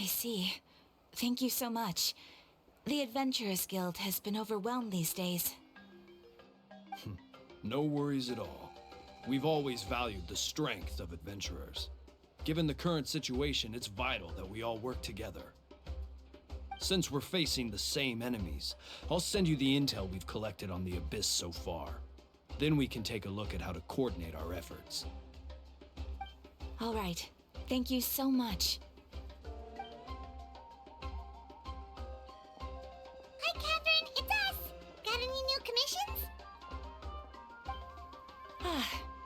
see. Thank you so much. The Adventurers Guild has been overwhelmed these days. No worries at all. We've always valued the strength of adventurers. Given the current situation, it's vital that we all work together. Since we're facing the same enemies, I'll send you the intel we've collected on the Abyss so far. Then we can take a look at how to coordinate our efforts. All right. Thank you so much. Hi, Catherine. It's us. Got any new commissions?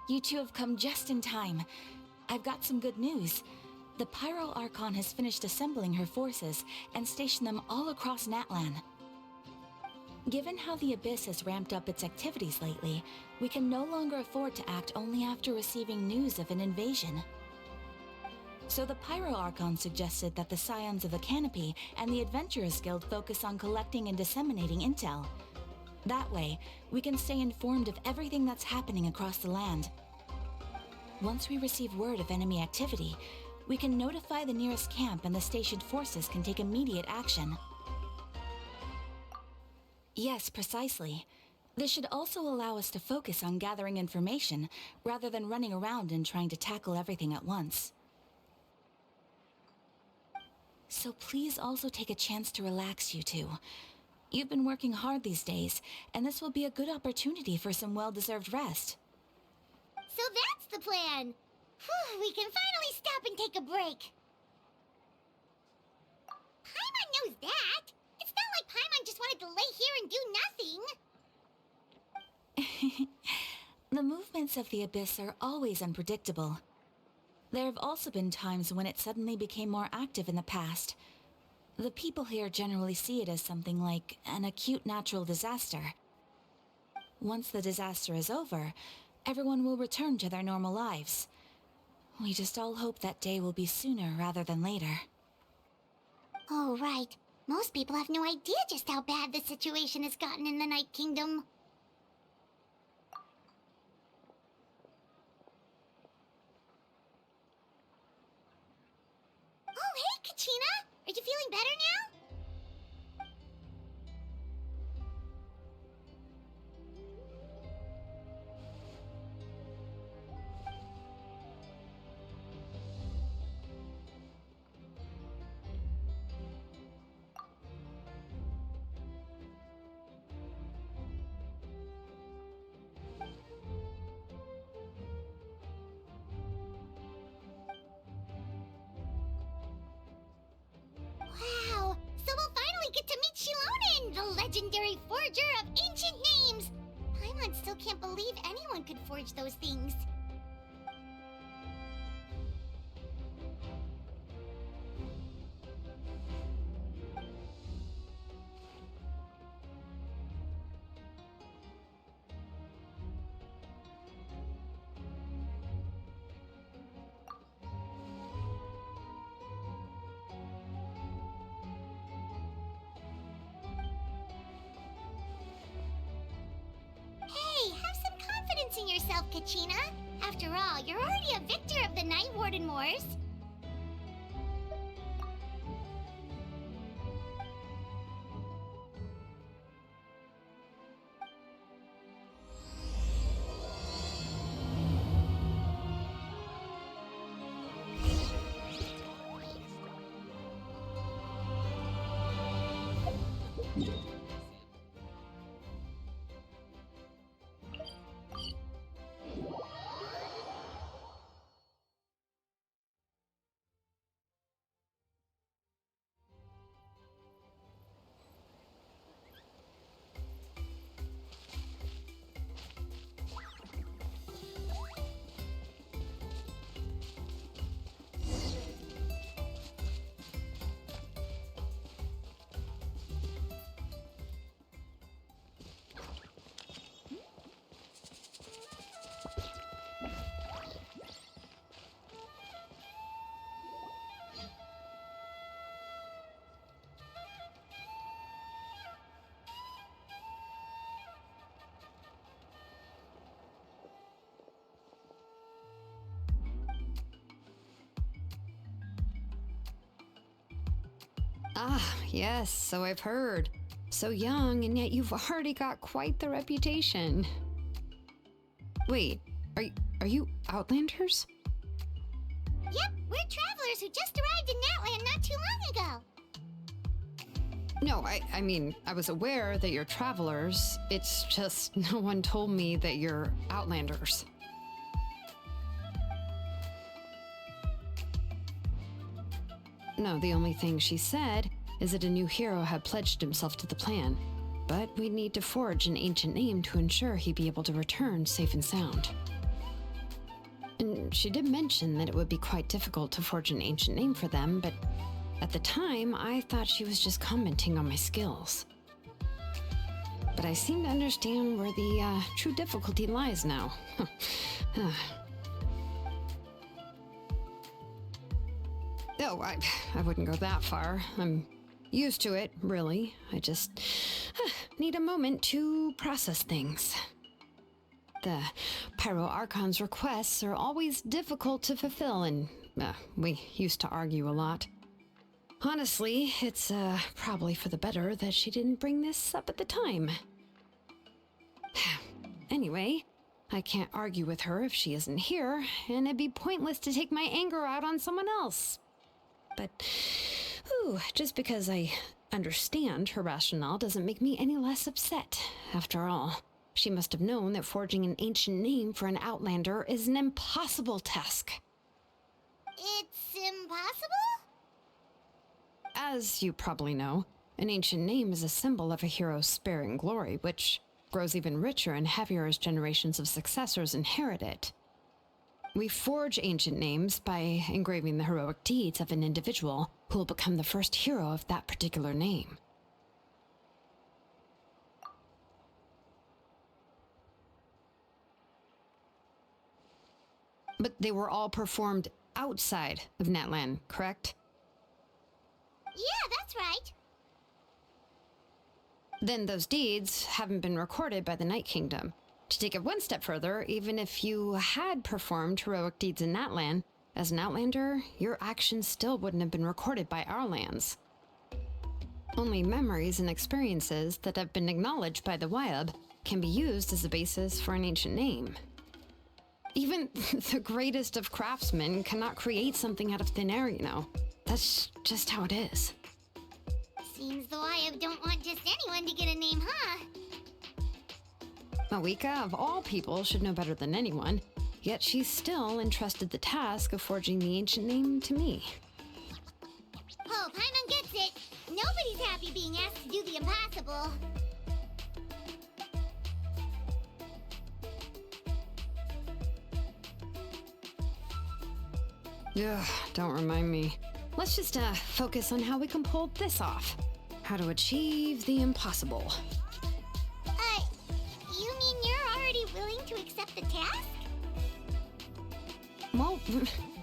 You two have come just in time. I've got some good news. The Pyro Archon has finished assembling her forces and stationed them all across Natlan. Given how the Abyss has ramped up its activities lately, we can no longer afford to act only after receiving news of an invasion. So the Pyro Archon suggested that the Scions of the Canopy and the Adventurers Guild focus on collecting and disseminating intel. That way, we can stay informed of everything that's happening across the land. Once we receive word of enemy activity, we can notify the nearest camp and the stationed forces can take immediate action. Yes, precisely. This should also allow us to focus on gathering information rather than running around and trying to tackle everything at once. So please also take a chance to relax, you two. You've been working hard these days, and this will be a good opportunity for some well-deserved rest. So that's the plan. Whew, we can finally stop and take a break. Paimon knows that. It's not like Paimon just wanted to lay here and do nothing. The movements of the Abyss are always unpredictable. There have also been times when it suddenly became more active in the past. The people here generally see it as something like an acute natural disaster. Once the disaster is over, everyone will return to their normal lives. We just all hope that day will be sooner rather than later. Oh, right. Most people have no idea just how bad the situation has gotten in the Night Kingdom. Oh, hey, Kachina! Are you feeling better now? Wow! So we'll finally get to meet Shilonen, the legendary forger of ancient names! Paimon still can't believe anyone could forge those things. Hey, have some confidence in yourself, Kachina. After all, you're already a victor of the Night Warden Wars. Ah, yes, so I've heard. So young, and yet you've already got quite the reputation. Wait, are you Outlanders? Yep, we're travelers who just arrived in Natlan not too long ago. No, I mean, I was aware that you're travelers. It's just no one told me that you're Outlanders. No, the only thing she said is that a new hero had pledged himself to the plan. But we'd need to forge an ancient name to ensure he'd be able to return safe and sound. And she did mention that it would be quite difficult to forge an ancient name for them, but at the time, I thought she was just commenting on my skills. But I seem to understand where the true difficulty lies now. Oh, I wouldn't go that far. I'm used to it, really. I just need a moment to process things. The Pyro Archon's requests are always difficult to fulfill, and we used to argue a lot. Honestly, it's probably for the better that she didn't bring this up at the time. Anyway, I can't argue with her if she isn't here, and it'd be pointless to take my anger out on someone else. But, just because I understand her rationale doesn't make me any less upset. After all, she must have known that forging an ancient name for an Outlander is an impossible task. It's impossible? As you probably know, an ancient name is a symbol of a hero's sparing glory, which grows even richer and heavier as generations of successors inherit it. We forge ancient names by engraving the heroic deeds of an individual who will become the first hero of that particular name. But they were all performed outside of Natlan, correct? Yeah, that's right. Then those deeds haven't been recorded by the Night Kingdom. To take it one step further, even if you had performed heroic deeds in Natlan, as an Outlander, your actions still wouldn't have been recorded by our lands. Only memories and experiences that have been acknowledged by the Wyab can be used as a basis for an ancient name. Even the greatest of craftsmen cannot create something out of thin air, you know. That's just how it is. Seems the Wyab don't want just anyone to get a name, huh? Mawika, of all people, should know better than anyone, yet she's still entrusted the task of forging the ancient name to me. Oh, Paimon gets it. Nobody's happy being asked to do the impossible. Ugh, don't remind me. Let's just focus on how we can pull this off. How to achieve the impossible. You mean you're already willing to accept the task? Well,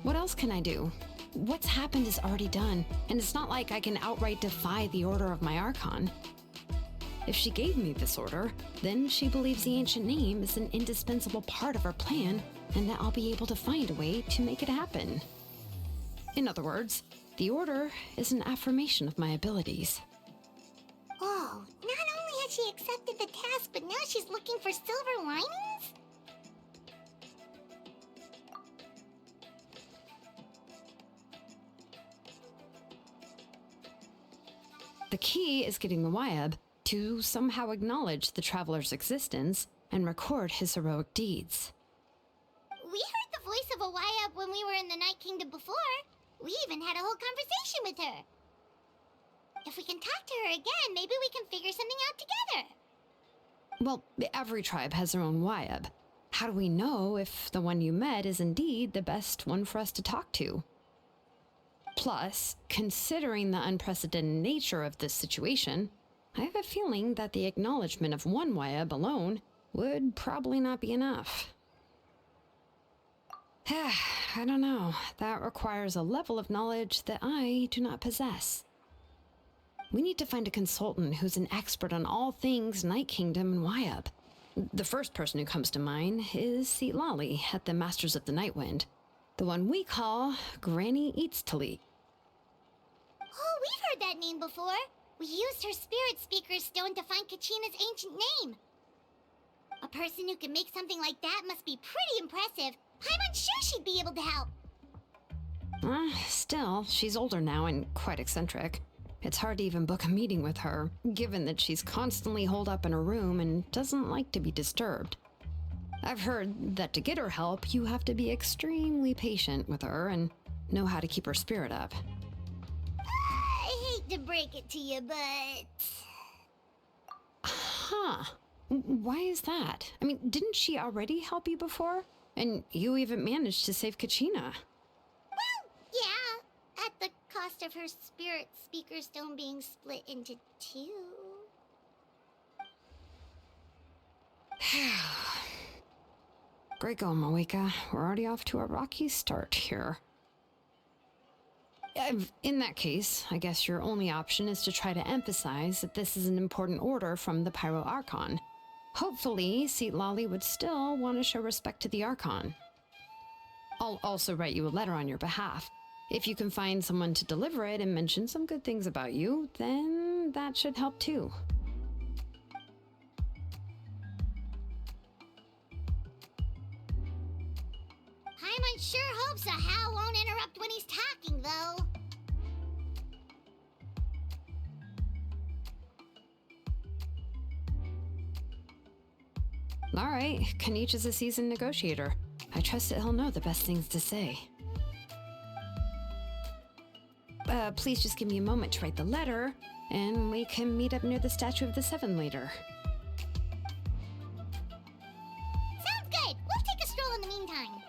what else can I do? What's happened is already done, and it's not like I can outright defy the order of my Archon. If she gave me this order, then she believes the ancient name is an indispensable part of our plan, and that I'll be able to find a way to make it happen. In other words, the order is an affirmation of my abilities. Oh, not only has she accepted the task, but now she's looking for silver linings? The key is getting the Wyab to somehow acknowledge the traveler's existence and record his heroic deeds. We heard the voice of a Wyab when we were in the Night Kingdom before. We even had a whole conversation with her. If we can talk to her again, maybe we can figure something out together. Well, every tribe has their own Wyab. How do we know if the one you met is indeed the best one for us to talk to? Plus, considering the unprecedented nature of this situation, I have a feeling that the acknowledgement of one Wyab alone would probably not be enough. I don't know. That requires a level of knowledge that I do not possess. We need to find a consultant who's an expert on all things Night Kingdom and Wyab. The first person who comes to mind is Lali at the Masters of the Nightwind, the one we call Granny Eats to Leap. Oh, we've heard that name before. We used her spirit speaker stone to find Kachina's ancient name. A person who can make something like that must be pretty impressive. I'm unsure she'd be able to help. Still, she's older now and quite eccentric. It's hard to even book a meeting with her, given that she's constantly holed up in her room and doesn't like to be disturbed. I've heard that to get her help, you have to be extremely patient with her and know how to keep her spirit up. I hate to break it to you, but... Huh. Why is that? I mean, didn't she already help you before? And you even managed to save Kachina. Well, yeah. At the cost of her spirit speaker stone being split into two. Great going, Moeka. We're already off to a rocky start here. In that case, I guess your only option is to try to emphasize that this is an important order from the Pyro Archon. Hopefully, Seatlali would still want to show respect to the Archon. I'll also write you a letter on your behalf. If you can find someone to deliver it and mention some good things about you, then that should help too. Paimon sure hopes a Hal won't interrupt when he's talking, though. Alright, Kanich is a seasoned negotiator. I trust that he'll know the best things to say. Please just give me a moment to write the letter, and we can meet up near the Statue of the Seven later. Sounds good. We'll take a stroll in the meantime.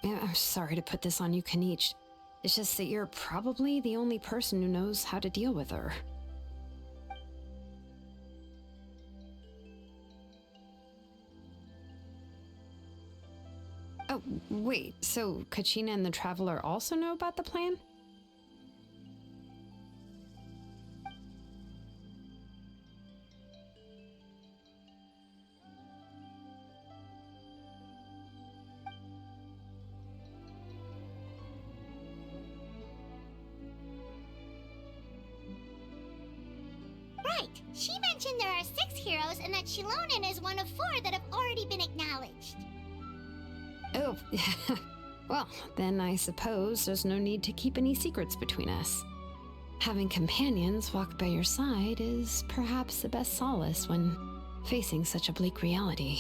I'm sorry to put this on you, Kanich. It's just that you're probably the only person who knows how to deal with her. Oh, wait, so Kachina and the Traveler also know about the plan? Right. She mentioned there are 6 heroes and that Shilonen is one of 4 that have already been acknowledged. Oh, well, then I suppose there's no need to keep any secrets between us. Having companions walk by your side is perhaps the best solace when facing such a bleak reality.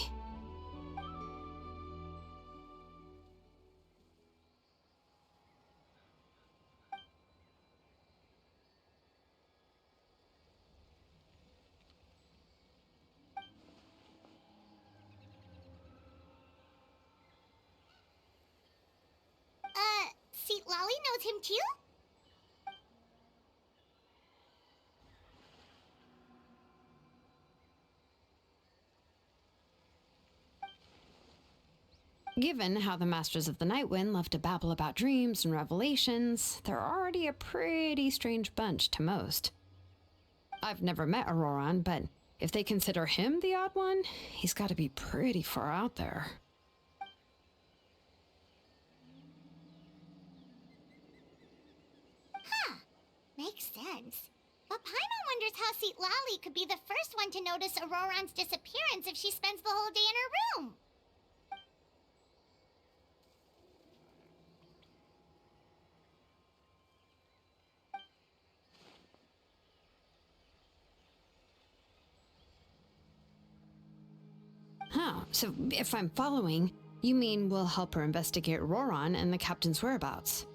Seatlali knows him too? Given how the Masters of the Nightwind love to babble about dreams and revelations, they're already a pretty strange bunch to most. I've never met Auroran, but if they consider him the odd one, he's got to be pretty far out there. Huh. Makes sense. But Paimon wonders how Seatlali could be the first one to notice Auroran's disappearance if she spends the whole day in her room. Oh, so if I'm following, you mean we'll help her investigate Roron and the captain's whereabouts?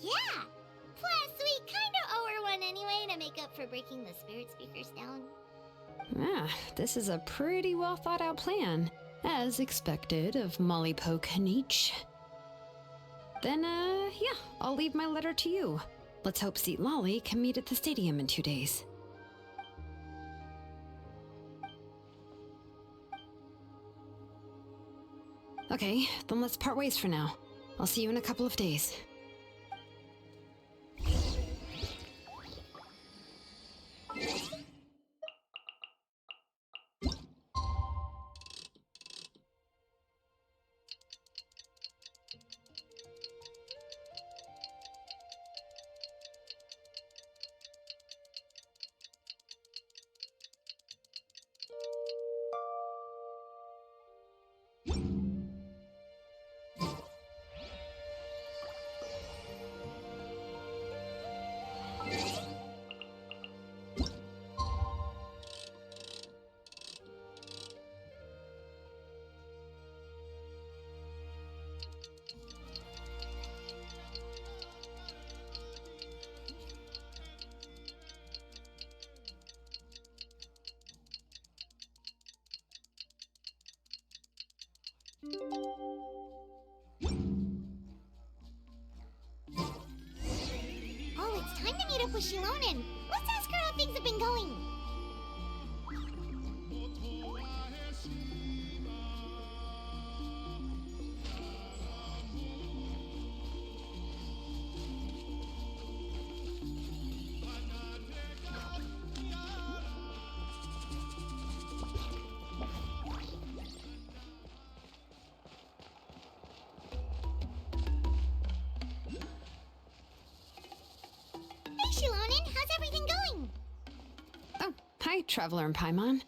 Yeah! Plus, we kinda owe her one anyway to make up for breaking the spirit speakers down. Ah, this is a pretty well thought out plan, as expected of Molly Poke Niche. Then, yeah, I'll leave my letter to you. Let's hope Seat Lolly can meet at the stadium in 2 days. Okay, then let's part ways for now. I'll see you in a couple of days. Oh, it's time to meet up with Shilonen. Let's ask her how things have been going. Hey, Shilonen, how's everything going? Oh, hi, Traveler and Paimon.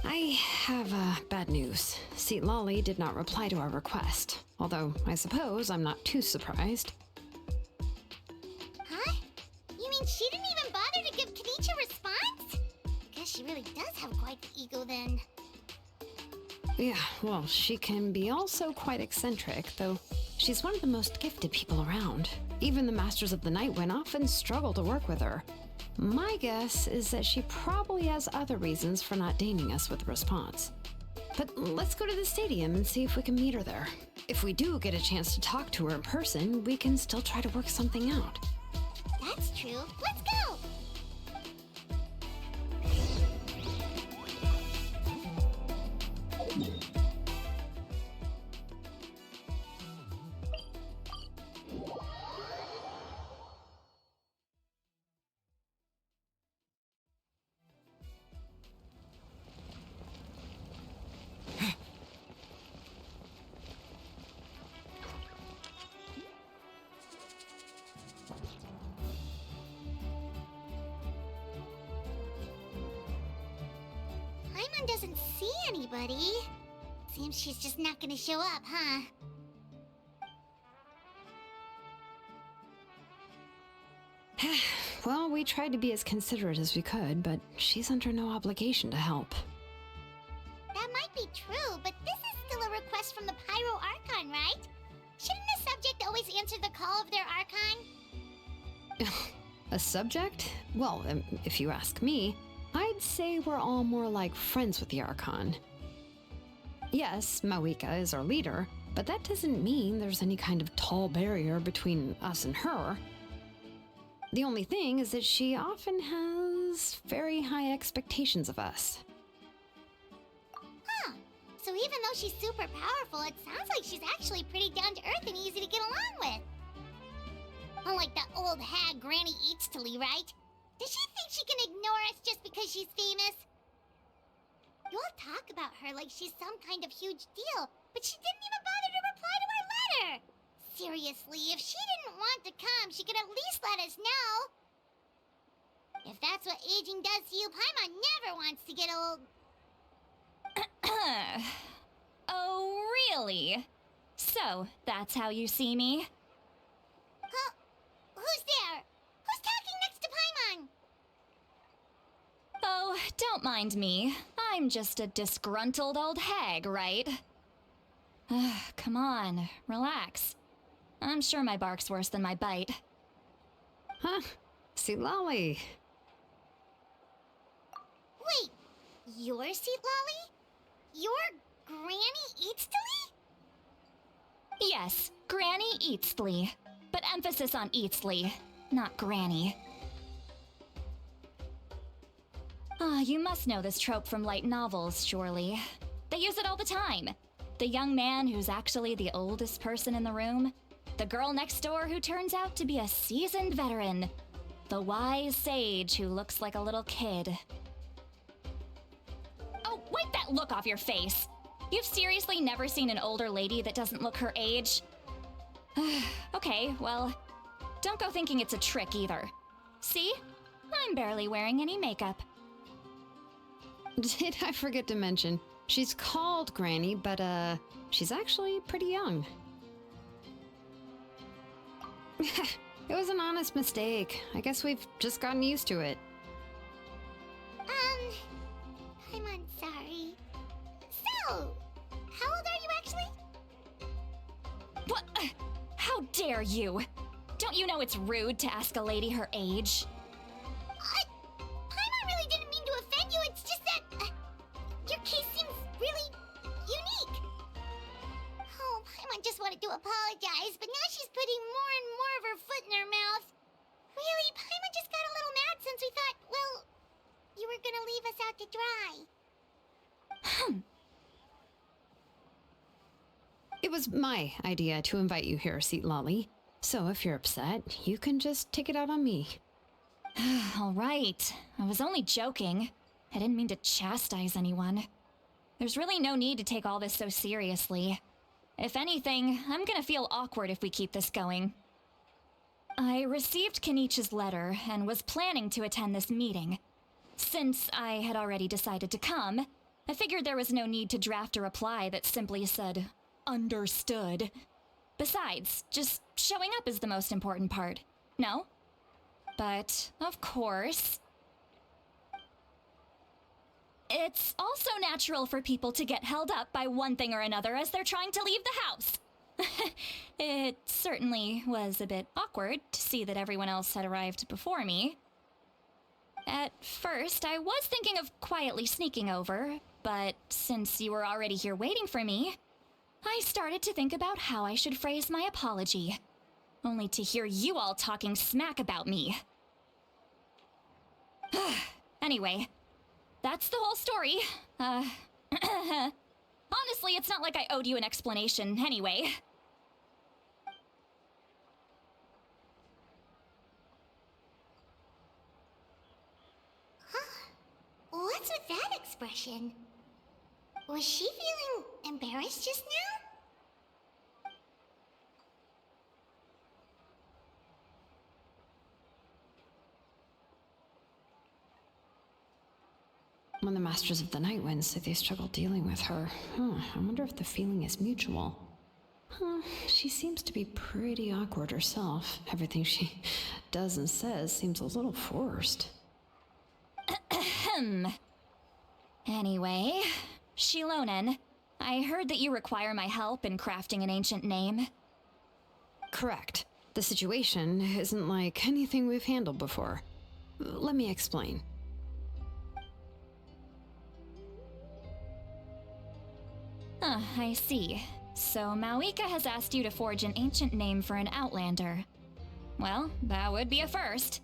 I have, bad news. Seat Lolly did not reply to our request, although I suppose I'm not too surprised. Huh? You mean she didn't even bother to give Kenichi a response? Guess she really does have quite the ego then. Yeah, well, she can be also quite eccentric, though she's one of the most gifted people around. Even the Masters of the Nightwind often struggle to work with her. My guess is that she probably has other reasons for not deigning us with a response. But let's go to the stadium and see if we can meet her there. If we do get a chance to talk to her in person, we can still try to work something out. That's true. Let's go! Paimon doesn't see anybody. Seems she's just not gonna show up, huh? Well, we tried to be as considerate as we could, but she's under no obligation to help. That might be true, but this is still a request from the Pyro Archon, right? Shouldn't a subject always answer the call of their Archon? A subject? Well, if you ask me, I'd say we're all more like friends with the Archon. Yes, Mawika is our leader, but that doesn't mean there's any kind of tall barrier between us and her. The only thing is that she often has very high expectations of us. Huh. So even though she's super powerful, it sounds like she's actually pretty down to earth and easy to get along with. Unlike that old hag Granny Eatstily, right? Does she think she can ignore us just because she's famous? You all talk about her like she's some kind of huge deal, but she didn't even bother to reply to our letter! Seriously, if she didn't want to come, she could at least let us know! If that's what aging does to you, Paimon never wants to get old. Oh, really? So, that's how you see me? Huh? Who's there? Who's talking next to Paimon? Oh, don't mind me. I'm just a disgruntled old hag, right? Come on, relax. I'm sure my bark's worse than my bite. Huh? See, Lolly. Wait, you're Seat Lolly? You're Granny Eatsley? Yes, Granny Eatsley. But emphasis on Eatsley, not Granny. You must know this trope from light novels, surely. They use it all the time. The young man who's actually the oldest person in the room. The girl next door who turns out to be a seasoned veteran. The wise sage who looks like a little kid. Oh, wipe that look off your face! You've seriously never seen an older lady that doesn't look her age? Okay, well, don't go thinking it's a trick either. See? I'm barely wearing any makeup. Did I forget to mention, she's called Granny, but she's actually pretty young. It was an honest mistake. I guess we've just gotten used to it. I'm sorry. So, how old are you actually? What? How dare you? Don't you know it's rude to ask a lady her age? Paimon really didn't mean to offend you, it's just that your case seems really unique. Oh, Paimon just wanted to apologize, but now she's putting more and more of her foot in her mouth. Really, Paimon just got a little mad since we thought, well, you were gonna leave us out to dry. It was my idea to invite you here, Seat Lolly. So if you're upset, you can just take it out on me. All right. I was only joking. I didn't mean to chastise anyone. There's really no need to take all this so seriously. If anything, I'm gonna feel awkward if we keep this going. I received Kenichi's letter and was planning to attend this meeting. Since I had already decided to come, I figured there was no need to draft a reply that simply said, "Understood." Besides, just showing up is the most important part, no? But, of course, it's also natural for people to get held up by one thing or another as they're trying to leave the house. It certainly was a bit awkward to see that everyone else had arrived before me. At first, I was thinking of quietly sneaking over, but since you were already here waiting for me, I started to think about how I should phrase my apology, only to hear you all talking smack about me. Anyway, that's the whole story. Honestly, it's not like I owed you an explanation anyway. What's with that expression? Was she feeling embarrassed just now? When the Masters of the Night Wind say they struggle dealing with her, I wonder if the feeling is mutual. She seems to be pretty awkward herself. Everything she does and says seems a little forced. Anyway, Shilonen, I heard that you require my help in crafting an ancient name. Correct. The situation isn't like anything we've handled before. Let me explain. I see. So Mawika has asked you to forge an ancient name for an outlander. Well, that would be a first.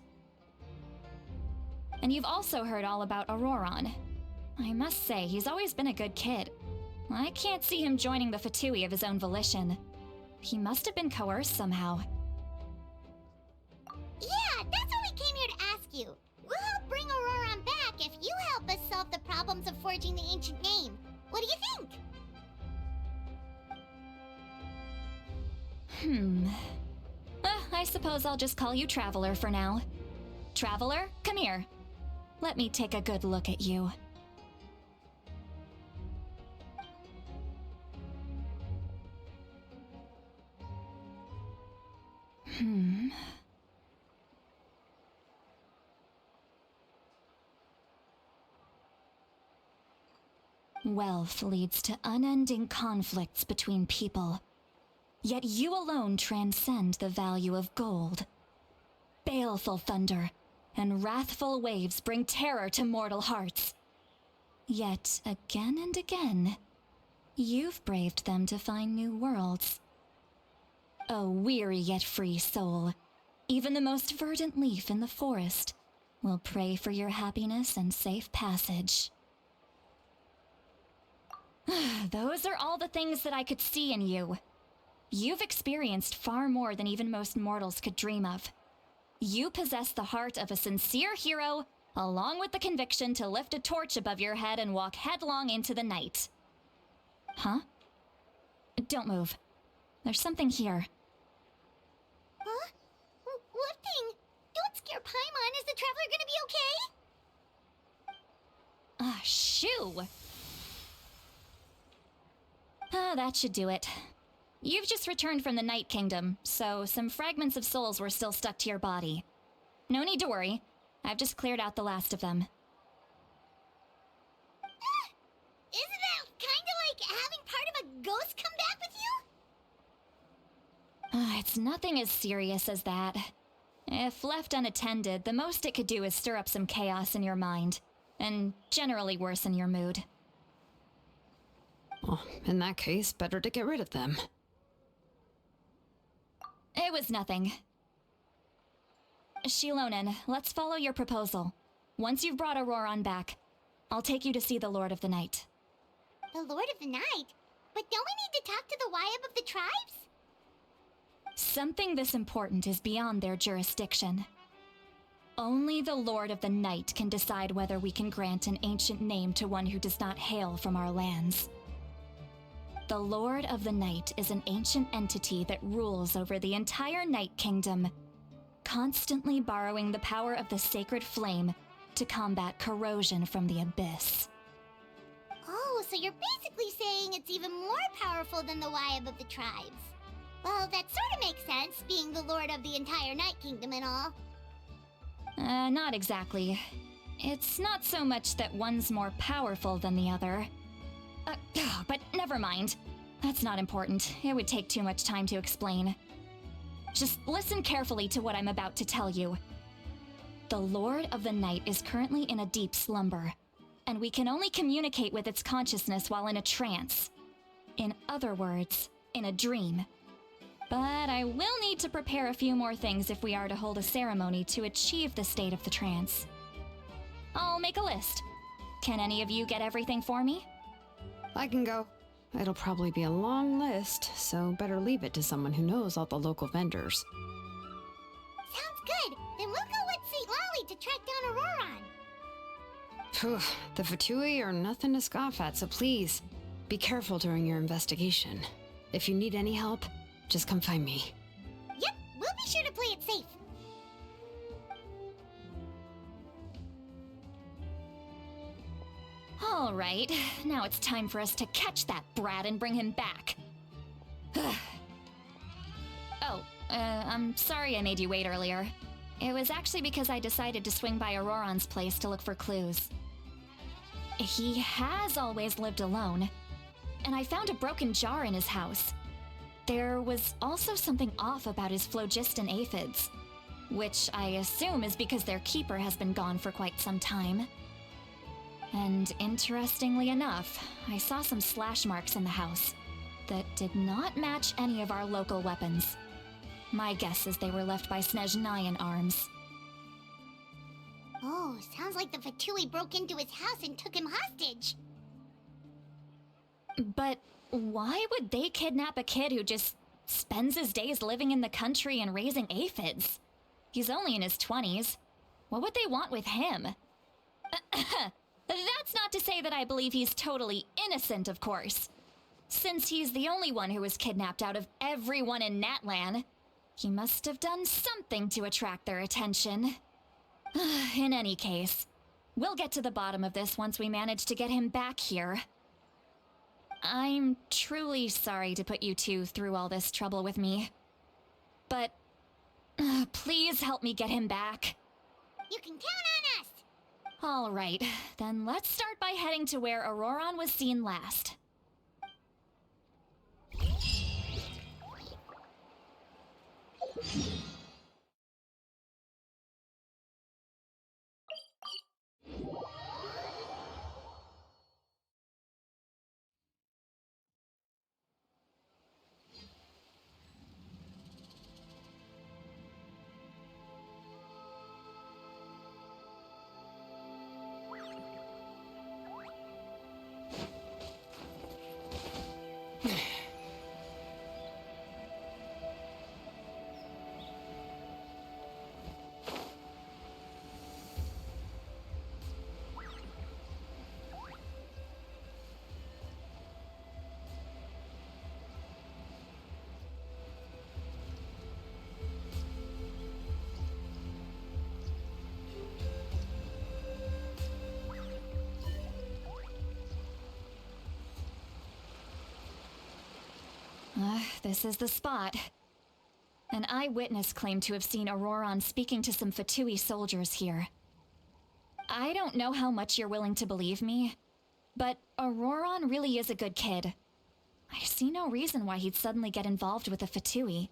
And you've also heard all about Auroron. I must say, he's always been a good kid. I can't see him joining the Fatui of his own volition. He must have been coerced somehow. Yeah, that's what we came here to ask you. We'll help bring Auroron back if you help us solve the problems of forging the ancient name. What do you think? I suppose I'll just call you Traveler for now. Traveler, come here. Let me take a good look at you. Wealth leads to unending conflicts between people. Yet you alone transcend the value of gold. Baleful thunder and wrathful waves bring terror to mortal hearts. Yet again and again, you've braved them to find new worlds. O weary yet free soul, even the most verdant leaf in the forest will pray for your happiness and safe passage. Those are all the things that I could see in you. You've experienced far more than even most mortals could dream of. You possess the heart of a sincere hero, along with the conviction to lift a torch above your head and walk headlong into the night. Huh? Don't move. There's something here. Huh? What thing? Don't scare Paimon. Is the traveler gonna be okay? Shoo! That should do it. You've just returned from the Night Kingdom, so some fragments of souls were still stuck to your body. No need to worry. I've just cleared out the last of them. Isn't that kinda like having part of a ghost come back with you? It's nothing as serious as that. If left unattended, the most it could do is stir up some chaos in your mind, and generally worsen your mood. Well, in that case, better to get rid of them. It was nothing. Shilonen, let's follow your proposal. Once you've brought Auroron back, I'll take you to see the Lord of the Night. The Lord of the Night? But don't we need to talk to the Wyab of the tribes? Something this important is beyond their jurisdiction. Only the Lord of the Night can decide whether we can grant an ancient name to one who does not hail from our lands. The Lord of the Night is an ancient entity that rules over the entire Night Kingdom, constantly borrowing the power of the sacred flame to combat corrosion from the abyss. Oh, so you're basically saying it's even more powerful than the Wyab of the tribes. Well, that sort of makes sense, being the lord of the entire Night Kingdom and all. Not exactly. It's not so much that one's more powerful than the other. But never mind. That's not important. It would take too much time to explain. Just listen carefully to what I'm about to tell you. The Lord of the Night is currently in a deep slumber, and we can only communicate with its consciousness while in a trance. In other words, in a dream. But I will need to prepare a few more things if we are to hold a ceremony to achieve the state of the trance. I'll make a list. Can any of you get everything for me? I can go. It'll probably be a long list, so better leave it to someone who knows all the local vendors. Sounds good. Then we'll go with St. Lolly to track down Auroron. Phew, the Fatui are nothing to scoff at, so please, be careful during your investigation. If you need any help, just come find me. Yep, we'll be sure to play it safe. All right, now it's time for us to catch that brat and bring him back. I'm sorry I made you wait earlier. It was actually because I decided to swing by Auroron's place to look for clues. He has always lived alone, and I found a broken jar in his house. There was also something off about his phlogiston aphids, which I assume is because their keeper has been gone for quite some time. And interestingly enough, I saw some slash marks in the house that did not match any of our local weapons. My guess is they were left by Snezhnayan arms. Oh, sounds like the Fatui broke into his house and took him hostage. But why would they kidnap a kid who just spends his days living in the country and raising aphids? He's only in his 20s. What would they want with him? That's not to say that I believe he's totally innocent, of course. Since he's the only one who was kidnapped out of everyone in Natlan, he must have done something to attract their attention. In any case, we'll get to the bottom of this once we manage to get him back here. I'm truly sorry to put you two through all this trouble with me. But Please help me get him back. You can count on us! All right, then let's start by heading to where Auroron was seen last. This is the spot. An eyewitness claimed to have seen Auroron speaking to some Fatui soldiers here. I don't know how much you're willing to believe me, but Auroron really is a good kid. I see no reason why he'd suddenly get involved with the Fatui.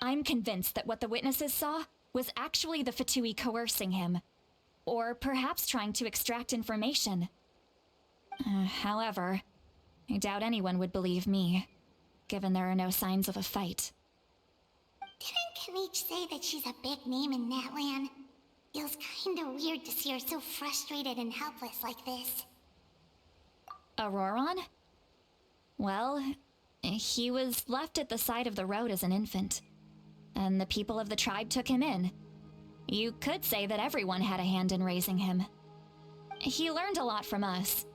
I'm convinced that what the witnesses saw was actually the Fatui coercing him, or perhaps trying to extract information. However, I doubt anyone would believe me, given there are no signs of a fight. Didn't Kanich say that she's a big name in Natlan? Feels kinda weird to see her so frustrated and helpless like this. Auroron? Well, he was left at the side of the road as an infant, and the people of the tribe took him in. You could say that everyone had a hand in raising him. He learned a lot from us,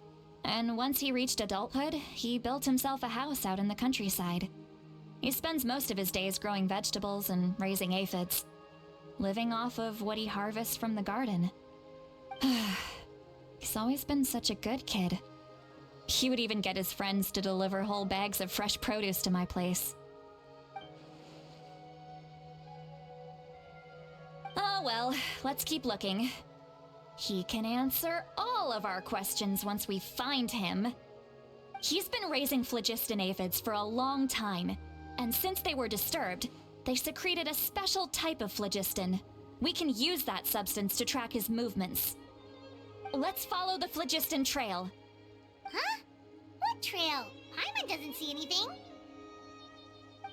and once he reached adulthood, he built himself a house out in the countryside. He spends most of his days growing vegetables and raising aphids, living off of what he harvests from the garden. He's always been such a good kid. He would even get his friends to deliver whole bags of fresh produce to my place. Oh well, let's keep looking. He can answer all of our questions once we find him. He's been raising phlogiston aphids for a long time, and since they were disturbed, they secreted a special type of phlogiston. We can use that substance to track his movements. Let's follow the phlogiston trail. Huh? What trail? Paimon doesn't see anything.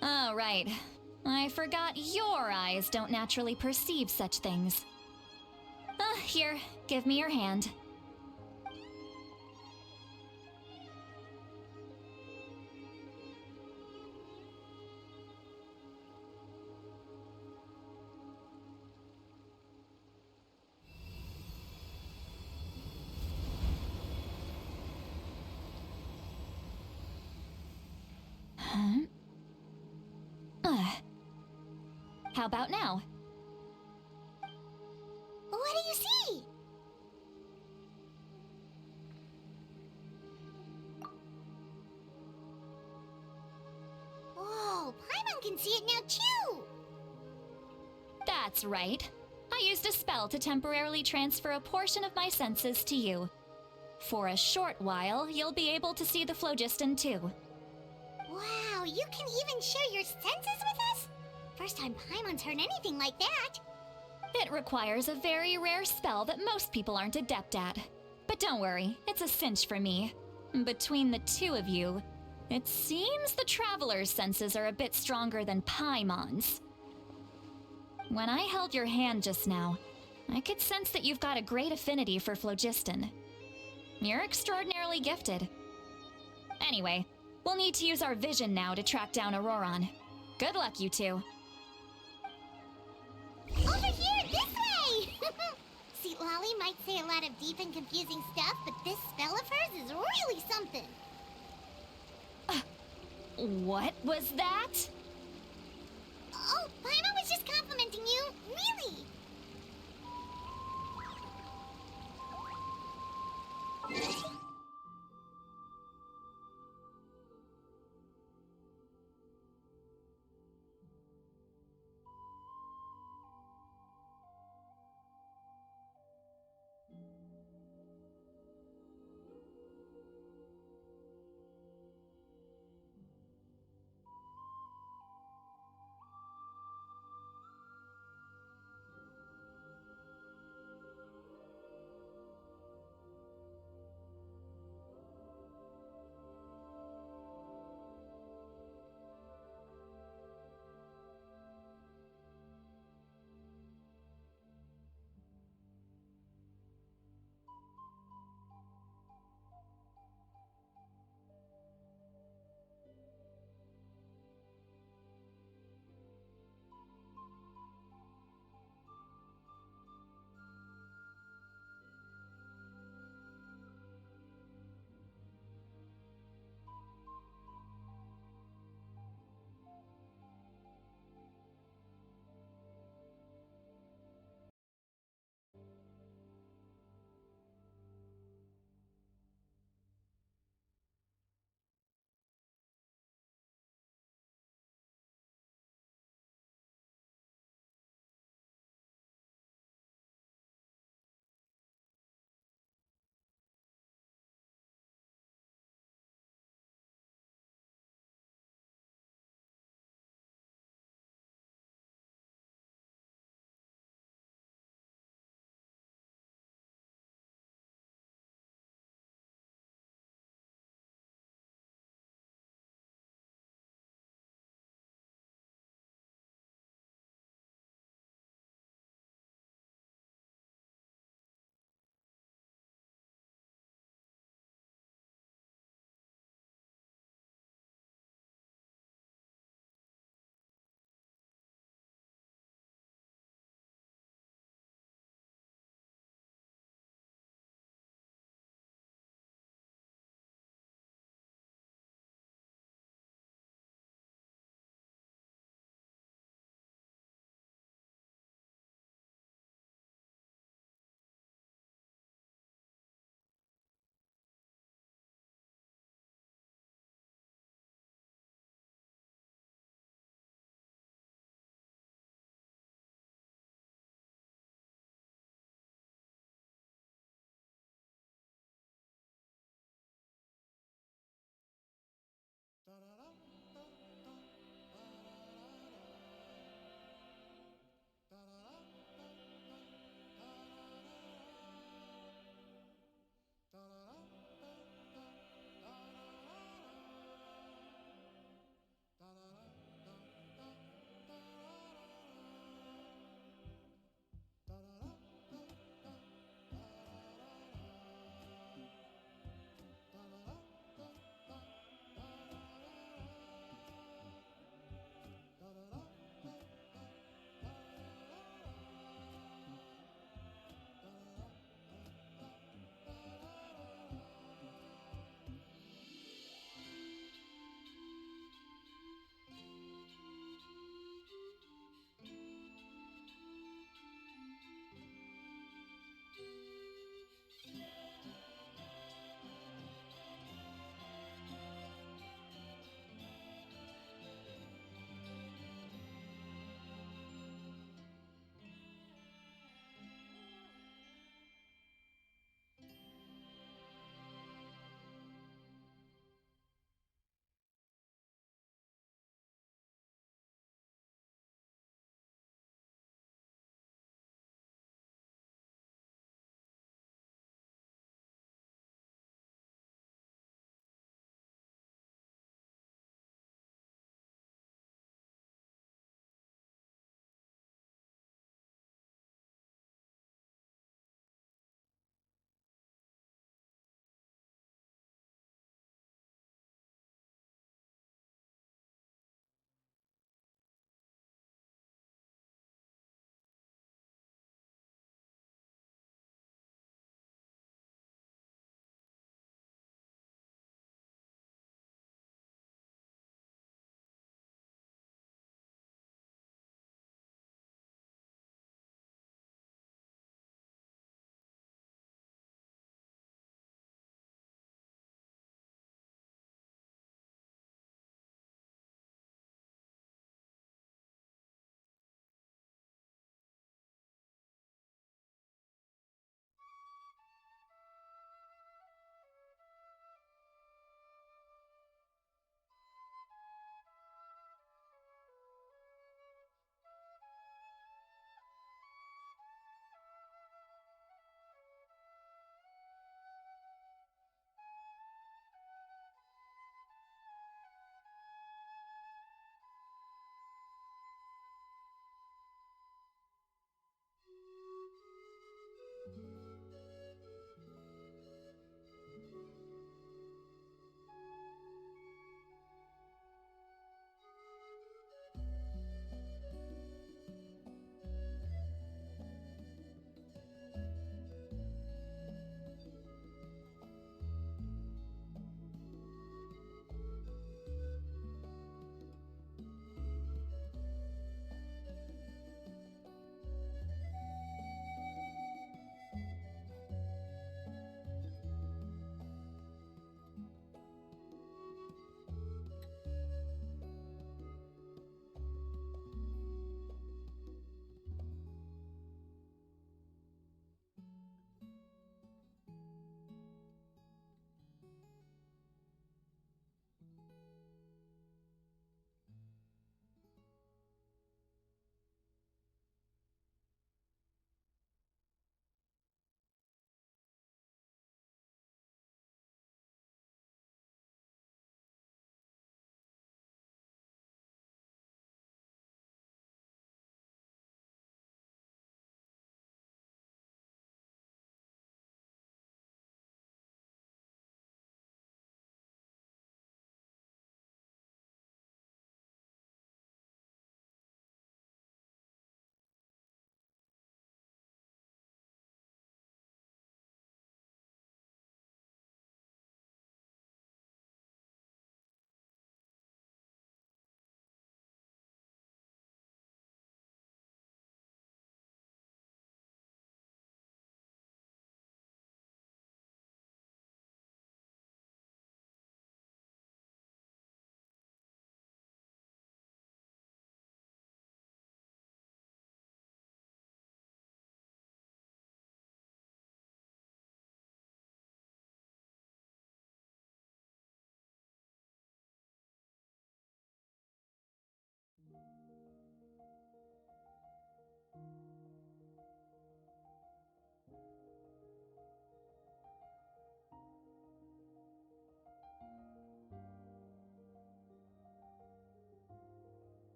Oh, right. I forgot your eyes don't naturally perceive such things. Here, give me your hand. How about now? What do you see? Whoa, Paimon can see it now too! That's right. I used a spell to temporarily transfer a portion of my senses to you. For a short while, you'll be able to see the phlogiston too. Wow, you can even share your senses with us? First time Paimon's heard anything like that. It requires a very rare spell that most people aren't adept at. But don't worry, it's a cinch for me. Between the two of you, it seems the Traveler's senses are a bit stronger than Paimon's. When I held your hand just now, I could sense that you've got a great affinity for phlogiston. You're extraordinarily gifted. Anyway, we'll need to use our vision now to track down Auroron. Good luck, you two. Over here, this way! See, Lolly might say a lot of deep and confusing stuff, but this spell of hers is really something. What was that? Oh, Paimon was just complimenting you. Really.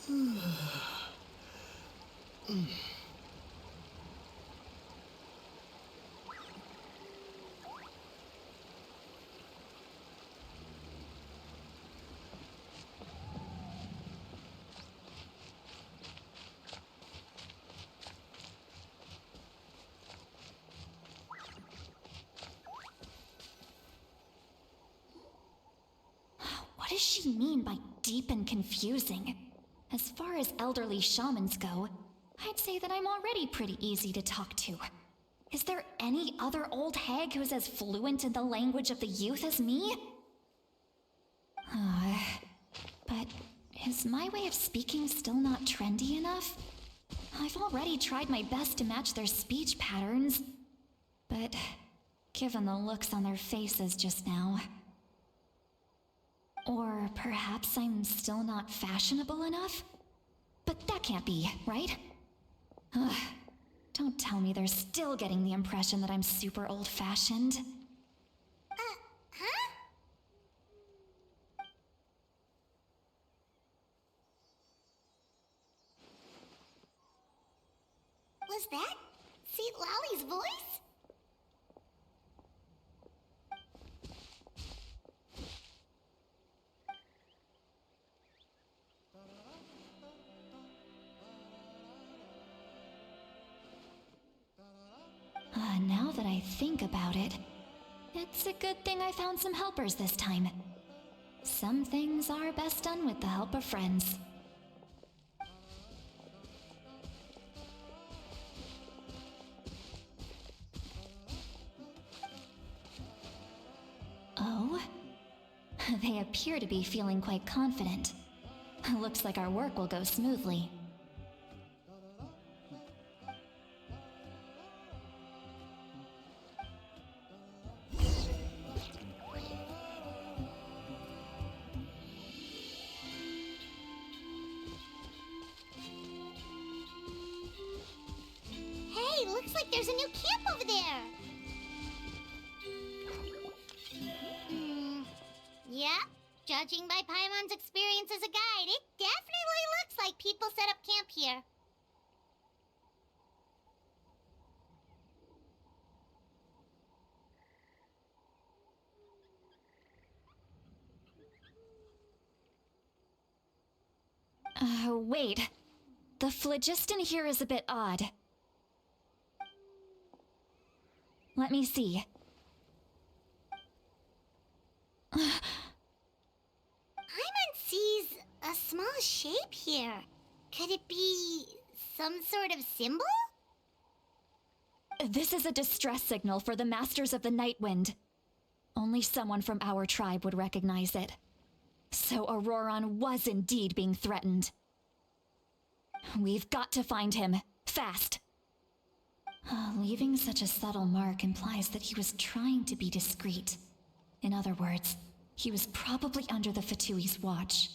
What does she mean by deep and confusing? As far as elderly shamans go, I'd say that I'm already pretty easy to talk to. Is there any other old hag who's as fluent in the language of the youth as me? But is my way of speaking still not trendy enough? I've already tried my best to match their speech patterns, but given the looks on their faces just now... Or perhaps I'm still not fashionable enough? But that can't be, right? Ugh, don't tell me they're still getting the impression that I'm super old-fashioned. Huh? Was that St. Lally's voice? Now that I think about it, it's a good thing I found some helpers this time. Some things are best done with the help of friends. Oh? They appear to be feeling quite confident. Looks like our work will go smoothly. Hey, looks like there's a new camp over there. Yeah, judging by Paimon's experience as a guide, it definitely looks like people set up camp here. Wait. The phlogiston here is a bit odd. Let me see. Paimon sees a small shape here. Could it be some sort of symbol? This is a distress signal for the Masters of the Night Wind. Only someone from our tribe would recognize it. So Auroron was indeed being threatened. We've got to find him, fast. Leaving such a subtle mark implies that he was trying to be discreet. In other words, he was probably under the Fatui's watch.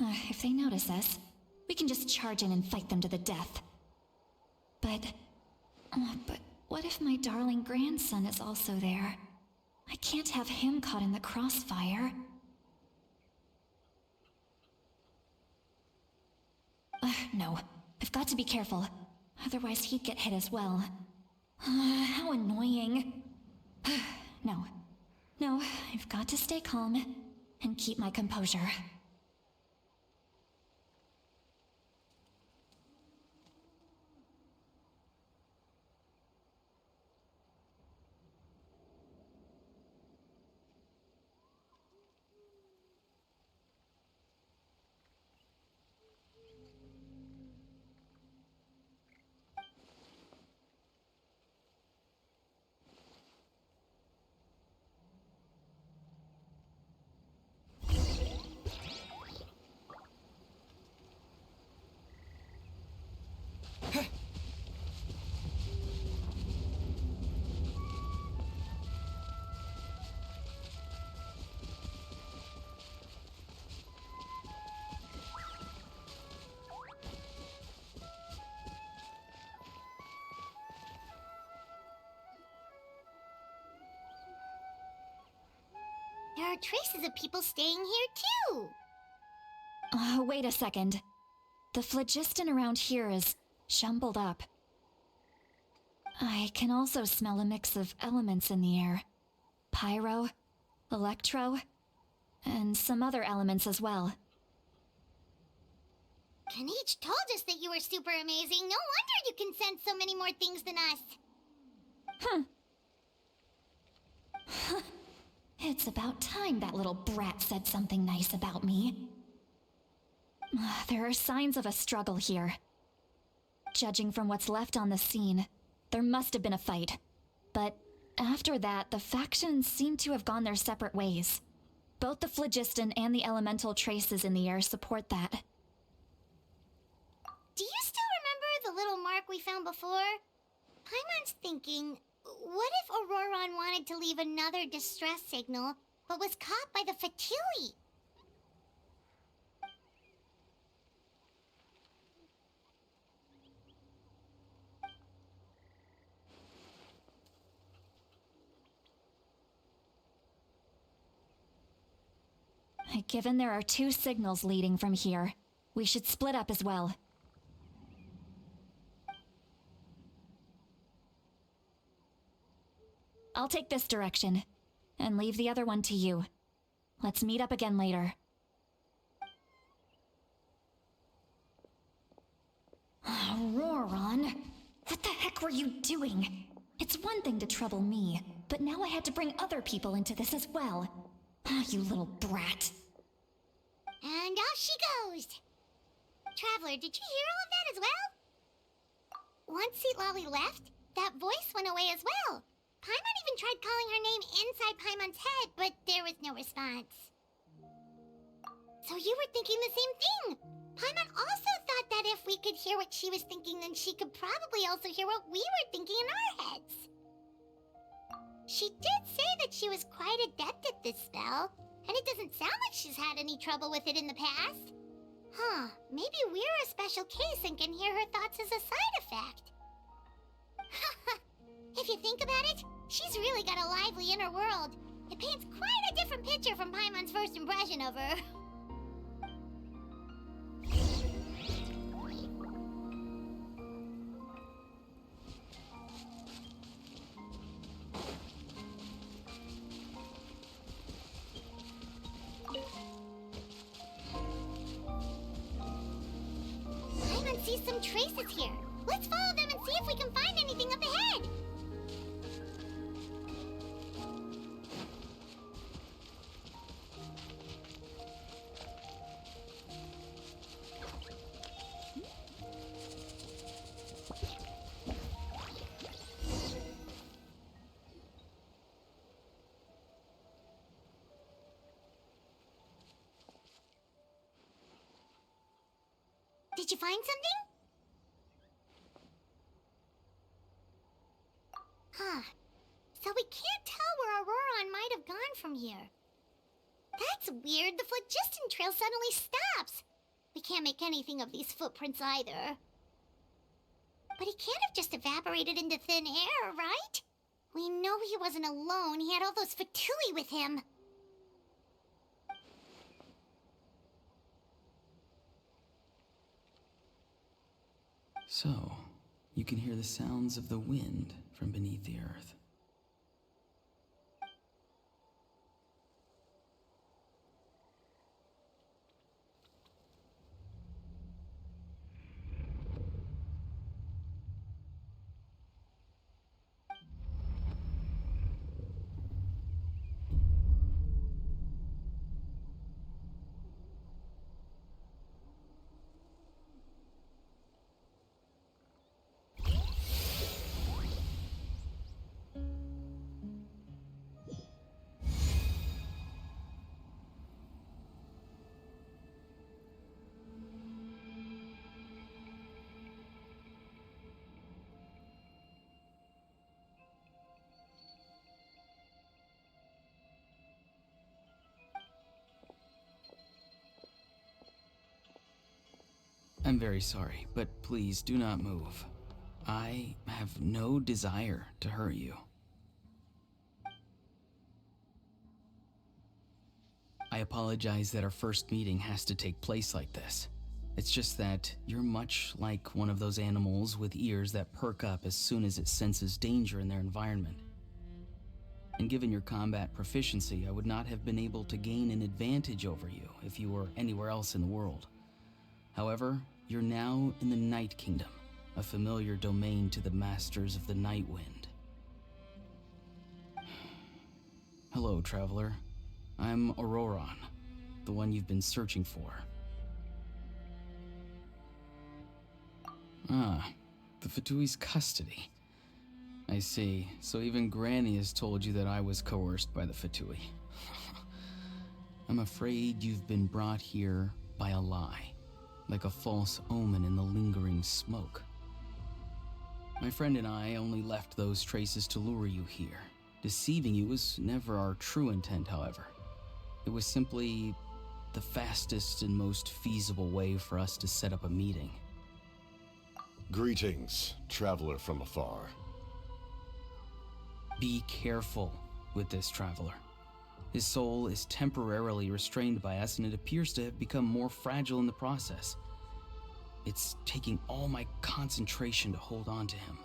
If they notice us, we can just charge in and fight them to the death. But what if my darling grandson is also there? I can't have him caught in the crossfire. No, I've got to be careful. Otherwise he'd get hit as well. How annoying. No, I've got to stay calm and keep my composure. There are traces of people staying here too. Wait a second. The phlogiston around here is jumbled up. I can also smell a mix of elements in the air. Pyro, electro, and some other elements as well. Kanich told us that you were super amazing. No wonder you can sense so many more things than us. It's about time that little brat said something nice about me. There are signs of a struggle here. Judging from what's left on the scene, there must have been a fight. But after that, the factions seem to have gone their separate ways. Both the phlogiston and the elemental traces in the air support that. Do you still remember the little mark we found before? Paimon's thinking, what if Auroron wanted to leave another distress signal, but was caught by the Fatui? Given there are 2 signals leading from here, we should split up as well. I'll take this direction, and leave the other one to you. Let's meet up again later. Auroron, what the heck were you doing? It's one thing to trouble me, but now I had to bring other people into this as well. You little brat. And off she goes. Traveler, did you hear all of that as well? Once Lolly left, that voice went away as well. Paimon even tried calling her name inside Paimon's head, but there was no response. So you were thinking the same thing. Paimon also thought that if we could hear what she was thinking, then she could probably also hear what we were thinking in our heads. She did say that she was quite adept at this spell, and it doesn't sound like she's had any trouble with it in the past. Huh, maybe we're a special case and can hear her thoughts as a side effect. If you think about it, she's really got a lively inner world. It paints quite a different picture from Paimon's first impression of her. Paimon sees some traces here. Let's follow them and see if we can find anything up ahead. Did you find something? Huh. So we can't tell where Auroron might have gone from here. That's weird. The phlogiston trail suddenly stops. We can't make anything of these footprints either. But he can't have just evaporated into thin air, right? We know he wasn't alone. He had all those Fatui with him. So, you can hear the sounds of the wind from beneath the earth. I'm very sorry, but please do not move. I have no desire to hurt you. I apologize that our first meeting has to take place like this. It's just that you're much like one of those animals with ears that perk up as soon as it senses danger in their environment. And given your combat proficiency, I would not have been able to gain an advantage over you if you were anywhere else in the world. However, you're now in the Night Kingdom, a familiar domain to the Masters of the Night Wind. Hello, traveler. I'm Auroron, the one you've been searching for. Ah, the Fatui's custody. I see. So even Granny has told you that I was coerced by the Fatui. I'm afraid you've been brought here by a lie, like a false omen in the lingering smoke. My friend and I only left those traces to lure you here. Deceiving you was never our true intent, however. It was simply the fastest and most feasible way for us to set up a meeting. Greetings, traveler from afar. Be careful with this traveler. His soul is temporarily restrained by us, and it appears to have become more fragile in the process. It's taking all my concentration to hold on to him.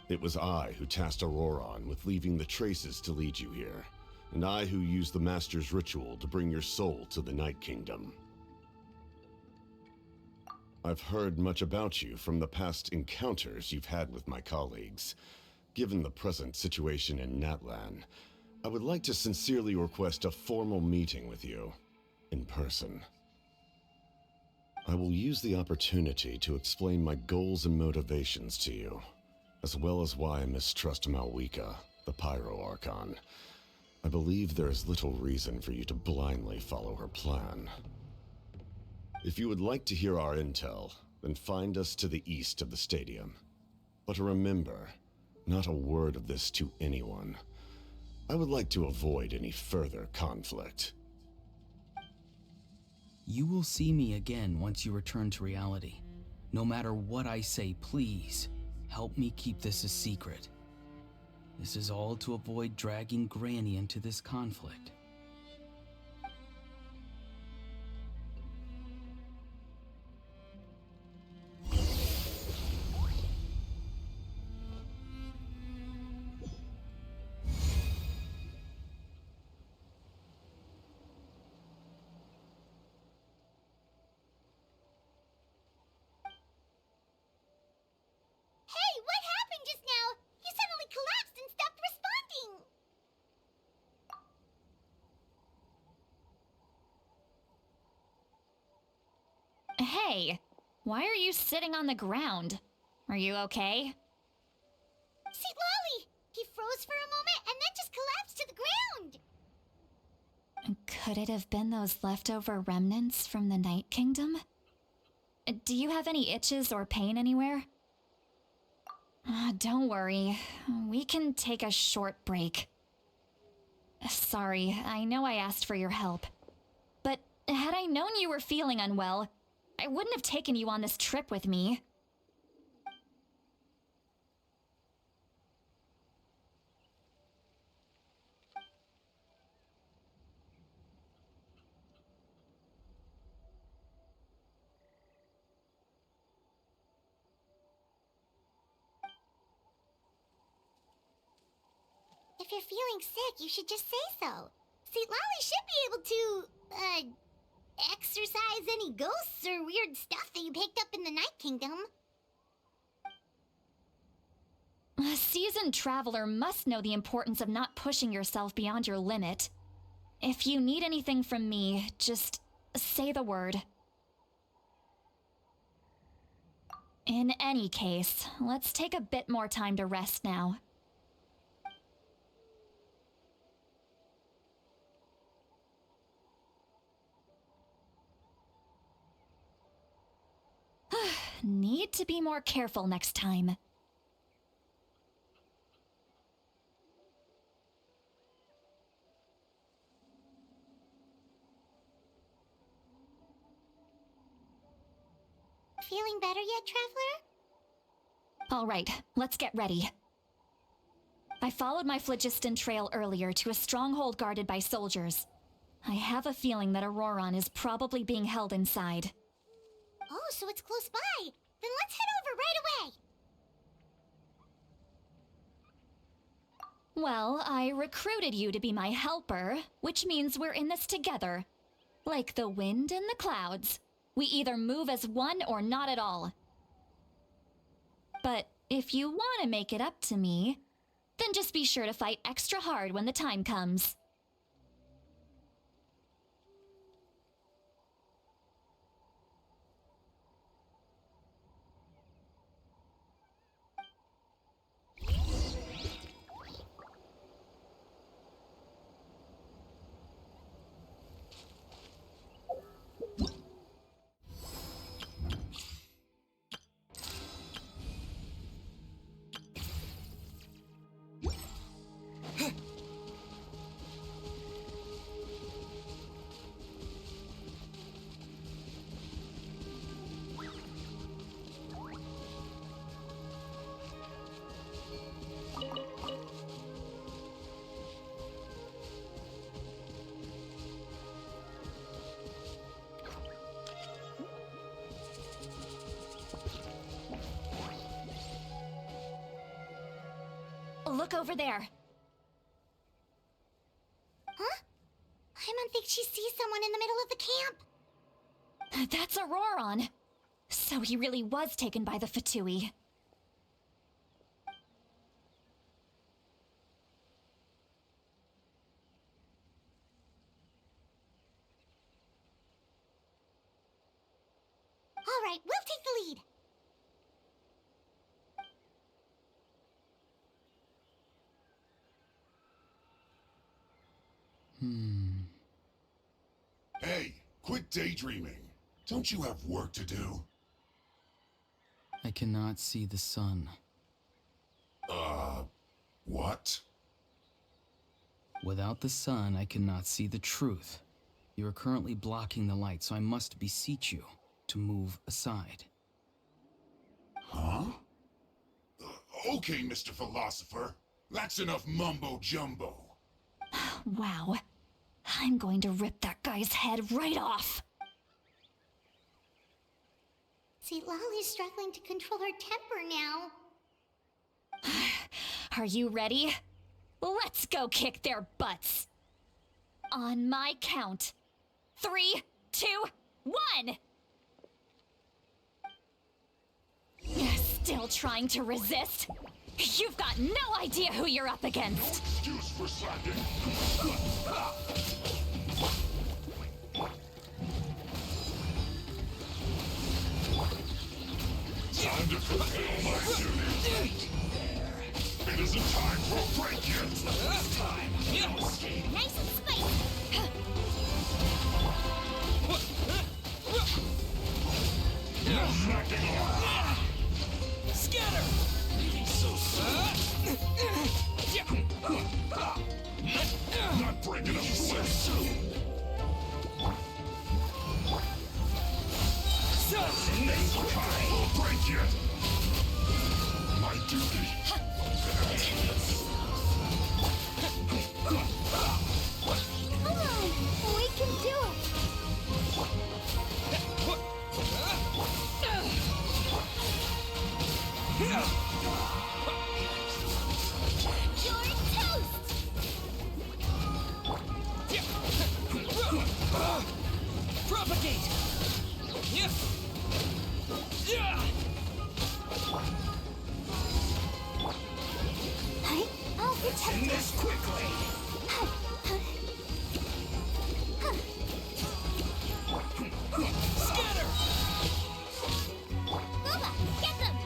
It was I who tasked Auroron with leaving the traces to lead you here, and I who used the Master's ritual to bring your soul to the Night Kingdom. I've heard much about you from the past encounters you've had with my colleagues. Given the present situation in Natlan, I would like to sincerely request a formal meeting with you, in person. I will use the opportunity to explain my goals and motivations to you, as well as why I mistrust Malwika, the Pyro Archon. I believe there is little reason for you to blindly follow her plan. If you would like to hear our intel, then find us to the east of the stadium. But remember, not a word of this to anyone. I would like to avoid any further conflict. You will see me again once you return to reality. No matter what I say, please, help me keep this a secret. This is all to avoid dragging Granny into this conflict. Hey, what happened just now? You suddenly collapsed and stopped responding. Hey, why are you sitting on the ground? Are you okay? See, Lolly! He froze for a moment and then just collapsed to the ground! Could it have been those leftover remnants from the Night Kingdom? Do you have any itches or pain anywhere? Don't worry. We can take a short break. Sorry, I know I asked for your help. But had I known you were feeling unwell, I wouldn't have taken you on this trip with me. If you're feeling sick, you should just say so. See, Lolly should be able to, exorcise any ghosts or weird stuff that you picked up in the Night Kingdom. A seasoned traveler must know the importance of not pushing yourself beyond your limit. If you need anything from me, just say the word. In any case, let's take a bit more time to rest now. Need to be more careful next time. Feeling better yet, Traveler? All right, let's get ready. I followed my phlogiston trail earlier to a stronghold guarded by soldiers. I have a feeling that Auroron is probably being held inside. Oh, so it's close by. Then let's head over right away. Well, I recruited you to be my helper, which means we're in this together. Like the wind and the clouds. We either move as one or not at all. But if you want to make it up to me, then just be sure to fight extra hard when the time comes. Look over there. Huh? Paimon thinks she sees someone in the middle of the camp. That's Auroron. So he really was taken by the Fatui. All right, we'll take the lead. Hey, quit daydreaming. Don't you have work to do? I cannot see the sun. What? Without the sun, I cannot see the truth. You are currently blocking the light, so I must beseech you to move aside. Huh? Okay, Mr. Philosopher. That's enough mumbo-jumbo. Wow. I'm going to rip that guy's head right off. See, Lolly's struggling to control her temper now. Are you ready? Let's go kick their butts. On my count. 3, 2, 1! Still trying to resist? You've got no idea who you're up against. No excuse for slacking. Time to fulfill my duty. It isn't time for a break yet. This time, no escape. Nice and spicy. Knocking off. Scatter! So soon. Not breaking up so soon. Next time, we'll break yet. My duty. Come on, we can do it. You're toast! Propagate! I'll protect this quickly. Scatter! Booba, get them!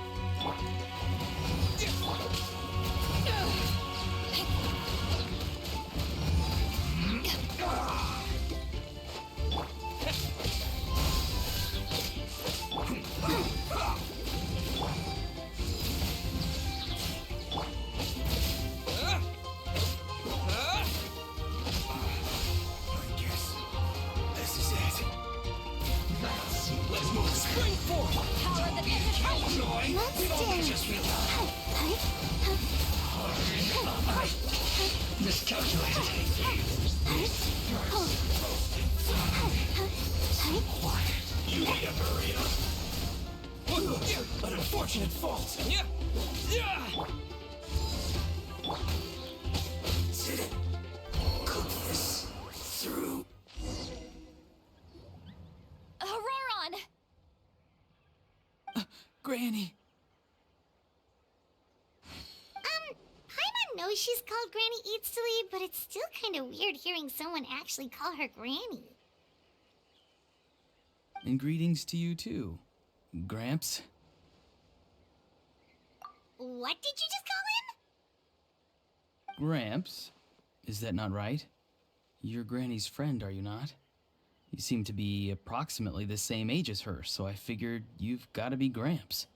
Spring forth! Power that isn't right. Miscalculated. Quiet. You need a Maria. An unfortunate fault. Cook this through. Auroron! Granny! Paimon knows she's called Granny Eats to Leave, but it's still kind of weird hearing someone actually call her Granny. And greetings to you too, Gramps. What did you just call him? Gramps? Is that not right? You're Granny's friend, are you not? You seem to be approximately the same age as her, so I figured you've got to be Gramps.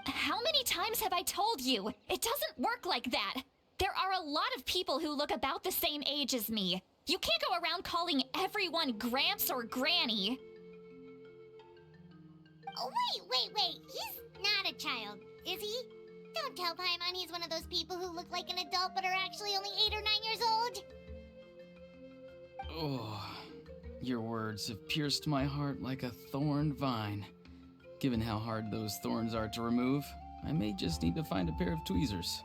How many times have I told you? It doesn't work like that. There are a lot of people who look about the same age as me. You can't go around calling everyone Gramps or Granny. Oh, wait. He's not a child, is he? Don't tell Paimon he's one of those people who look like an adult but are actually only 8 or 9 years old. Oh, your words have pierced my heart like a thorned vine. Given how hard those thorns are to remove, I may just need to find a pair of tweezers.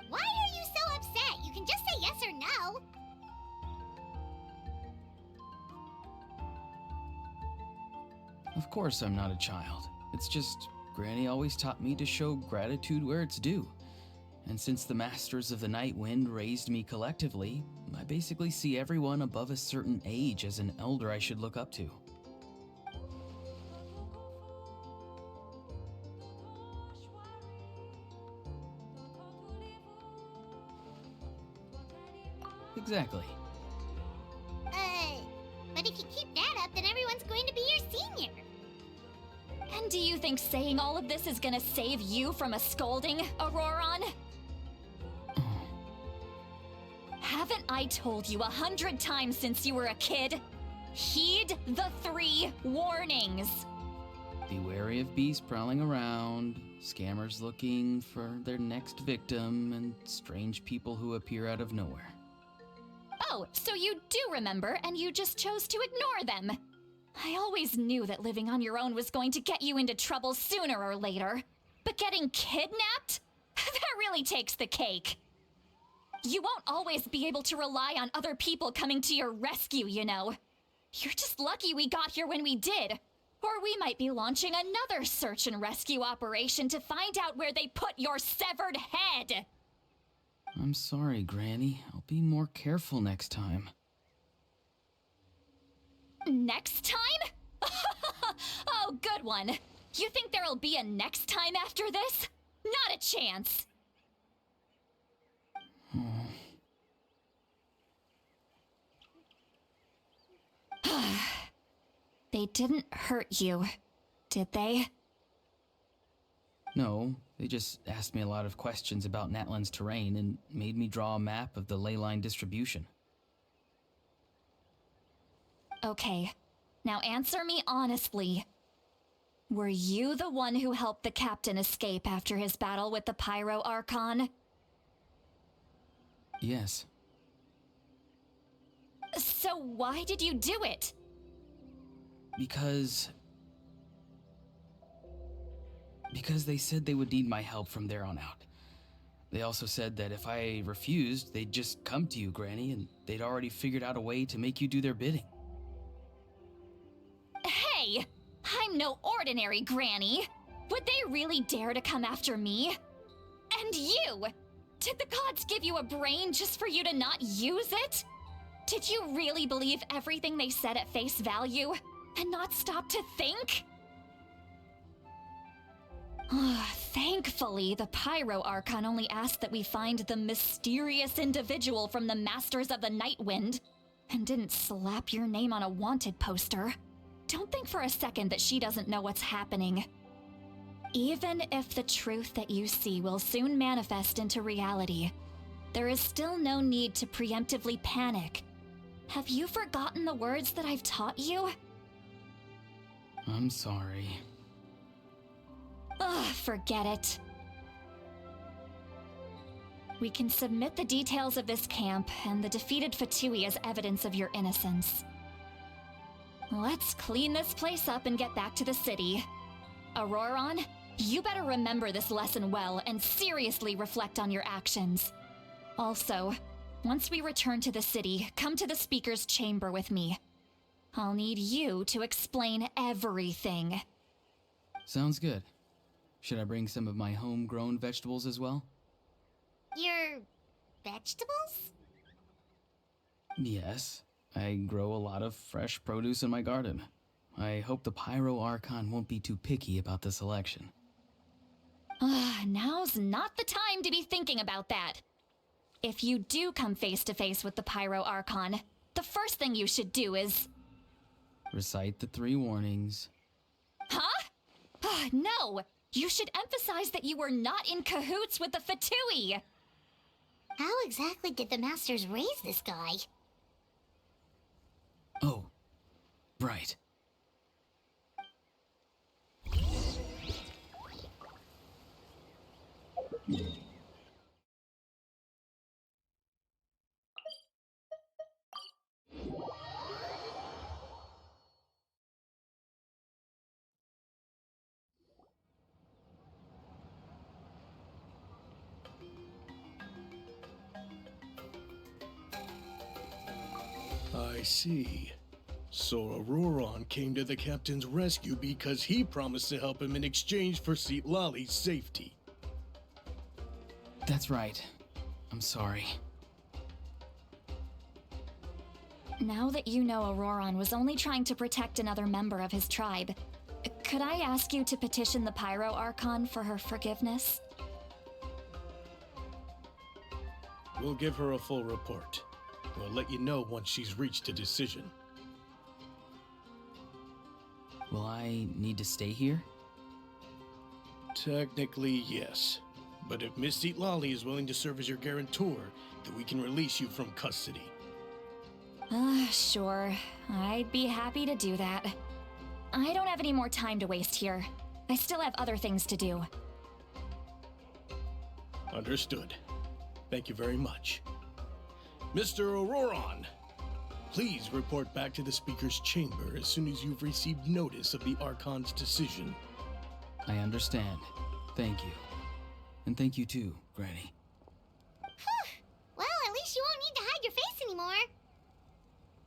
Why are you so upset? You can just say yes or no. Of course I'm not a child. It's just Granny always taught me to show gratitude where it's due. And since the Masters of the Night Wind raised me collectively, I basically see everyone above a certain age as an elder I should look up to. Exactly. But if you keep that up, then everyone's going to be your senior. And do you think saying all of this is gonna save you from a scolding, Auroron? Haven't I told you 100 times since you were a kid? Heed the 3 warnings. Be wary of beasts prowling around, scammers looking for their next victim, and strange people who appear out of nowhere. Oh, so you do remember, and you just chose to ignore them. I always knew that living on your own was going to get you into trouble sooner or later. But getting kidnapped? That really takes the cake. You won't always be able to rely on other people coming to your rescue, you know. You're just lucky we got here when we did. Or we might be launching another search and rescue operation to find out where they put your severed head. I'm sorry, Granny. I'll be more careful next time. Next time? Oh, good one. You think there'll be a next time after this? Not a chance. They didn't hurt you, did they? No, they just asked me a lot of questions about Natlan's terrain and made me draw a map of the ley line distribution. Okay, now answer me honestly. Were you the one who helped the captain escape after his battle with the Pyro Archon? Yes. So why did you do it? Because they said they would need my help from there on out. They also said that if I refused, they'd just come to you, Granny, and they'd already figured out a way to make you do their bidding. Hey! I'm no ordinary Granny! Would they really dare to come after me? And you! Did the gods give you a brain just for you to not use it? Did you really believe everything they said at face value, and not stop to think? Thankfully, the Pyro Archon only asked that we find the mysterious individual from the Masters of the Night Wind, and didn't slap your name on a wanted poster. Don't think for a second that she doesn't know what's happening. Even if the truth that you see will soon manifest into reality, there is still no need to preemptively panic. Have you forgotten the words that I've taught you? I'm sorry. Forget it. we can submit the details of this camp and the defeated Fatui as evidence of your innocence. Let's clean this place up and get back to the city. Auroron, you better remember this lesson well and seriously reflect on your actions. Also, once we return to the city, come to the speaker's chamber with me. I'll need you to explain everything. Sounds good. Should I bring some of my homegrown vegetables as well? Your vegetables? Yes. I grow a lot of fresh produce in my garden. I hope the Pyro Archon won't be too picky about the selection. Now's not the time to be thinking about that. If you do come face to face with the Pyro Archon, the first thing you should do is... Recite the 3 warnings. Huh? No! You should emphasize that you were not in cahoots with the Fatui! How exactly did the Masters raise this guy? Oh, right. I see. So Auroron came to the captain's rescue because he promised to help him in exchange for Lali's safety. That's right. I'm sorry. Now that you know Auroron was only trying to protect another member of his tribe, could I ask you to petition the Pyro Archon for her forgiveness? We'll give her a full report. We'll let you know once she's reached a decision. Will I need to stay here? Technically, yes. But if Miss Lali is willing to serve as your guarantor, then we can release you from custody. Sure. I'd be happy to do that. I don't have any more time to waste here. I still have other things to do. Understood. Thank you very much. Mr. Auroron, please report back to the Speaker's chamber as soon as you've received notice of the Archon's decision. I understand. Thank you. And thank you too, Granny. Well, at least you won't need to hide your face anymore.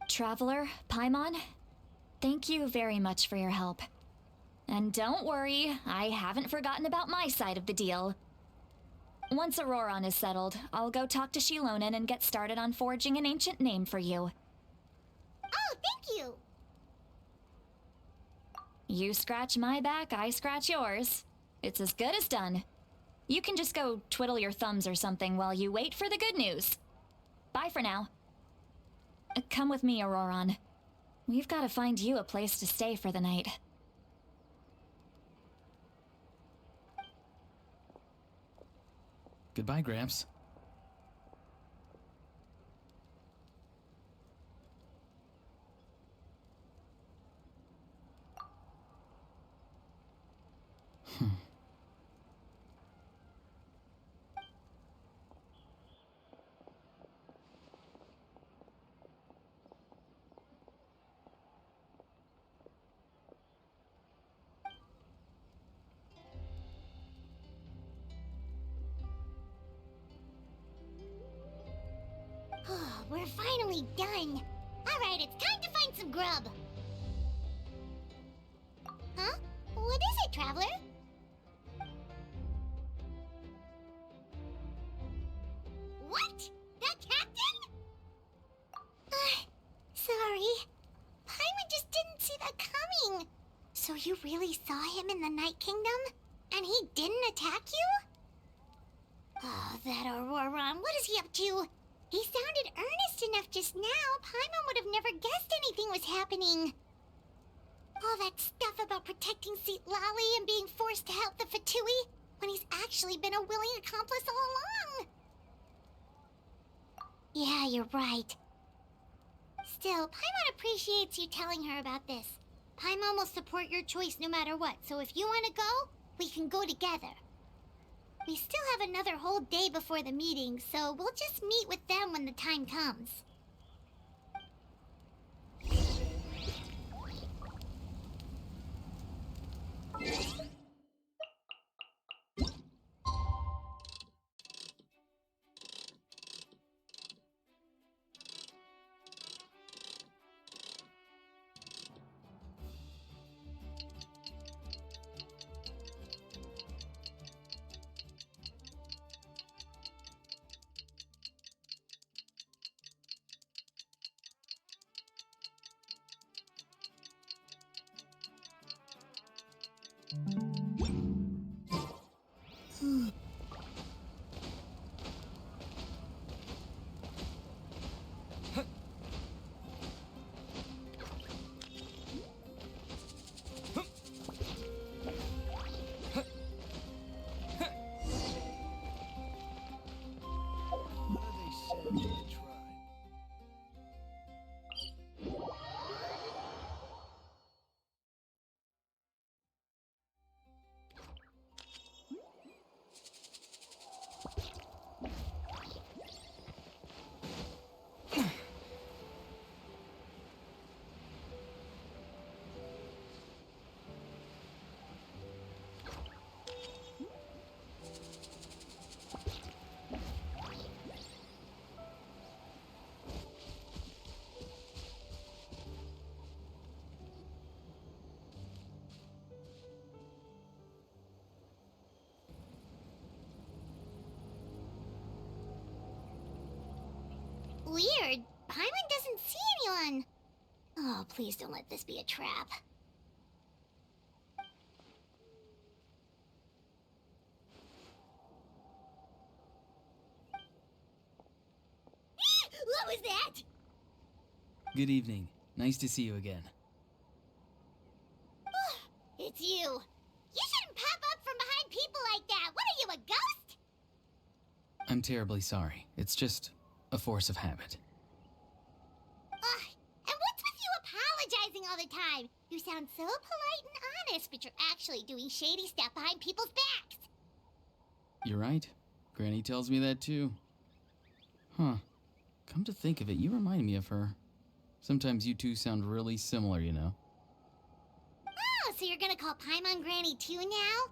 Traveler, Paimon, thank you very much for your help. And don't worry, I haven't forgotten about my side of the deal. Once Auroron is settled, I'll go talk to Shilonen and get started on forging an ancient name for you. Oh, thank you! You scratch my back, I scratch yours. It's as good as done. You can just go twiddle your thumbs or something while you wait for the good news. Bye for now. Come with me, Auroron. We've got to find you a place to stay for the night. Goodbye, Gramps. We're finally done. Alright, it's time to find some grub. Huh? What is it, Traveler? What? The captain? Sorry. Paimon just didn't see that coming. So you really saw him in the Night Kingdom? And he didn't attack you? Oh, that Auroron, what is he up to? He sounded earnest enough just now. Paimon would have never guessed anything was happening. All that stuff about protecting Lali and being forced to help the Fatui, when he's actually been a willing accomplice all along. Yeah, you're right. Still, Paimon appreciates you telling her about this. Paimon will support your choice no matter what, so if you want to go, we can go together. We still have another whole day before the meeting, so we'll just meet with them when the time comes. Weird. Paimon doesn't see anyone. Oh, please don't let this be a trap. What was that? Good evening. Nice to see you again. It's you. You shouldn't pop up from behind people like that. What are you, a ghost? I'm terribly sorry. It's just a force of habit. Ugh, and what's with you apologizing all the time? You sound so polite and honest, but you're actually doing shady stuff behind people's backs. You're right. Granny tells me that too. Huh. Come to think of it, you remind me of her. Sometimes you two sound really similar, you know. Oh, so you're gonna call Paimon Granny too now?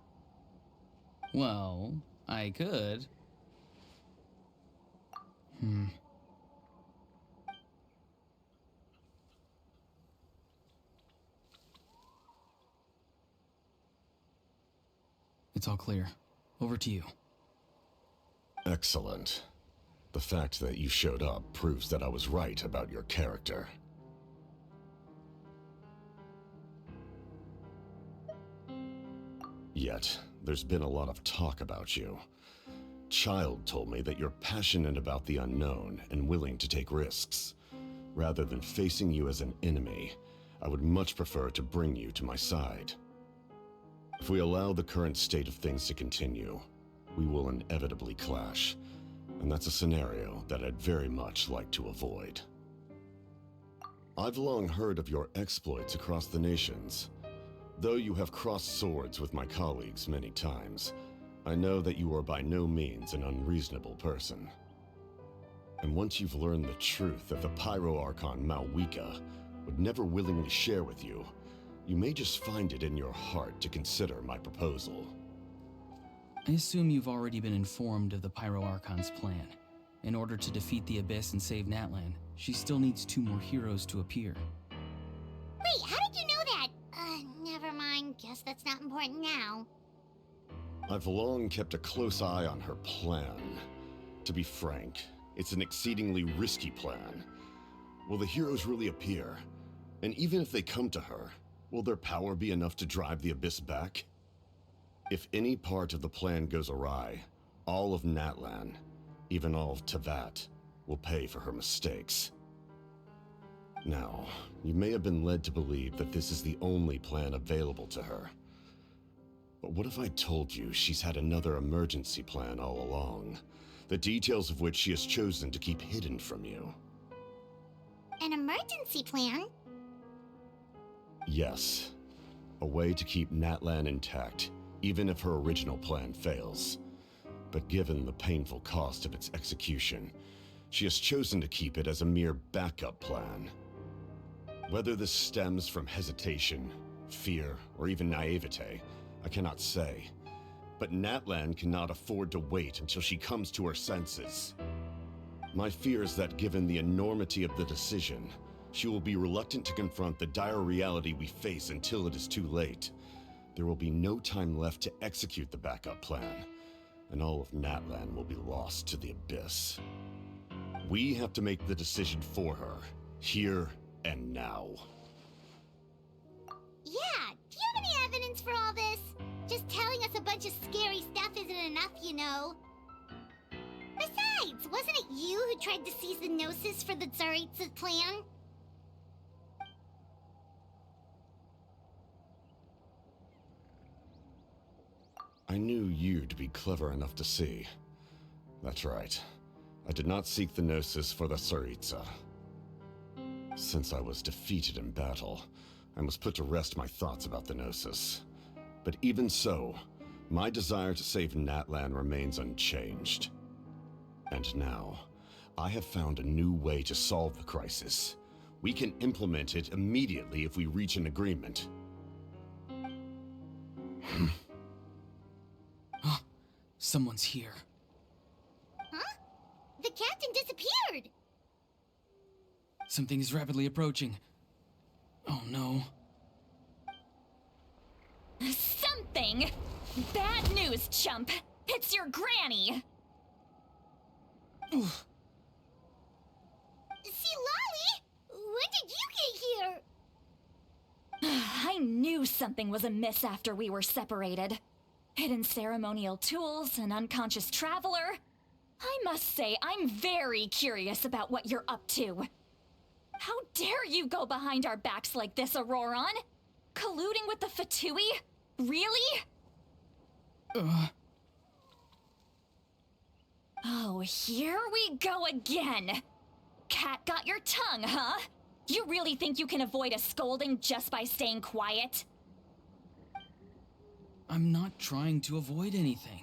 Well, I could. It's all clear. Over to you. Excellent. The fact that you showed up proves that I was right about your character. Yet, there's been a lot of talk about you. Child told me that you're passionate about the unknown and willing to take risks. Rather than facing you as an enemy, I would much prefer to bring you to my side. If we allow the current state of things to continue, we will inevitably clash, and that's a scenario that I'd very much like to avoid. I've long heard of your exploits across the nations. Though you have crossed swords with my colleagues many times, I know that you are by no means an unreasonable person. And once you've learned the truth that the Pyro Archon Malwika would never willingly share with you, you may just find it in your heart to consider my proposal. I assume you've already been informed of the Pyro Archon's plan. In order to defeat the Abyss and save Natlan, she still needs 2 more heroes to appear. Wait, how did you know that? Never mind. Guess that's not important now. I've long kept a close eye on her plan. To be frank, it's an exceedingly risky plan. Will the heroes really appear? And even if they come to her, will their power be enough to drive the Abyss back? If any part of the plan goes awry, all of Natlan, even all of Tevat, will pay for her mistakes. Now, you may have been led to believe that this is the only plan available to her. But what if I told you she's had another emergency plan all along, the details of which she has chosen to keep hidden from you? An emergency plan? Yes. A way to keep Natlan intact, even if her original plan fails. but given the painful cost of its execution, she has chosen to keep it as a mere backup plan. Whether this stems from hesitation, fear, or even naivete, I cannot say. But Natlan cannot afford to wait until she comes to her senses. My fear is that given the enormity of the decision, she will be reluctant to confront the dire reality we face until it is too late. There will be no time left to execute the backup plan, and all of Natlan will be lost to the abyss. We have to make the decision for her, here and now. Yeah, do you have any evidence for all this? Just telling us a bunch of scary stuff isn't enough, you know. Besides, wasn't it you who tried to seize the Gnosis for the Tsaritsa clan? I knew you'd be clever enough to see. That's right. I did not seek the Gnosis for the Tsaritsa. Since I was defeated in battle, I must put to rest my thoughts about the Gnosis. But even so, my desire to save Natlan remains unchanged. And now, I have found a new way to solve the crisis. We can implement it immediately if we reach an agreement. Someone's here. Huh? The captain disappeared! Something is rapidly approaching. Oh no. Something? Bad news, chump! It's your granny! See, Lolly! When did you get here? I knew something was amiss after we were separated. Hidden ceremonial tools, an unconscious traveler. I must say, I'm very curious about what you're up to. How dare you go behind our backs like this, Auroron? Colluding with the Fatui? Really? Oh, here we go again. Cat got your tongue, huh? You really think you can avoid a scolding just by staying quiet? I'm not trying to avoid anything.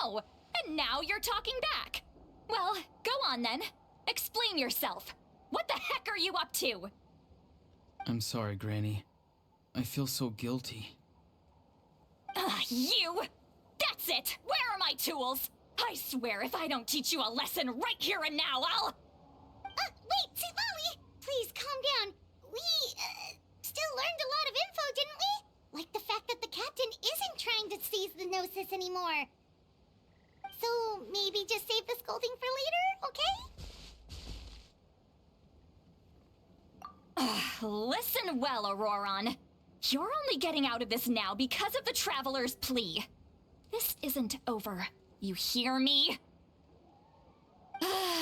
Oh, and now you're talking back. Well, go on then. Explain yourself. What the heck are you up to? I'm sorry, Granny. I feel so guilty. You! That's it! Where are my tools? I swear if I don't teach you a lesson right here and now, I'll... Wait, see, Lolly! Please, calm down. We, still learned a lot of info, didn't we? Like the fact that the captain isn't trying to seize the Gnosis anymore. So, maybe just save the scolding for later, okay? Listen well, Auroron. You're only getting out of this now because of the Traveler's plea. This isn't over. You hear me?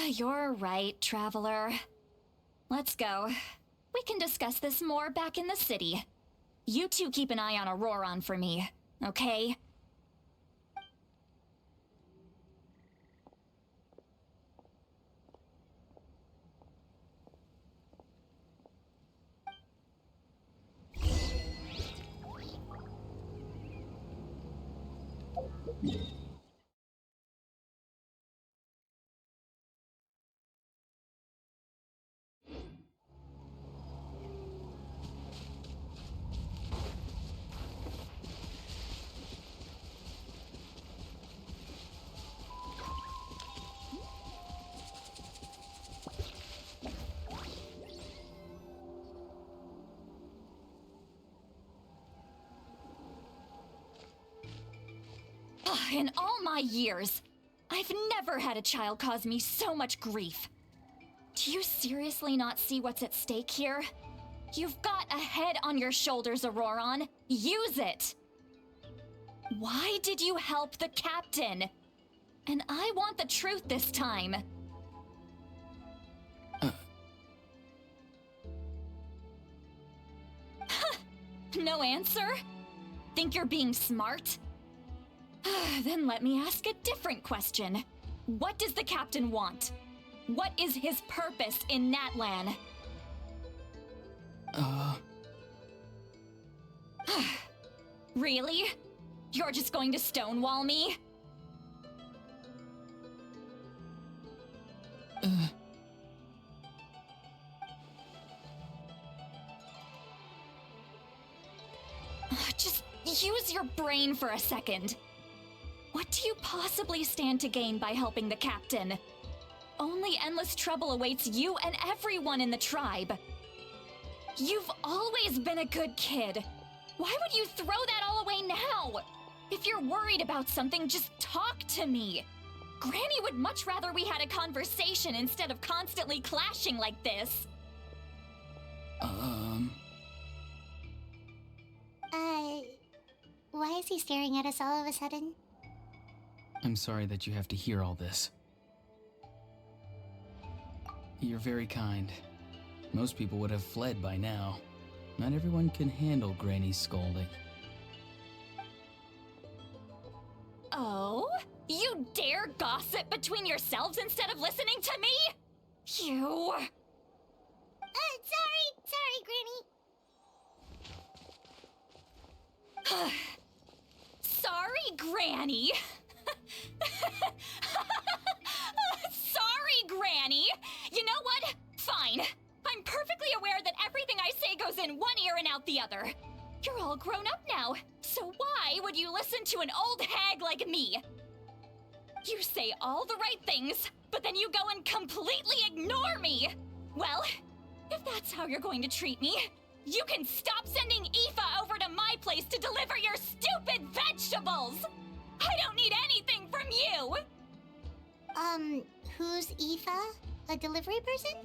You're right, Traveler. Let's go. We can discuss this more back in the city. You two keep an eye on Auroron for me, okay? In all my years, I've never had a child cause me so much grief. Do you seriously not see what's at stake here? You've got a head on your shoulders, Auroron. Use it! Why did you help the captain? And I want the truth this time. No answer? Think you're being smart? Then let me ask a different question. What does the captain want? What is his purpose in Natlan? Really? You're just going to stonewall me? Use your brain for a second. What do you possibly stand to gain by helping the captain? Only endless trouble awaits you and everyone in the tribe. You've always been a good kid. Why would you throw that all away now? If you're worried about something, just talk to me. Granny would much rather we had a conversation instead of constantly clashing like this. Why is he staring at us all of a sudden? I'm sorry that you have to hear all this. You're very kind. Most people would have fled by now. Not everyone can handle Granny's scolding. Oh? You dare gossip between yourselves instead of listening to me? You... Sorry, Granny. Sorry, Granny. Sorry, Granny. You know what? Fine. I'm perfectly aware that everything I say goes in one ear and out the other. You're all grown up now, so why would you listen to an old hag like me? You say all the right things, but then you go and completely ignore me. Well, if that's how you're going to treat me, you can stop sending Aoife over to my place to deliver your stupid vegetables! I don't need anything from you! Who's Aoife? A delivery person?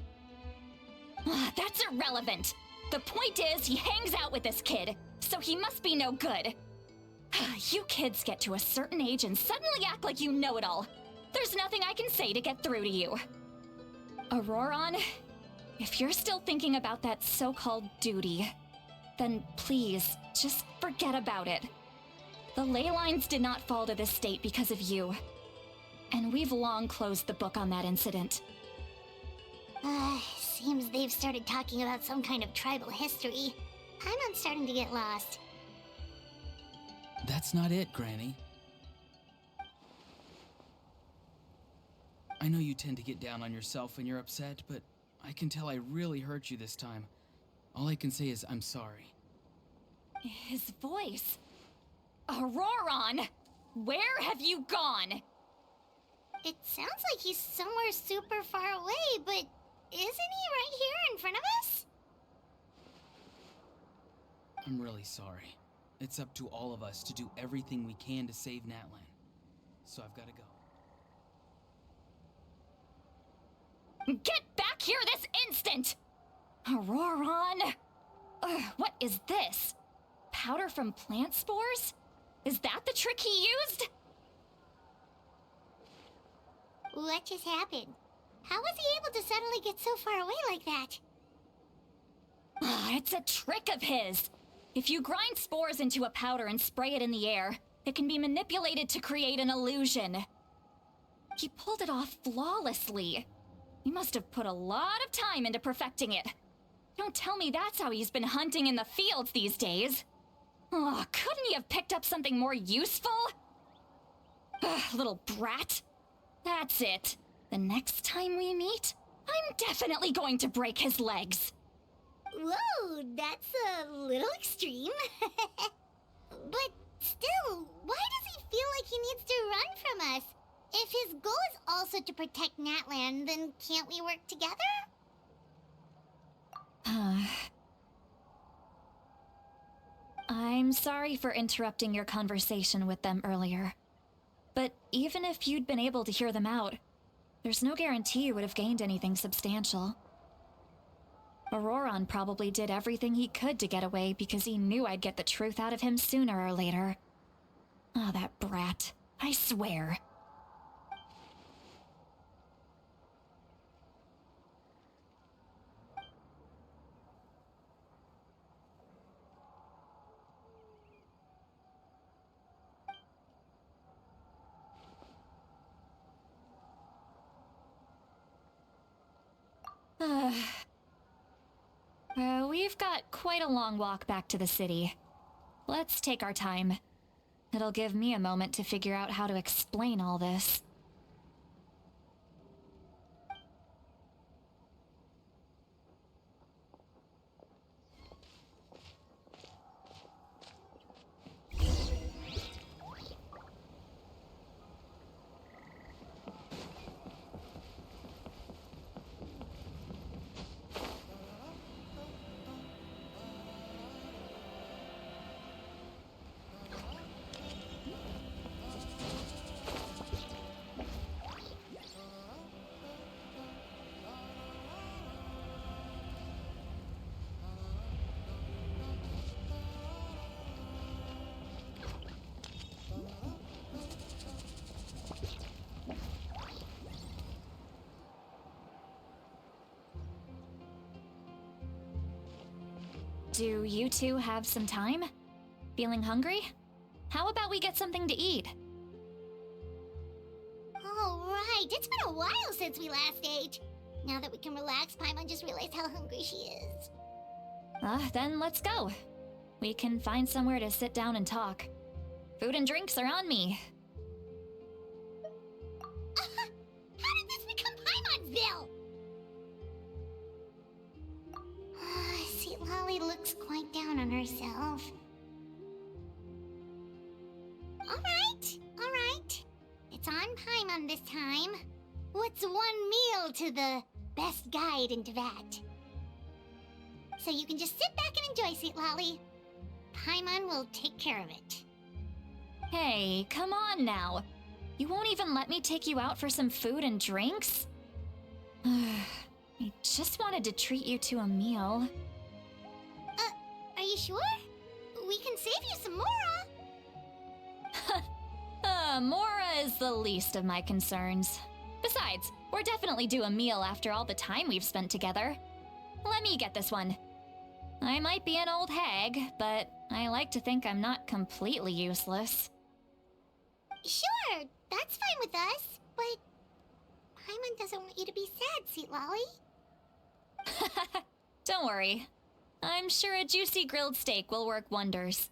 That's irrelevant. The point is, he hangs out with this kid, so he must be no good. You kids get to a certain age and suddenly act like you know it all. There's nothing I can say to get through to you. Auroron, if you're still thinking about that so-called duty, then please, just forget about it. The ley lines did not fall to this state because of you. And we've long closed the book on that incident. Seems they've started talking about some kind of tribal history. I'm starting to get lost. That's not it, Granny. I know you tend to get down on yourself when you're upset, but I can tell I really hurt you this time. All I can say is I'm sorry. His voice. Auroron! Where have you gone? It sounds like he's somewhere super far away, but isn't he right here in front of us? I'm really sorry. It's up to all of us to do everything we can to save Natlan. So I've got to go. Get back here this instant! Auroron! What is this? Powder from plant spores? Is that the trick he used? What just happened? How was he able to suddenly get so far away like that? It's a trick of his. If you grind spores into a powder and spray it in the air, it can be manipulated to create an illusion. He pulled it off flawlessly. He must have put a lot of time into perfecting it. Don't tell me that's how he's been hunting in the fields these days. Oh, couldn't he have picked up something more useful? Little brat. That's it. The next time we meet, I'm definitely going to break his legs. Whoa, that's a little extreme. But still, why does he feel like he needs to run from us? If his goal is also to protect Natlan, then can't we work together? I'm sorry for interrupting your conversation with them earlier. But even if you'd been able to hear them out, there's no guarantee you would have gained anything substantial. Auroron probably did everything he could to get away because he knew I'd get the truth out of him sooner or later. Oh, that brat. I swear. We've got quite a long walk back to the city. Let's take our time. It'll give me a moment to figure out how to explain all this. Do you two have some time? Feeling hungry? How about we get something to eat? All right, it's been a while since we last ate. Now that we can relax, Paimon just realized how hungry she is. Then let's go. We can find somewhere to sit down and talk. Food and drinks are on me. How did this become Paimon's bill? See, Lolly looks quite down on herself. All right. It's on Paimon this time. What's one meal to the best guide into that? So you can just sit back and enjoy, sweet Lolly. Paimon will take care of it. Hey, come on now. You won't even let me take you out for some food and drinks? I just wanted to treat you to a meal. Are you sure? We can save you some Mora. Mora is the least of my concerns. Besides, we're definitely due a meal after all the time we've spent together. Let me get this one. I might be an old hag, but I like to think I'm not completely useless. Sure, that's fine with us, but Paimon doesn't want you to be sad, sweet Lolly. Don't worry. I'm sure a juicy grilled steak will work wonders.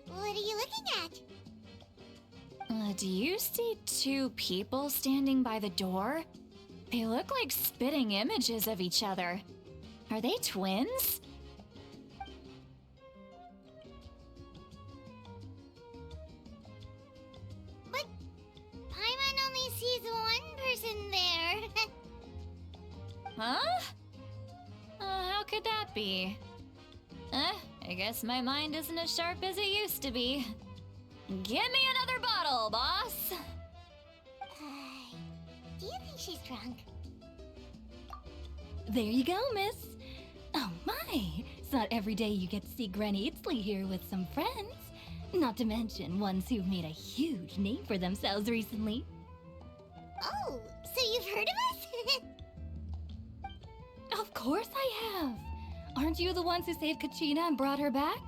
What are you looking at? Do you see two people standing by the door? They look like spitting images of each other. Are they twins? But Paimon only sees one person there. Huh? How could that be? I guess my mind isn't as sharp as it used to be. Give me another bottle, boss! Do you think she's drunk? There you go, miss. Oh my, it's not every day you get to see Granny Itzley here with some friends. Not to mention ones who've made a huge name for themselves recently. Oh, so you've heard of us? Of course I have. Aren't you the ones who saved Kachina and brought her back?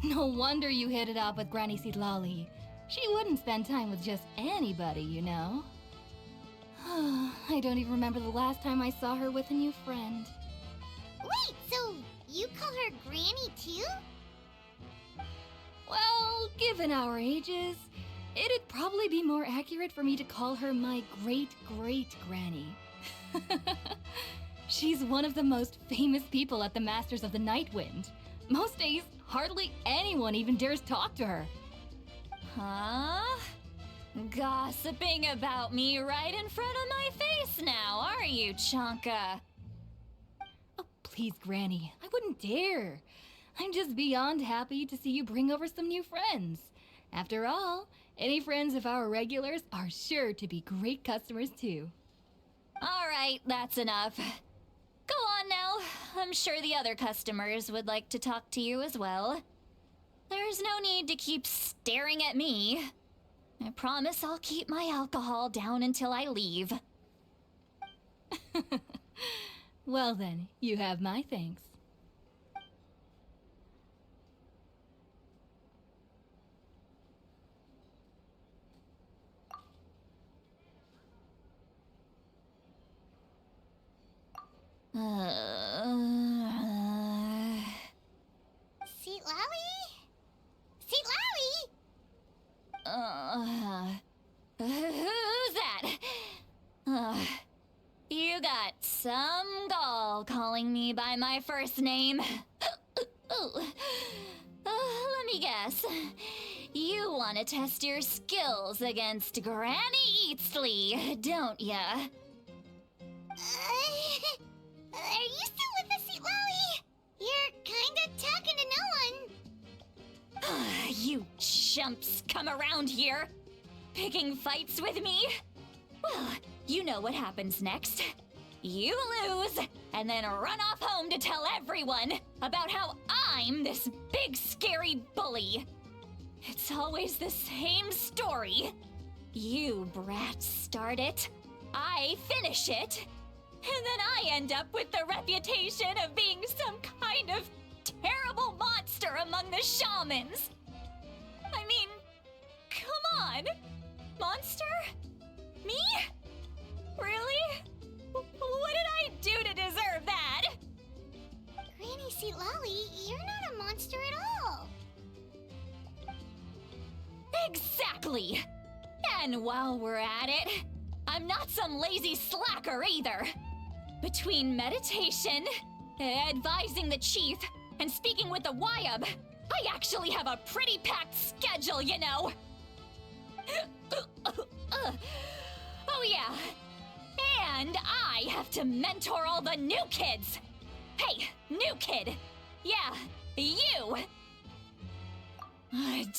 No wonder you hit it off with Granny Sidlali. She wouldn't spend time with just anybody, you know. I don't even remember the last time I saw her with a new friend. Wait, so you call her Granny too? Well, given our ages, it'd probably be more accurate for me to call her my great-great-granny. She's one of the most famous people at the Masters of the Nightwind. Most days, hardly anyone even dares talk to her. Huh? Gossiping about me right in front of my face now, are you, Chonka? Oh, please, Granny, I wouldn't dare. I'm just beyond happy to see you bring over some new friends. After all, any friends of our regulars are sure to be great customers too. All right, that's enough. Go on now. I'm sure the other customers would like to talk to you as well. There's no need to keep staring at me. I promise I'll keep my alcohol down until I leave. Well then, you have my thanks. Seat Lolly? Seat Some gall calling me by my first name. Let me guess. You want to test your skills against Granny Eatsley, don't ya? Are you still with us, Sweet Lolly? You're kinda talking to no one. You chumps come around here, picking fights with me? Well, you know what happens next. You lose, and then run off home to tell everyone about how I'm this big scary bully. It's always the same story. You brats start it, I finish it, and then I end up with the reputation of being some kind of terrible monster among the shamans. I mean, come on. Monster? Me? Really? What did I do to deserve that? Granny Sweet Lolly, you're not a monster at all. Exactly! And while we're at it, I'm not some lazy slacker either. Between meditation, advising the chief, and speaking with the Wyab, I actually have a pretty packed schedule, you know. Oh yeah. And I have to mentor all the new kids. Hey, new kid. Yeah, you.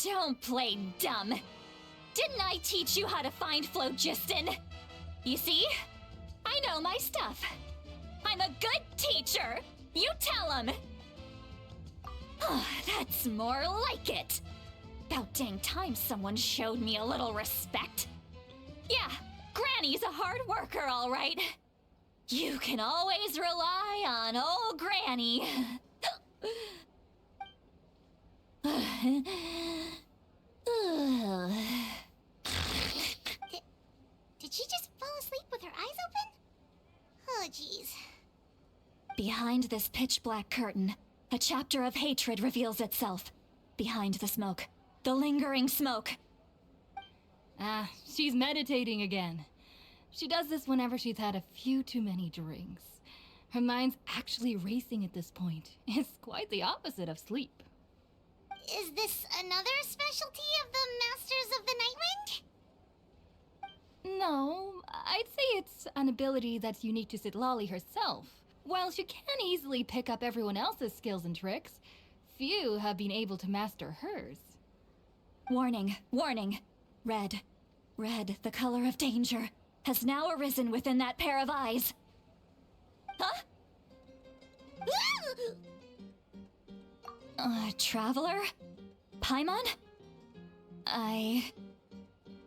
Don't play dumb. Didn't I teach you how to find phlogiston? You see? I know my stuff. I'm a good teacher. You tell him. That's more like it. About dang time someone showed me a little respect. Yeah, Granny's a hard worker, all right. You can always rely on old Granny. Did she just fall asleep with her eyes open? Oh, jeez. Behind this pitch-black curtain, a chapter of hatred reveals itself. Behind the smoke. The lingering smoke. She's meditating again. She does this whenever she's had a few too many drinks. Her mind's actually racing at this point. It's quite the opposite of sleep. Is this another specialty of the Masters of the Nightwind? No, I'd say it's an ability that's unique to Sitlali herself. While she can easily pick up everyone else's skills and tricks, few have been able to master hers. Warning, warning. Red, the color of danger, has now arisen within that pair of eyes. Huh? Traveler? Paimon?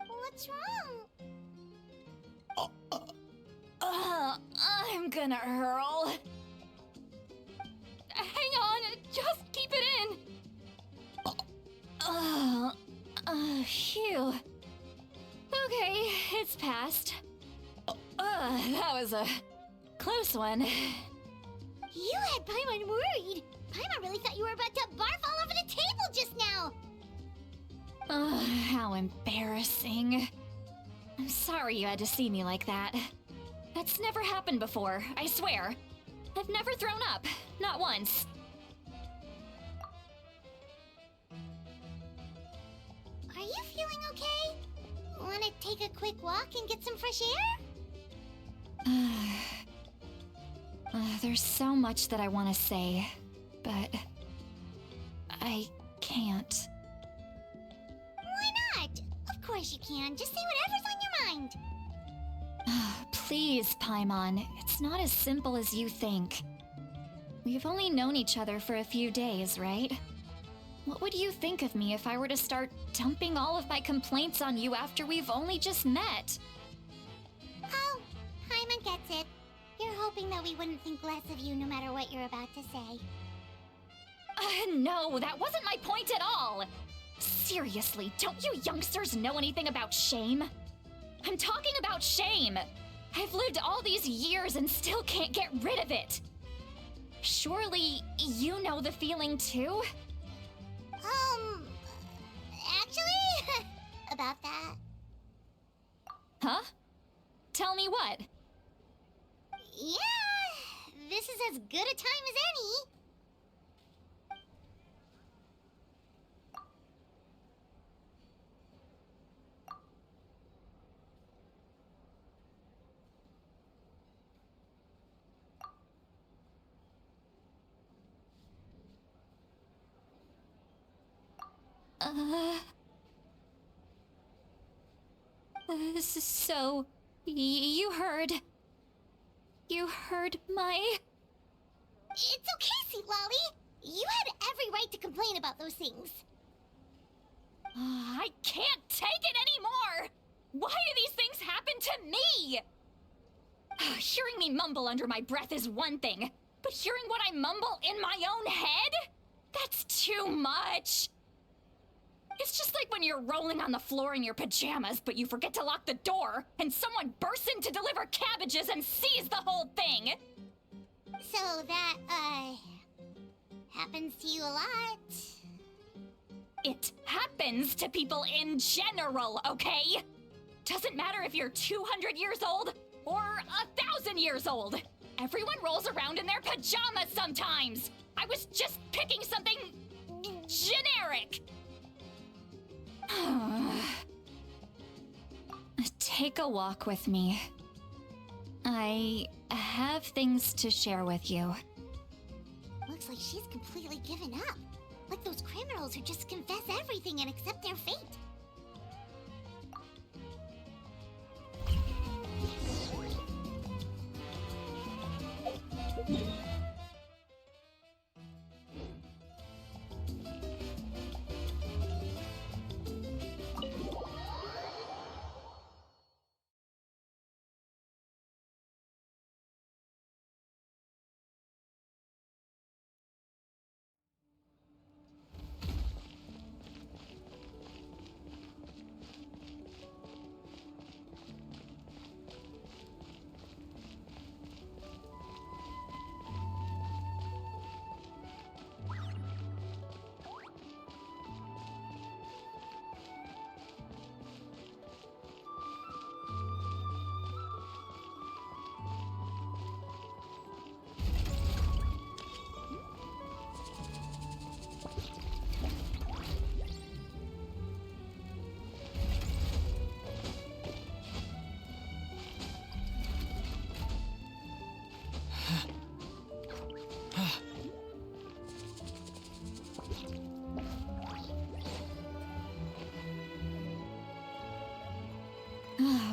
What's wrong? I'm gonna hurl. Hang on, just keep it in. Phew. Okay, it's passed. That was a close one. You had Paimon worried. Paimon really thought you were about to barf all over the table just now. How embarrassing. I'm sorry you had to see me like that. That's never happened before, I swear. I've never thrown up, not once. Are you feeling okay? Wanna take a quick walk and get some fresh air? There's so much that I want to say, but I can't. Why not? Of course you can. Just say whatever's on your mind. Please, Paimon, it's not as simple as you think. We've only known each other for a few days, right? What would you think of me if I were to start dumping all of my complaints on you after we've only just met? Oh, Paimon gets it. You're hoping that we wouldn't think less of you no matter what you're about to say. No, that wasn't my point at all! Seriously, don't you youngsters know anything about shame? I'm talking about shame! I've lived all these years and still can't get rid of it! Surely, you know the feeling too? Actually, about that. Huh? Tell me what? Yeah, this is as good a time as any. So, you heard... You heard my... It's okay, Sweet Lolly. You had every right to complain about those things. I can't take it anymore! Why do these things happen to me? Hearing me mumble under my breath is one thing, but hearing what I mumble in my own head? That's too much! It's just like when you're rolling on the floor in your pajamas, but you forget to lock the door, and someone bursts in to deliver cabbages and sees the whole thing! So that, happens to you a lot. It happens to people in general, okay? Doesn't matter if you're 200 years old or 1,000 years old. Everyone rolls around in their pajamas sometimes. I was just picking something generic. Take a walk with me. I have things to share with you. Looks like she's completely given up. Like those criminals who just confess everything and accept their fate.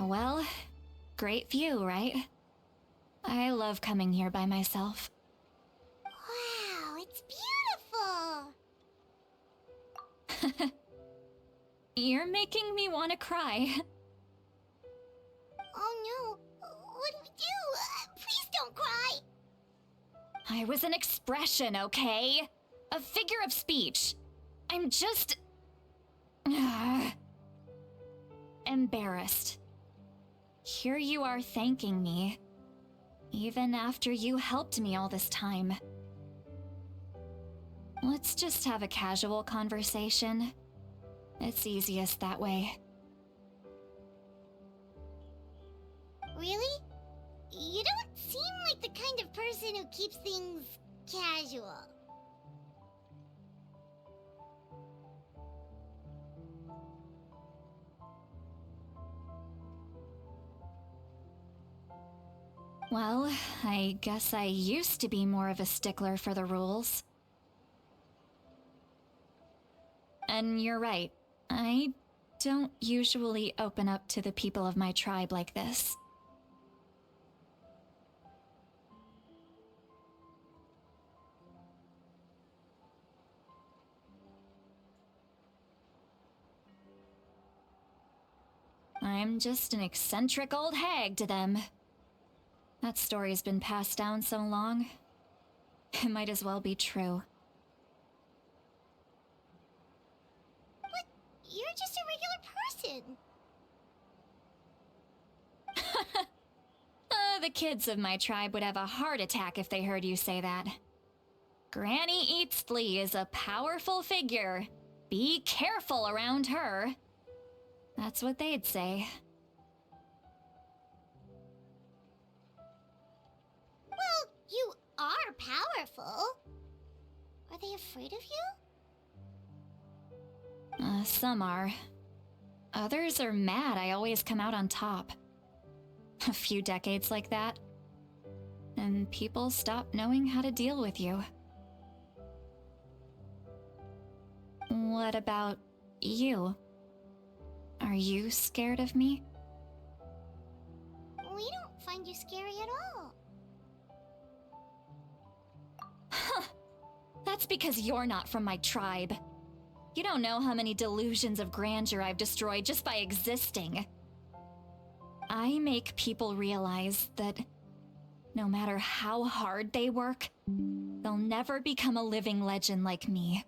Well, great view, right? I love coming here by myself. Wow, it's beautiful! You're making me want to cry. Oh no, what do we do? Please don't cry! I was an expression, okay? A figure of speech. I'm just... embarrassed. Here you are thanking me, even after you helped me all this time. Let's just have a casual conversation. It's easiest that way. Really? You don't seem like the kind of person who keeps things casual. Well, I guess I used to be more of a stickler for the rules. And you're right, I don't usually open up to the people of my tribe like this. I'm just an eccentric old hag to them. That story's been passed down so long, it might as well be true. But you're just a regular person. The kids of my tribe would have a heart attack if they heard you say that. Granny Eatsley is a powerful figure. Be careful around her. That's what they'd say. Well, you powerful. Are they afraid of you? Some are. Others are mad I always come out on top. A few decades like that, and people stop knowing how to deal with you. What about you? Are you scared of me? We don't find you scary at all. That's because you're not from my tribe. You don't know how many delusions of grandeur I've destroyed just by existing. I make people realize that no matter how hard they work, they'll never become a living legend like me.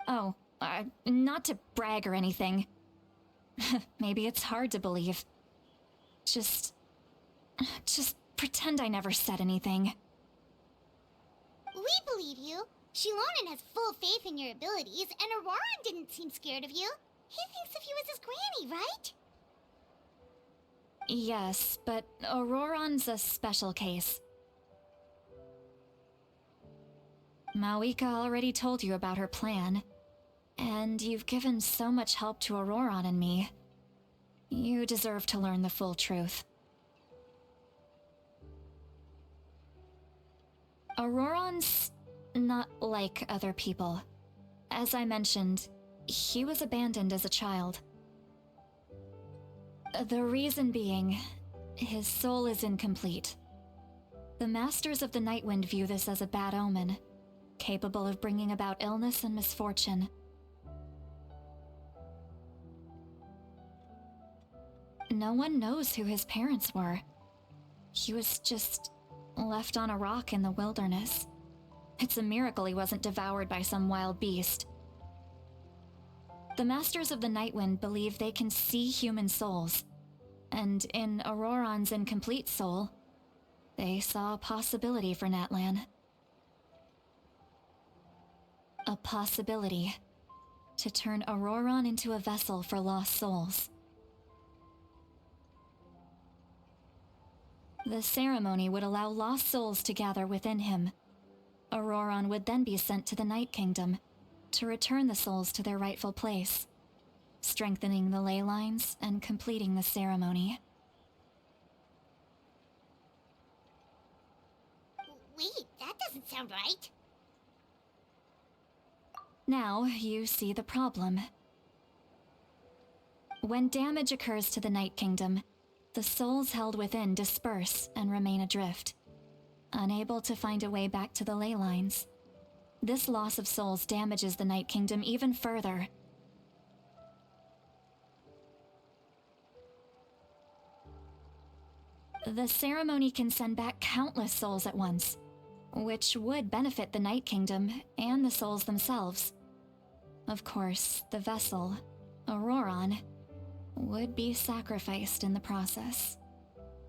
Oh, not to brag or anything. Maybe it's hard to believe. Just pretend I never said anything. We believe you. Shilonen has full faith in your abilities, and Auroran didn't seem scared of you. He thinks of you as his granny, right? Yes, but Auroran's a special case. Mawika already told you about her plan. And you've given so much help to Auroran and me. You deserve to learn the full truth. Auroran's not like other people. As I mentioned, he was abandoned as a child. The reason being, his soul is incomplete. The Masters of the Nightwind view this as a bad omen, capable of bringing about illness and misfortune. No one knows who his parents were. He was just left on a rock in the wilderness. It's a miracle he wasn't devoured by some wild beast. The Masters of the Nightwind believe they can see human souls, and in Auroran's incomplete soul, they saw a possibility for Natlan. A possibility to turn Auroran into a vessel for lost souls. The ceremony would allow lost souls to gather within him. Auroran would then be sent to the Night Kingdom to return the souls to their rightful place, strengthening the ley lines and completing the ceremony. Wait, that doesn't sound right. Now you see the problem. When damage occurs to the Night Kingdom, the souls held within disperse and remain adrift, unable to find a way back to the ley lines. This loss of souls damages the Night Kingdom even further. The ceremony can send back countless souls at once, which would benefit the Night Kingdom and the souls themselves. Of course, the vessel, Auroran, would be sacrificed in the process.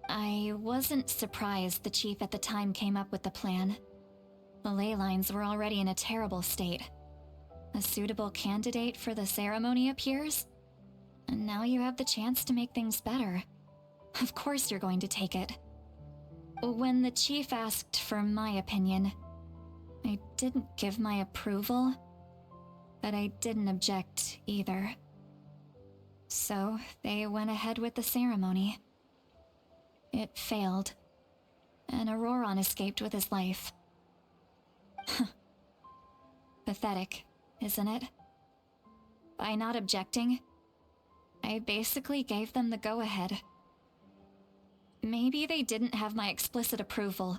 I wasn't surprised the chief at the time came up with the plan. The ley lines were already in a terrible state. A suitable candidate for the ceremony appears, and now you have the chance to make things better. Of course you're going to take it. When the chief asked for my opinion, I didn't give my approval, but I didn't object either. So they went ahead with the ceremony. It failed, and Auroran escaped with his life. Pathetic, isn't it? By not objecting, I basically gave them the go-ahead. Maybe they didn't have my explicit approval,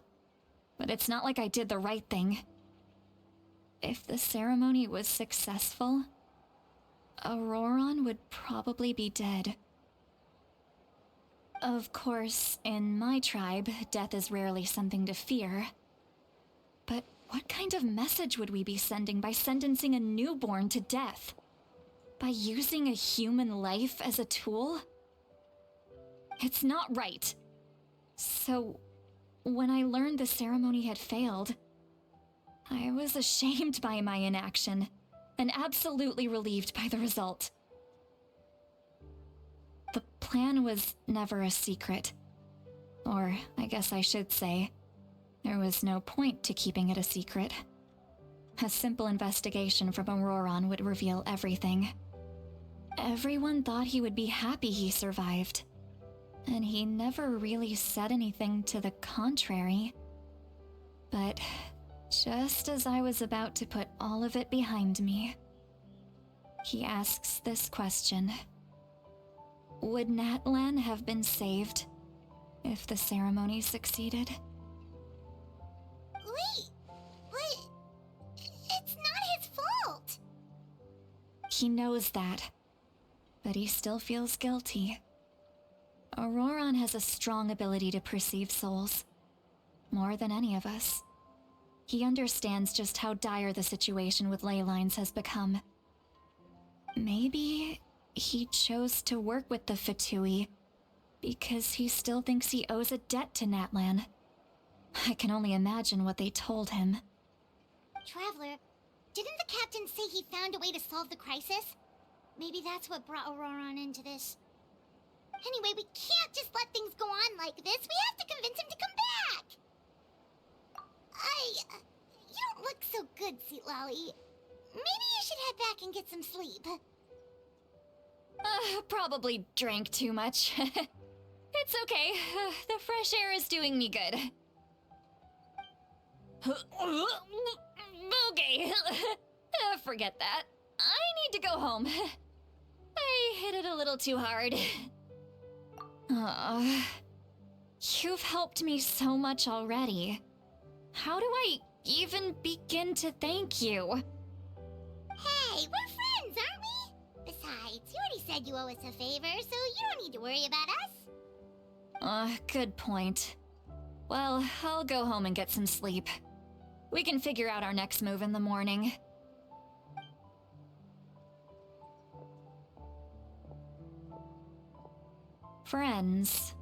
but it's not like I did the right thing. If the ceremony was successful, Auroran would probably be dead. Of course, in my tribe, death is rarely something to fear. But what kind of message would we be sending by sentencing a newborn to death? By using a human life as a tool? It's not right. So, When I learned the ceremony had failed, I was ashamed by my inaction and absolutely relieved by the result. The plan was never a secret. Or, I guess I should say, there was no point to keeping it a secret. A simple investigation from Auroron would reveal everything. Everyone thought he would be happy he survived, and he never really said anything to the contrary. But just as I was about to put all of it behind me, he asks this question. Would Natlan have been saved if the ceremony succeeded? Wait, but it's not his fault. He knows that, but he still feels guilty. Auroron has a strong ability to perceive souls, more than any of us. He understands just how dire the situation with ley lines has become. Maybe he chose to work with the Fatui because he still thinks he owes a debt to Natlan. I can only imagine what they told him. Traveler, didn't the captain say he found a way to solve the crisis? Maybe that's what brought Auroron into this. Anyway, we can't just let things go on like this. We have to convince him to come back. You don't look so good, Seatlolly. Maybe you should head back and get some sleep. Probably drank too much. It's okay. The fresh air is doing me good. Okay. Forget that. I need to go home. I hit it a little too hard. You've helped me so much already. How do I even begin to thank you? Hey, we're friends, aren't we? Besides, you already said you owe us a favor, so you don't need to worry about us. Good point. Well, I'll go home and get some sleep. We can figure out our next move in the morning. Friends.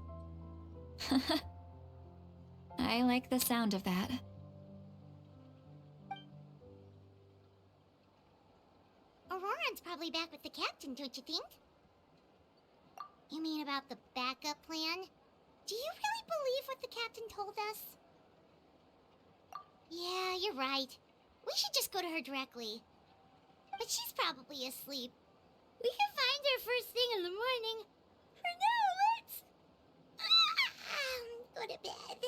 I like the sound of that. Auroron's probably back with the captain, don't you think? You mean about the backup plan? Do you really believe what the captain told us? Yeah, you're right. We should just go to her directly. But she's probably asleep. We can find her first thing in the morning. For now, let's... go to bed.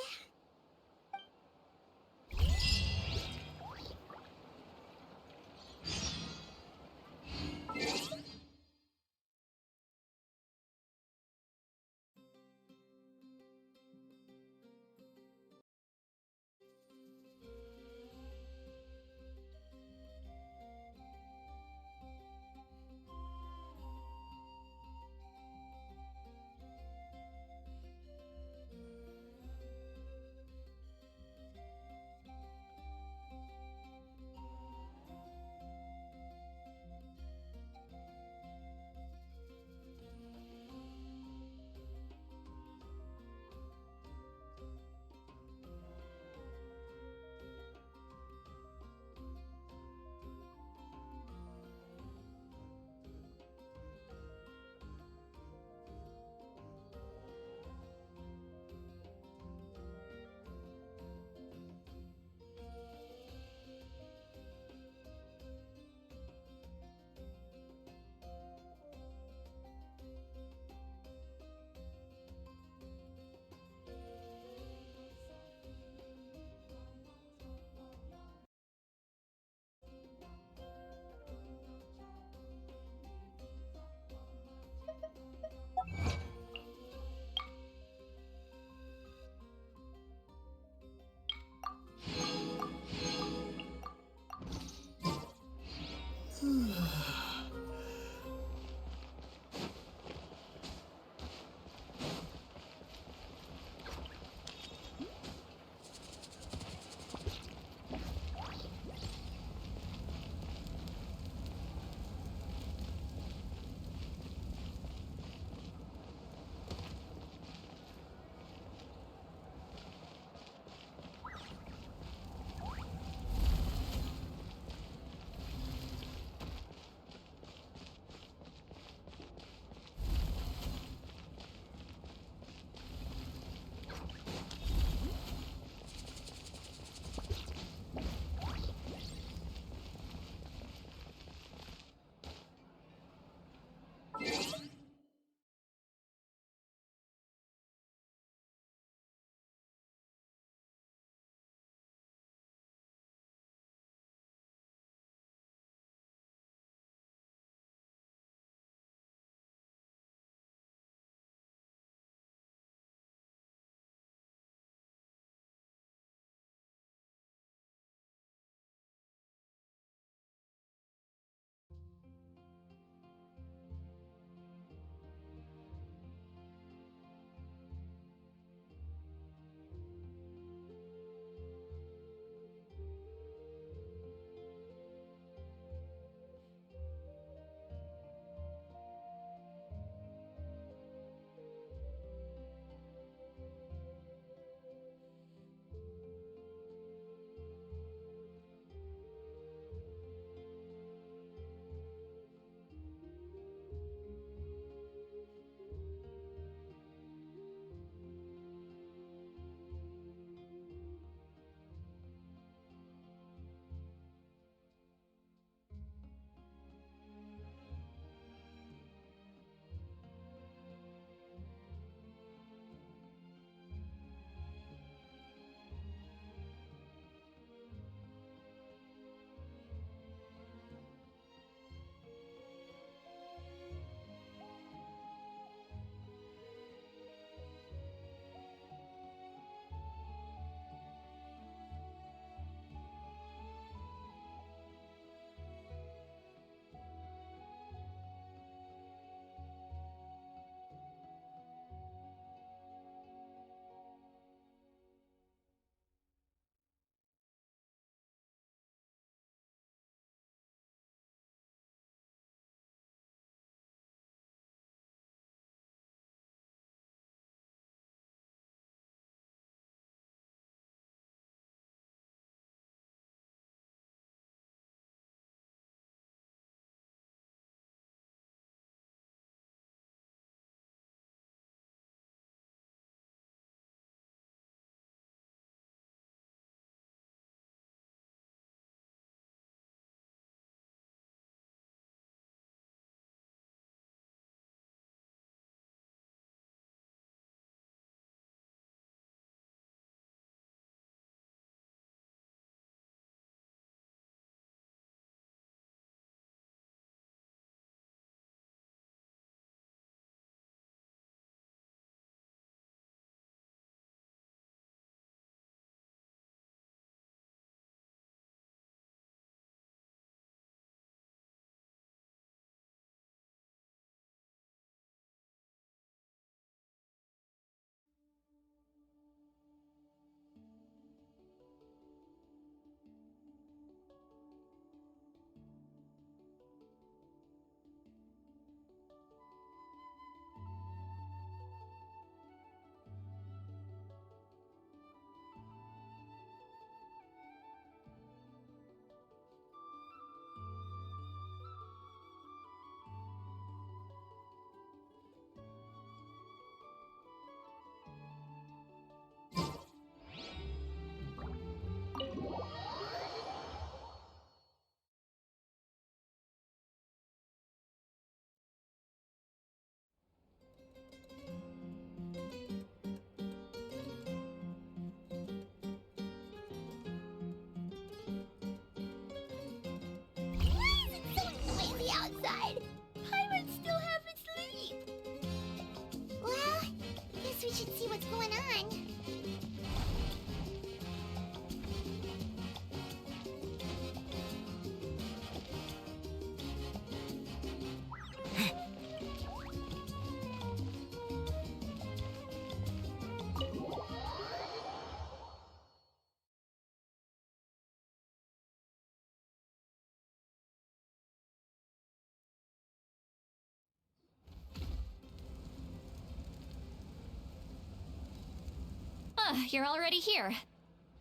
you're already here.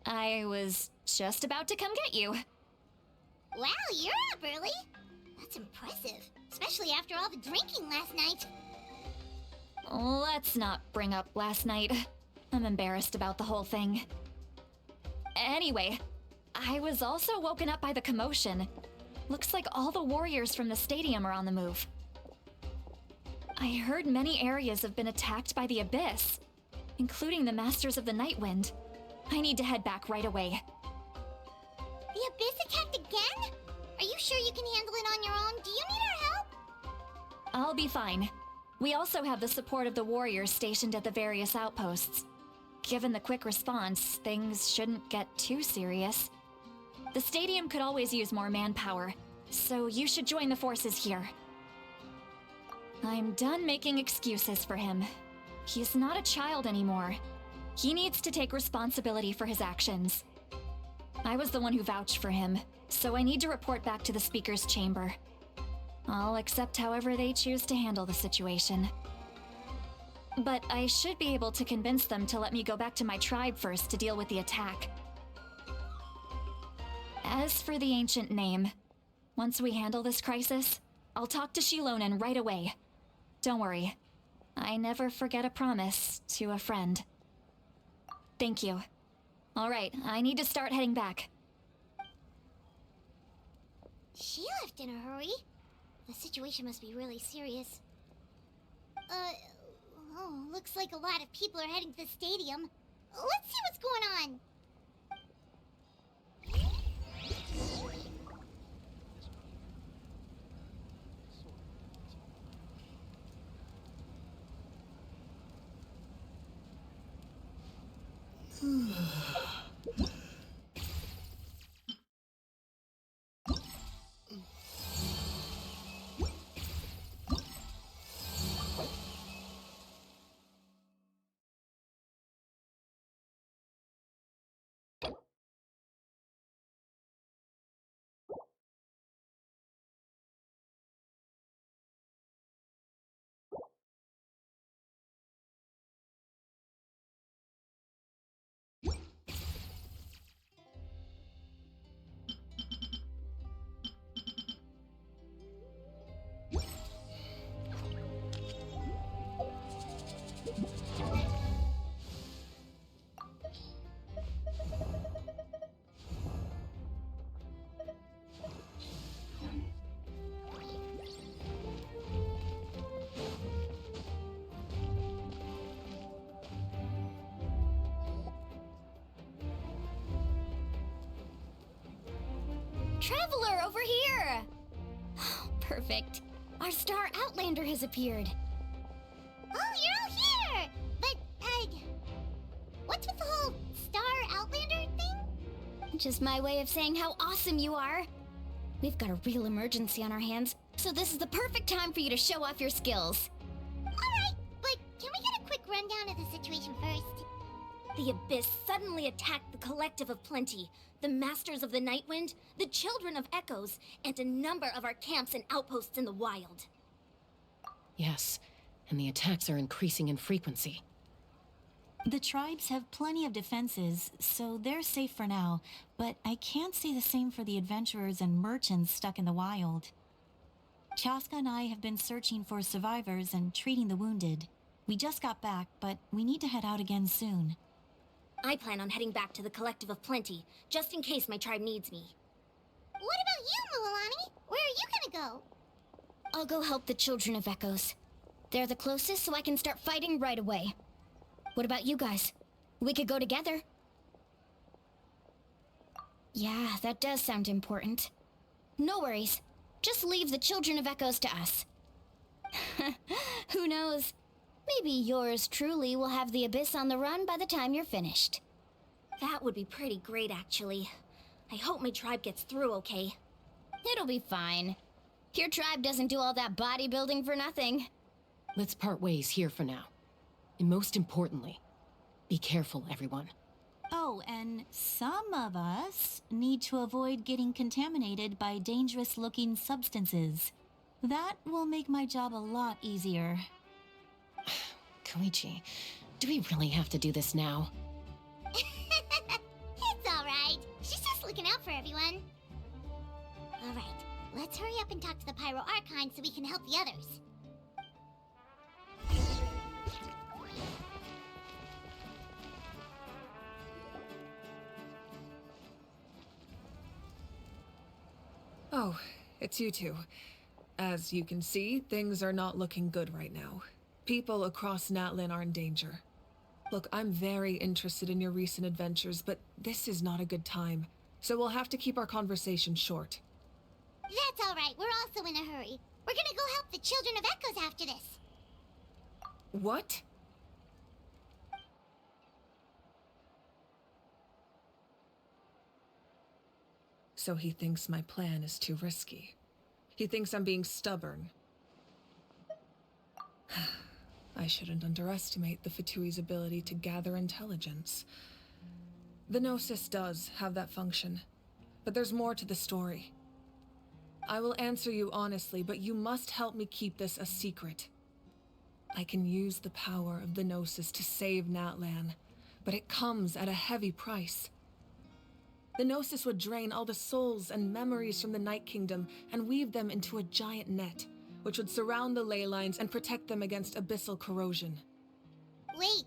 I was just about to come get you. Wow, you're up early. That's impressive, especially after all the drinking last night. Let's not bring up last night. I'm embarrassed about the whole thing. Anyway, I was also woken up by the commotion. Looks like all the warriors from the stadium are on the move. I heard many areas have been attacked by the Abyss, including the Masters of the Nightwind. I need to head back right away. The Abyss attacked again? Are you sure you can handle it on your own? Do you need our help? I'll be fine. We also have the support of the warriors stationed at the various outposts. Given the quick response, things shouldn't get too serious. The stadium could always use more manpower, so you should join the forces here. I'm done making excuses for him. He's not a child anymore. He needs to take responsibility for his actions. I was the one who vouched for him, so I need to report back to the Speaker's chamber. I'll accept however they choose to handle the situation. But I should be able to convince them to let me go back to my tribe first to deal with the attack. As for the ancient name, once we handle this crisis, I'll talk to Shilonen right away. Don't worry, I never forget a promise to a friend. Thank you. All right, I need to start heading back. She left in a hurry. The situation must be really serious. Oh, looks like a lot of people are heading to the stadium. Let's see what's going on. Traveler, over here! Perfect. Our star Outlander has appeared. Oh, you're all here! But, what's with the whole Star Outlander thing? Just my way of saying how awesome you are. We've got a real emergency on our hands, so this is the perfect time for you to show off your skills. Alright, but can we get a quick rundown of the situation first? The Abyss suddenly attacked the Collective of Plenty, the Masters of the Nightwind, the Children of Echoes, and a number of our camps and outposts in the wild. Yes, and the attacks are increasing in frequency. The tribes have plenty of defenses, so they're safe for now, but I can't say the same for the adventurers and merchants stuck in the wild. Chaska and I have been searching for survivors and treating the wounded. We just got back, but we need to head out again soon. I plan on heading back to the Collective of Plenty, just in case my tribe needs me. What about you, Mualani? Where are you gonna go? I'll go help the Children of Echoes. They're the closest, so I can start fighting right away. What about you guys? We could go together. Yeah, that does sound important. No worries. Just leave the Children of Echoes to us. Who knows? Maybe yours truly will have the Abyss on the run by the time you're finished. That would be pretty great, actually. I hope my tribe gets through okay. It'll be fine. Your tribe doesn't do all that bodybuilding for nothing. Let's part ways here for now. And most importantly, be careful, everyone. Oh, and some of us need to avoid getting contaminated by dangerous-looking substances. That will make my job a lot easier. Koichi, do we really have to do this now? It's alright. She's just looking out for everyone. Alright, let's hurry up and talk to the Pyro Archon so we can help the others. Oh, it's you two. As you can see, things are not looking good right now. People across Natlan are in danger. Look, I'm very interested in your recent adventures, but this is not a good time. So we'll have to keep our conversation short. That's alright, we're also in a hurry. We're gonna go help the Children of Echoes after this. What? So he thinks my plan is too risky. He thinks I'm being stubborn. I shouldn't underestimate the Fatui's ability to gather intelligence. The Gnosis does have that function, but there's more to the story. I will answer you honestly, but you must help me keep this a secret. I can use the power of the Gnosis to save Natlan, but it comes at a heavy price. The Gnosis would drain all the souls and memories from the Night Kingdom and weave them into a giant net, which would surround the ley lines and protect them against abyssal corrosion. Wait,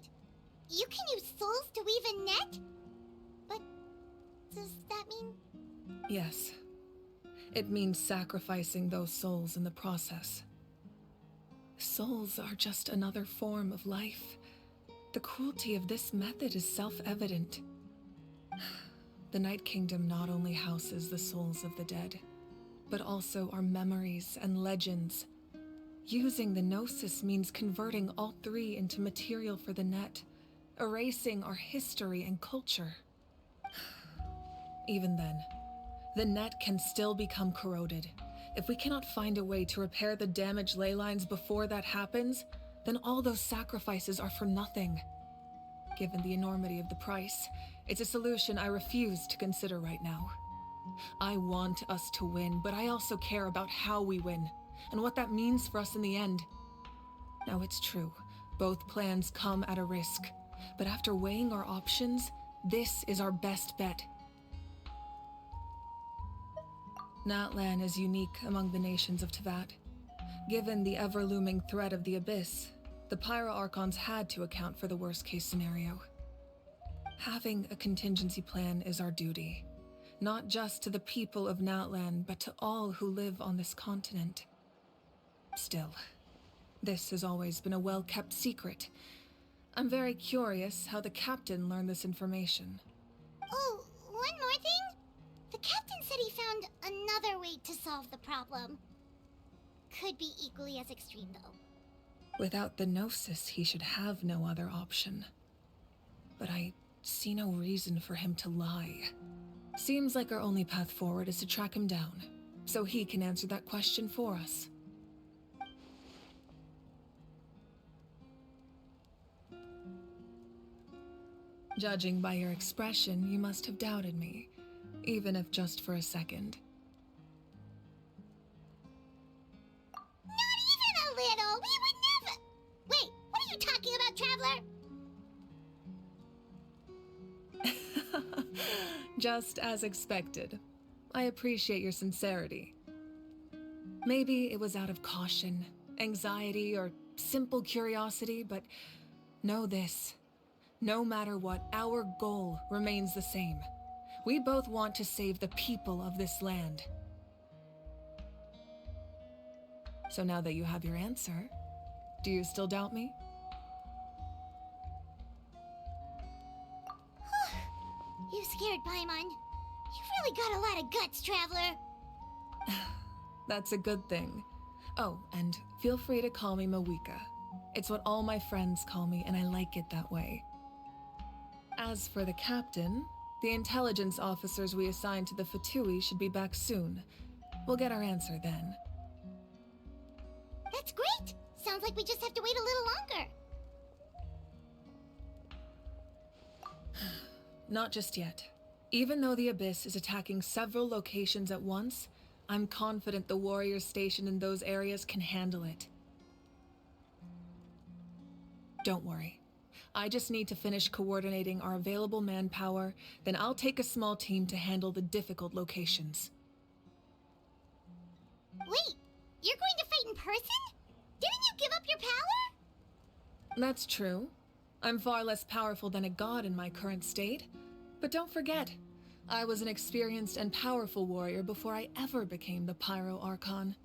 you can use souls to weave a net? But does that mean... Yes. It means sacrificing those souls in the process. Souls are just another form of life. The cruelty of this method is self-evident. The Night Kingdom not only houses the souls of the dead, but also our memories and legends. Using the Gnosis means converting all three into material for the net, erasing our history and culture. Even then, the net can still become corroded. If we cannot find a way to repair the damaged ley lines before that happens, then all those sacrifices are for nothing. Given the enormity of the price, it's a solution I refuse to consider right now. I want us to win, but I also care about how we win, and what that means for us in the end. Now it's true, both plans come at a risk, but after weighing our options, this is our best bet. Natlan is unique among the nations of Teyvat. Given the ever-looming threat of the Abyss, the Pyro Archons had to account for the worst-case scenario. Having a contingency plan is our duty, not just to the people of Natlan, but to all who live on this continent. Still, this has always been a well-kept secret. I'm very curious how the captain learned this information. Oh, one more thing? The captain said he found another way to solve the problem. Could be equally as extreme, though. Without the Gnosis, he should have no other option. But I see no reason for him to lie. Seems like our only path forward is to track him down, so he can answer that question for us. Judging by your expression, you must have doubted me, even if just for a second. Not even a little! We would never... Wait, what are you talking about, Traveler? Just as expected. I appreciate your sincerity. Maybe it was out of caution, anxiety, or simple curiosity, but know this. No matter what, our goal remains the same. We both want to save the people of this land. So now that you have your answer, do you still doubt me? You scared Paimon. You've really got a lot of guts, Traveler. That's a good thing. Oh, and feel free to call me Mawika. It's what all my friends call me, and I like it that way. As for the captain, the intelligence officers we assigned to the Fatui should be back soon. We'll get our answer then. That's great! Sounds like we just have to wait a little longer. Not just yet. Even though the Abyss is attacking several locations at once, I'm confident the warriors stationed in those areas can handle it. Don't worry. I just need to finish coordinating our available manpower, then I'll take a small team to handle the difficult locations. Wait, you're going to fight in person? Didn't you give up your power? That's true. I'm far less powerful than a god in my current state. But don't forget, I was an experienced and powerful warrior before I ever became the Pyro Archon.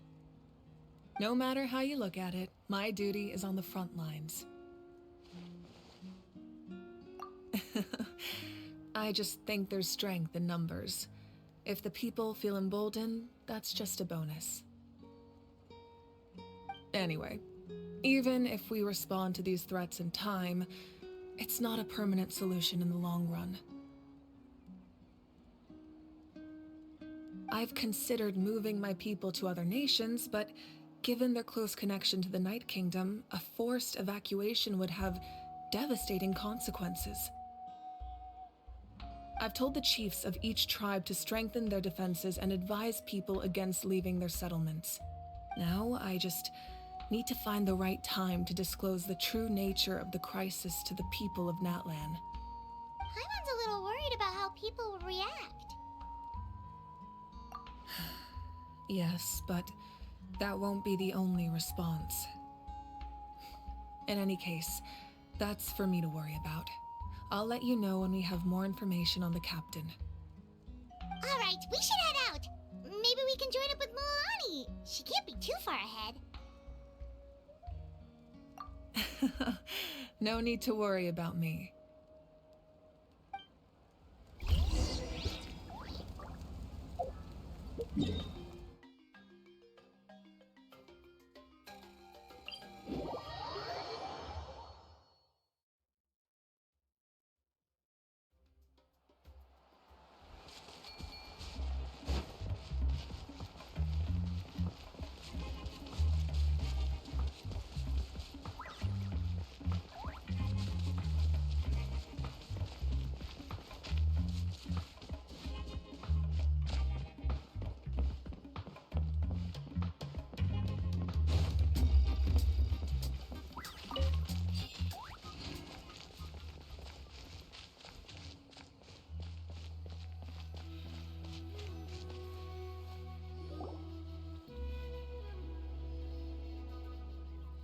No matter how you look at it, my duty is on the front lines. I just think there's strength in numbers. If the people feel emboldened, that's just a bonus. Anyway, even if we respond to these threats in time, it's not a permanent solution in the long run. I've considered moving my people to other nations, but given their close connection to the Night Kingdom, a forced evacuation would have devastating consequences. I've told the chiefs of each tribe to strengthen their defenses and advise people against leaving their settlements. Now, I just need to find the right time to disclose the true nature of the crisis to the people of Natlan. Paimon's a little worried about how people will react. Yes, but that won't be the only response. In any case, that's for me to worry about. I'll let you know when we have more information on the captain. Alright, we should head out. Maybe we can join up with Milani. She can't be too far ahead. No need to worry about me.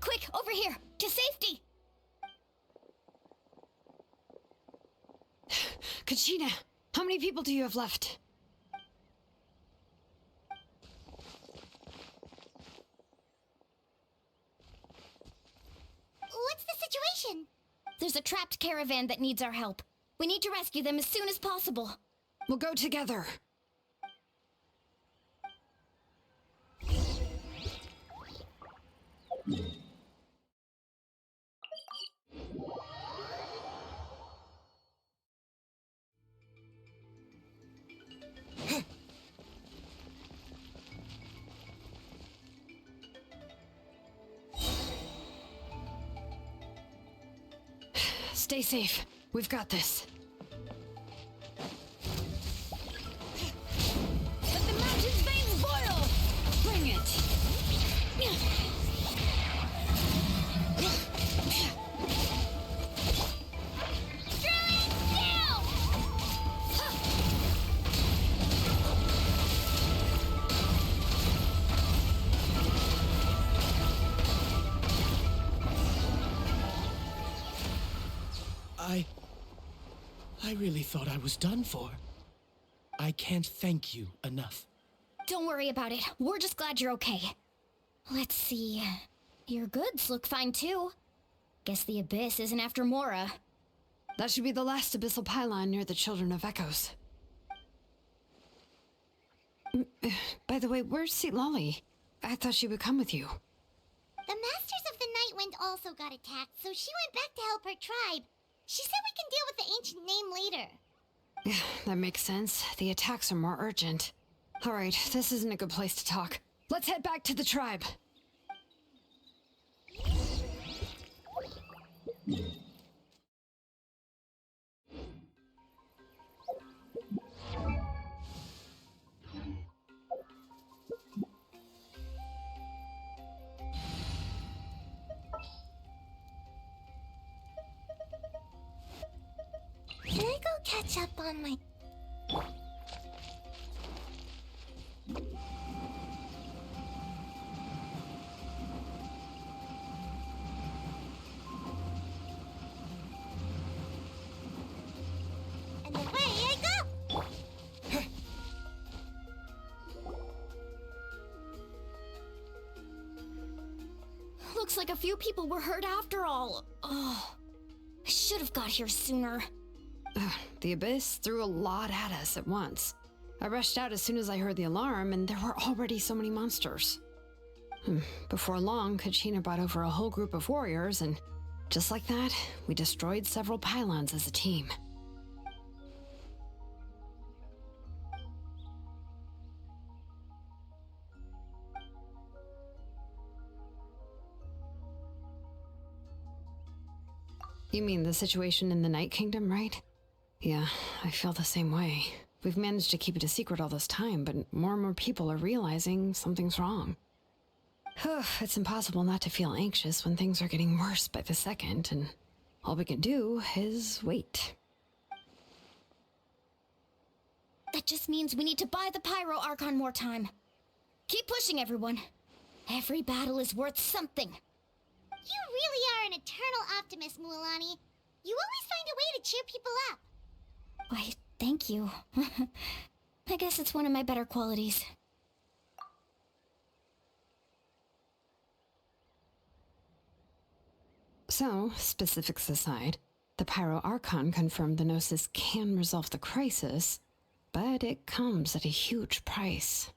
Quick, over here! To safety! Kachina, how many people do you have left? What's the situation? There's a trapped caravan that needs our help. We need to rescue them as soon as possible. We'll go together. Stay safe. We've got this. Let the mountain's veins boil! Bring it! I really thought I was done for. I can't thank you enough. Don't worry about it. We're just glad you're okay. Let's see. Your goods look fine too. Guess the Abyss isn't after Mora. That should be the last abyssal pylon near the Children of Echoes. By the way, where's Lolly? I thought she would come with you. The Masters of the Nightwind also got attacked, so she went back to help her tribe. She said we can deal with the ancient name later. That makes sense. The attacks are more urgent. Alright, this isn't a good place to talk. Let's head back to the tribe. catch up on my... And away I go! Looks like a few people were hurt after all. Oh, I should have got here sooner. The Abyss threw a lot at us at once. I rushed out as soon as I heard the alarm, and there were already so many monsters. Before long, Kachina brought over a whole group of warriors, and just like that, we destroyed several pylons as a team. You mean the situation in the Night Kingdom, right? Yeah, I feel the same way. We've managed to keep it a secret all this time, but more and more people are realizing something's wrong. It's impossible not to feel anxious when things are getting worse by the second, and all we can do is wait. That just means we need to buy the Pyro Archon more time. Keep pushing, everyone. Every battle is worth something. You really are an eternal optimist, Mualani. You always find a way to cheer people up. Why, thank you. I guess it's one of my better qualities. So, specifics aside, the Pyro Archon confirmed the Gnosis can resolve the crisis, but it comes at a huge price.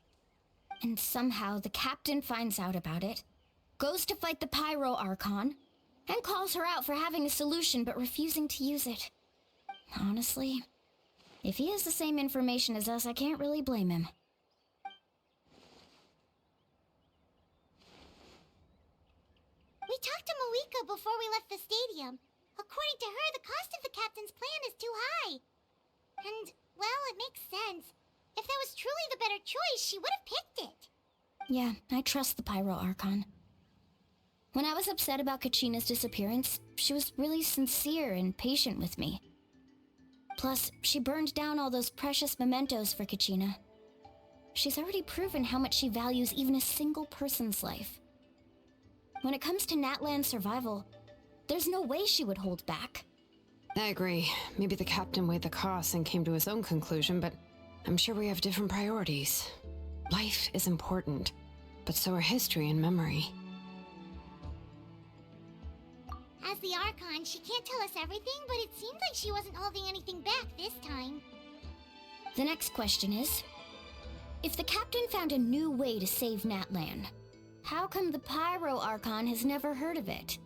And somehow the captain finds out about it, goes to fight the Pyro Archon, and calls her out for having a solution but refusing to use it. Honestly, if he has the same information as us, I can't really blame him. We talked to Moika before we left the stadium. According to her, the cost of the captain's plan is too high. And, well, it makes sense. If that was truly the better choice, she would have picked it. Yeah, I trust the Pyro Archon. When I was upset about Kachina's disappearance, she was really sincere and patient with me. Plus, she burned down all those precious mementos for Kachina. She's already proven how much she values even a single person's life. When it comes to Natlan's survival, there's no way she would hold back. I agree. Maybe the captain weighed the costs and came to his own conclusion, but I'm sure we have different priorities. Life is important, but so are history and memory. As the Archon, she can't tell us everything, but it seems like she wasn't holding anything back this time. The next question is, if the captain found a new way to save Natlan, how come the Pyro Archon has never heard of it?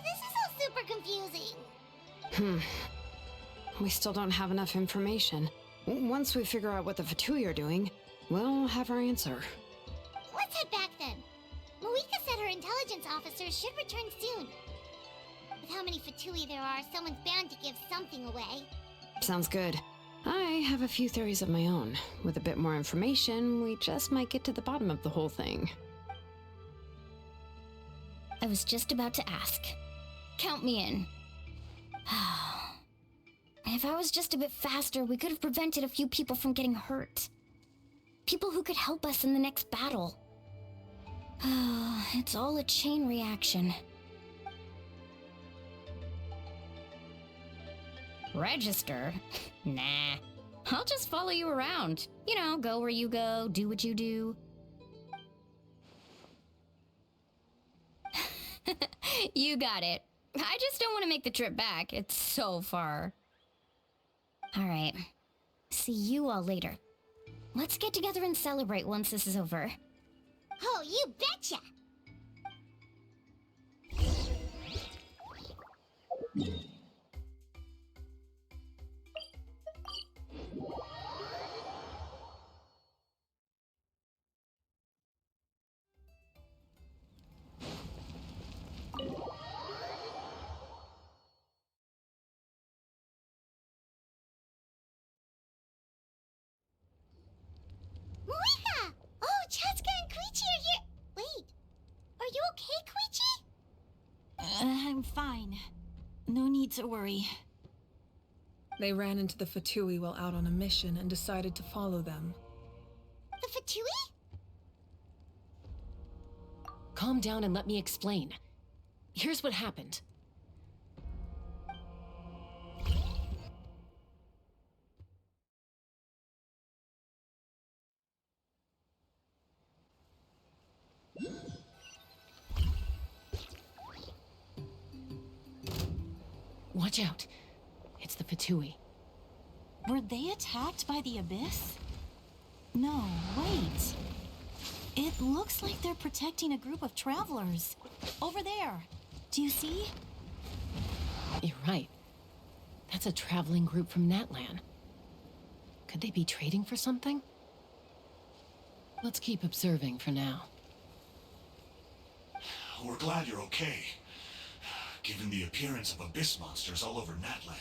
This is all super confusing. We still don't have enough information. Once we figure out what the Fatui are doing, we'll have our answer. Let's head back then. Moika said her intelligence officers should return soon. With how many Fatui there are, someone's bound to give something away. Sounds good. I have a few theories of my own. With a bit more information, we just might get to the bottom of the whole thing. I was just about to ask. Count me in. If I was just a bit faster, we could have prevented a few people from getting hurt. People who could help us in the next battle. It's all a chain reaction. Register? Nah. I'll just follow you around. You know, go where you go, do what you do. You got it. I just don't want to make the trip back. It's so far. Alright. See you all later. Let's get together and celebrate once this is over. Oh, you betcha! Moika! Oh, Chaska and fine. No need to worry. They ran into the Fatui while out on a mission and decided to follow them. The Fatui? Calm down and let me explain. Here's what happened. Watch out. It's the Fatui. Were they attacked by the Abyss? No, wait. It looks like they're protecting a group of travelers. Over there. Do you see? You're right. That's a traveling group from Natlan. Could they be trading for something? Let's keep observing for now. We're glad you're okay. Given the appearance of abyss monsters all over Natlan,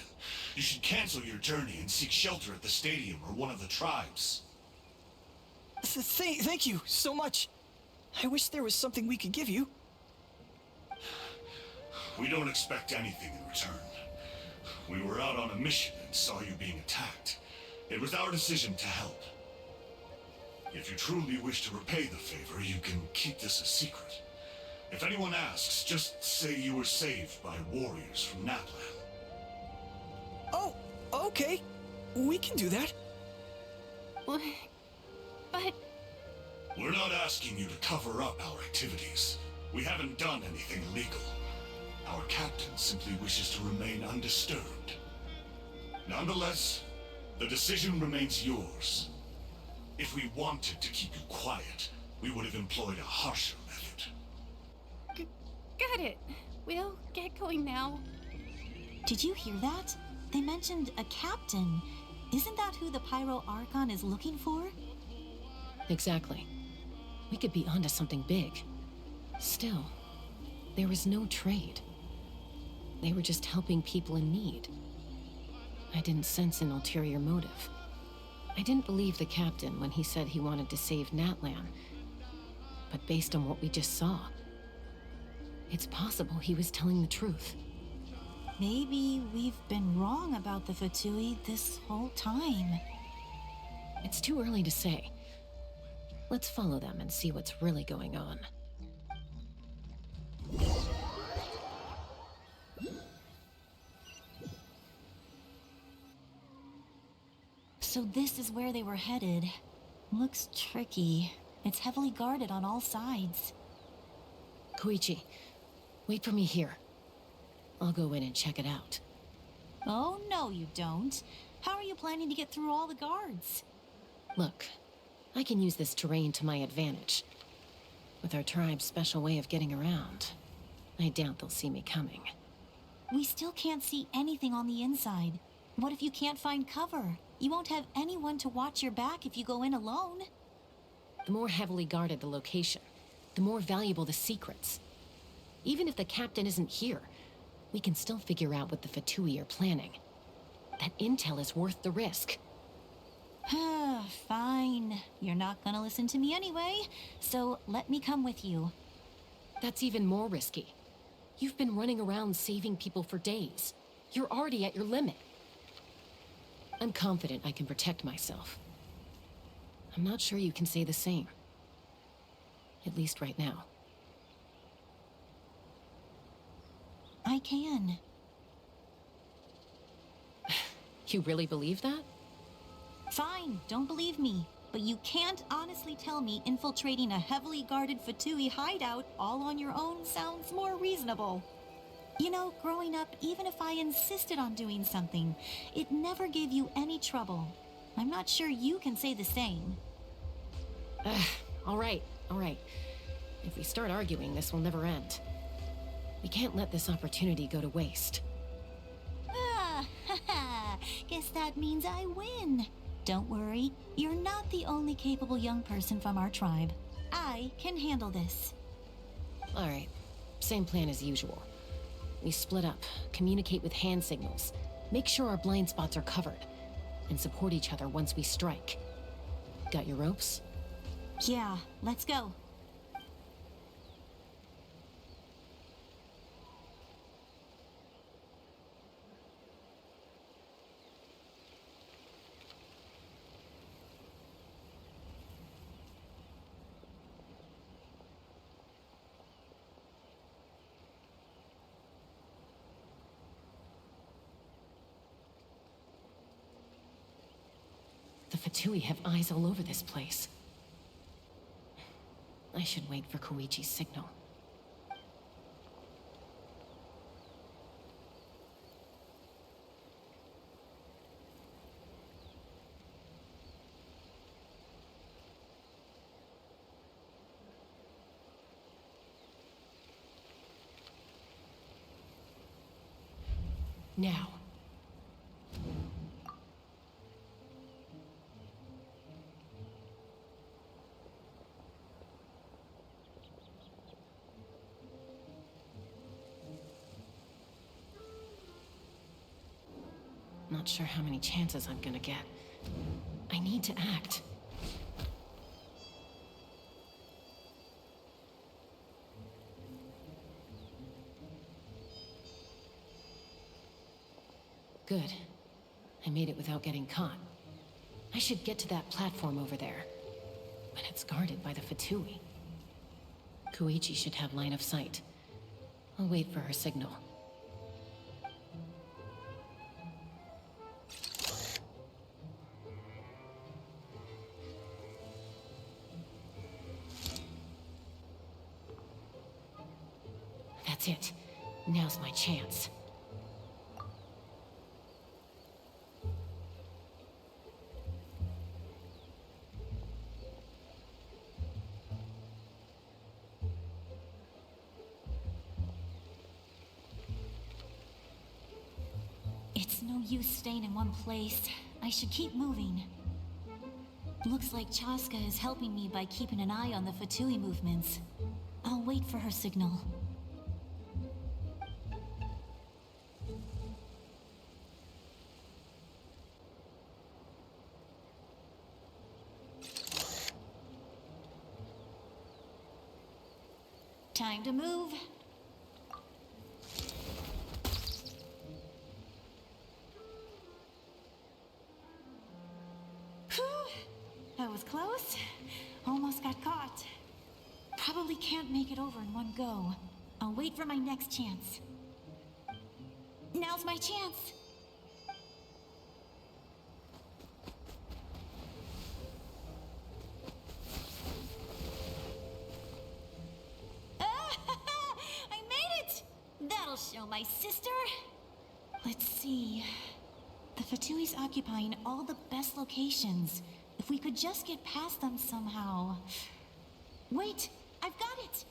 you should cancel your journey and seek shelter at the stadium or one of the tribes. Thank you so much. I wish there was something we could give you. We don't expect anything in return. We were out on a mission and saw you being attacked. It was our decision to help. If you truly wish to repay the favor, you can keep this a secret. If anyone asks, just say you were saved by warriors from Natlan. Oh, okay. We can do that. But... We're not asking you to cover up our activities. We haven't done anything illegal. Our captain simply wishes to remain undisturbed. Nonetheless, the decision remains yours. If we wanted to keep you quiet, we would have employed a harsher method. Got it. We'll get going now. Did you hear that? They mentioned a captain. Isn't that who the Pyro Archon is looking for? Exactly. We could be onto something big. Still, there was no trade. They were just helping people in need. I didn't sense an ulterior motive. I didn't believe the captain when he said he wanted to save Natlan. But based on what we just saw, it's possible he was telling the truth. Maybe we've been wrong about the Fatui this whole time. It's too early to say. Let's follow them and see what's really going on. So this is where they were headed. Looks tricky. It's heavily guarded on all sides. Koichi, wait for me here. I'll go in and check it out. Oh, no you don't. How are you planning to get through all the guards? Look, I can use this terrain to my advantage. With our tribe's special way of getting around, I doubt they'll see me coming. We still can't see anything on the inside. What if you can't find cover? You won't have anyone to watch your back if you go in alone. The more heavily guarded the location, the more valuable the secrets. Even if the captain isn't here, we can still figure out what the Fatui are planning. That intel is worth the risk. Fine. You're not gonna listen to me anyway, so let me come with you. That's even more risky. You've been running around saving people for days. You're already at your limit. I'm confident I can protect myself. I'm not sure you can say the same. At least right now. I can. You really believe that? Fine, don't believe me. But you can't honestly tell me infiltrating a heavily guarded Fatui hideout all on your own sounds more reasonable. You know, growing up, even if I insisted on doing something, it never gave you any trouble. I'm not sure you can say the same. All right. If we start arguing, this will never end. We can't let this opportunity go to waste. Guess that means I win. Don't worry, you're not the only capable young person from our tribe. I can handle this. All right, same plan as usual. We split up, communicate with hand signals, make sure our blind spots are covered, and support each other once we strike. Got your ropes? Yeah, let's go. Fatui have eyes all over this place. I should wait for Koichi's signal. Now. Not sure how many chances I'm gonna get. I need to act. Good. I made it without getting caught. I should get to that platform over there. But it's guarded by the Fatui. Koichi should have line of sight. I'll wait for her signal. That's it. Now's my chance. It's no use staying in one place. I should keep moving. Looks like Chaska is helping me by keeping an eye on the Fatui movements. I'll wait for her signal. Time to move. Whew. That was close. Almost got caught. Probably can't make it over in one go. I'll wait for my next chance. Now's my chance. I made it! That'll show my sister. Let's see. The Fatui's occupying all the best locations. If we could just get past them somehow. Wait, I've got it!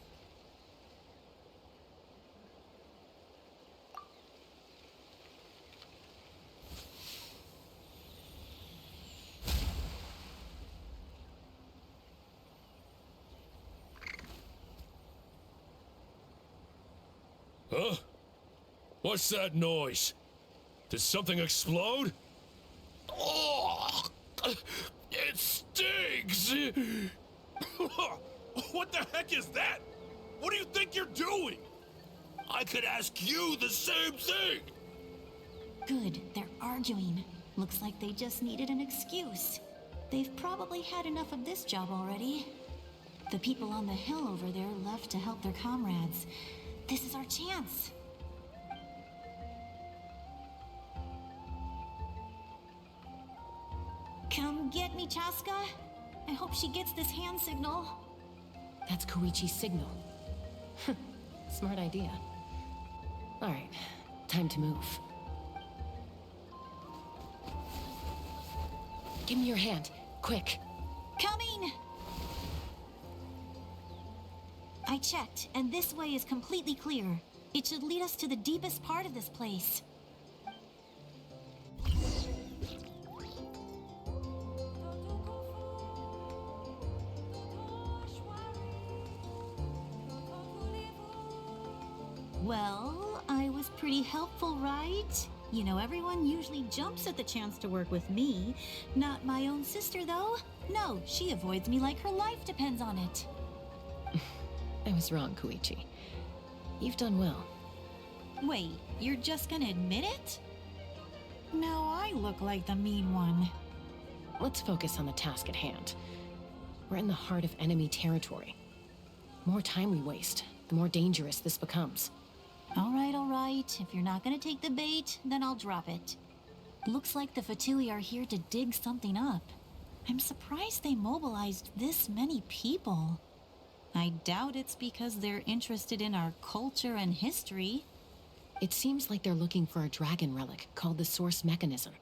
Huh? What's that noise? Did something explode? Oh, it stings! What the heck is that? What do you think you're doing? I could ask you the same thing! Good, they're arguing. Looks like they just needed an excuse. They've probably had enough of this job already. The people on the hill over there left to help their comrades. This is our chance. Come get me, Chaska. I hope she gets this hand signal. That's Koichi's signal. Smart idea. Alright, time to move. Give me your hand, quick. Coming! I checked, and this way is completely clear. It should lead us to the deepest part of this place. Well, I was pretty helpful, right? You know, everyone usually jumps at the chance to work with me. Not my own sister, though. No, she avoids me like her life depends on it. I was wrong, Koichi. You've done well. Wait, you're just gonna admit it? No, I look like the mean one. Let's focus on the task at hand. We're in the heart of enemy territory. The more time we waste, the more dangerous this becomes. All right. If you're not gonna take the bait, then I'll drop it. Looks like the Fatui are here to dig something up. I'm surprised they mobilized this many people. I doubt it's because they're interested in our culture and history. It seems like they're looking for a dragon relic called the Source Mechanism.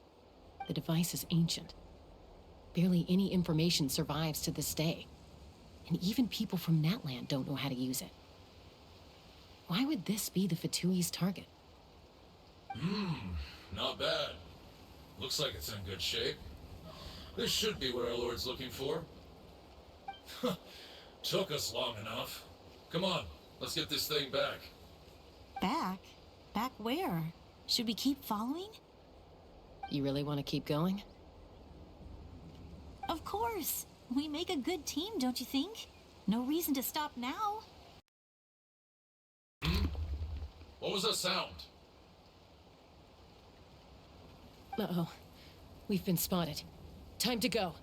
The device is ancient. Barely any information survives to this day. And even people from Natlan don't know how to use it. Why would this be the Fatui's target? Not bad. Looks like it's in good shape. This should be what our Lord's looking for. Took us long enough. Come on, let's get this thing back. Back? Back where? Should we keep following? You really want to keep going? Of course. We make a good team, don't you think? No reason to stop now. What was that sound? Uh-oh. We've been spotted. Time to go.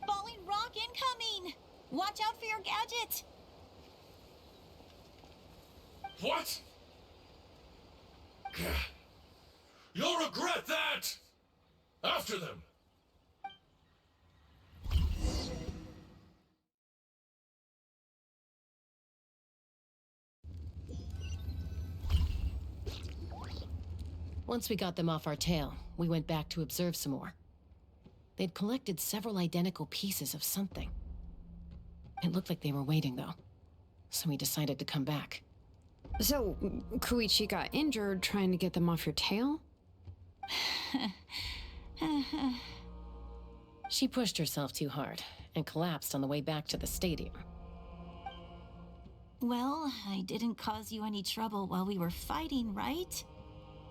Falling rock incoming! Watch out for your gadget! What? You'll regret that! After them! Once we got them off our tail, we went back to observe some more. They'd collected several identical pieces of something. It looked like they were waiting, though. So we decided to come back. So, Koichi got injured trying to get them off your tail? She pushed herself too hard and collapsed on the way back to the stadium. Well, I didn't cause you any trouble while we were fighting, right?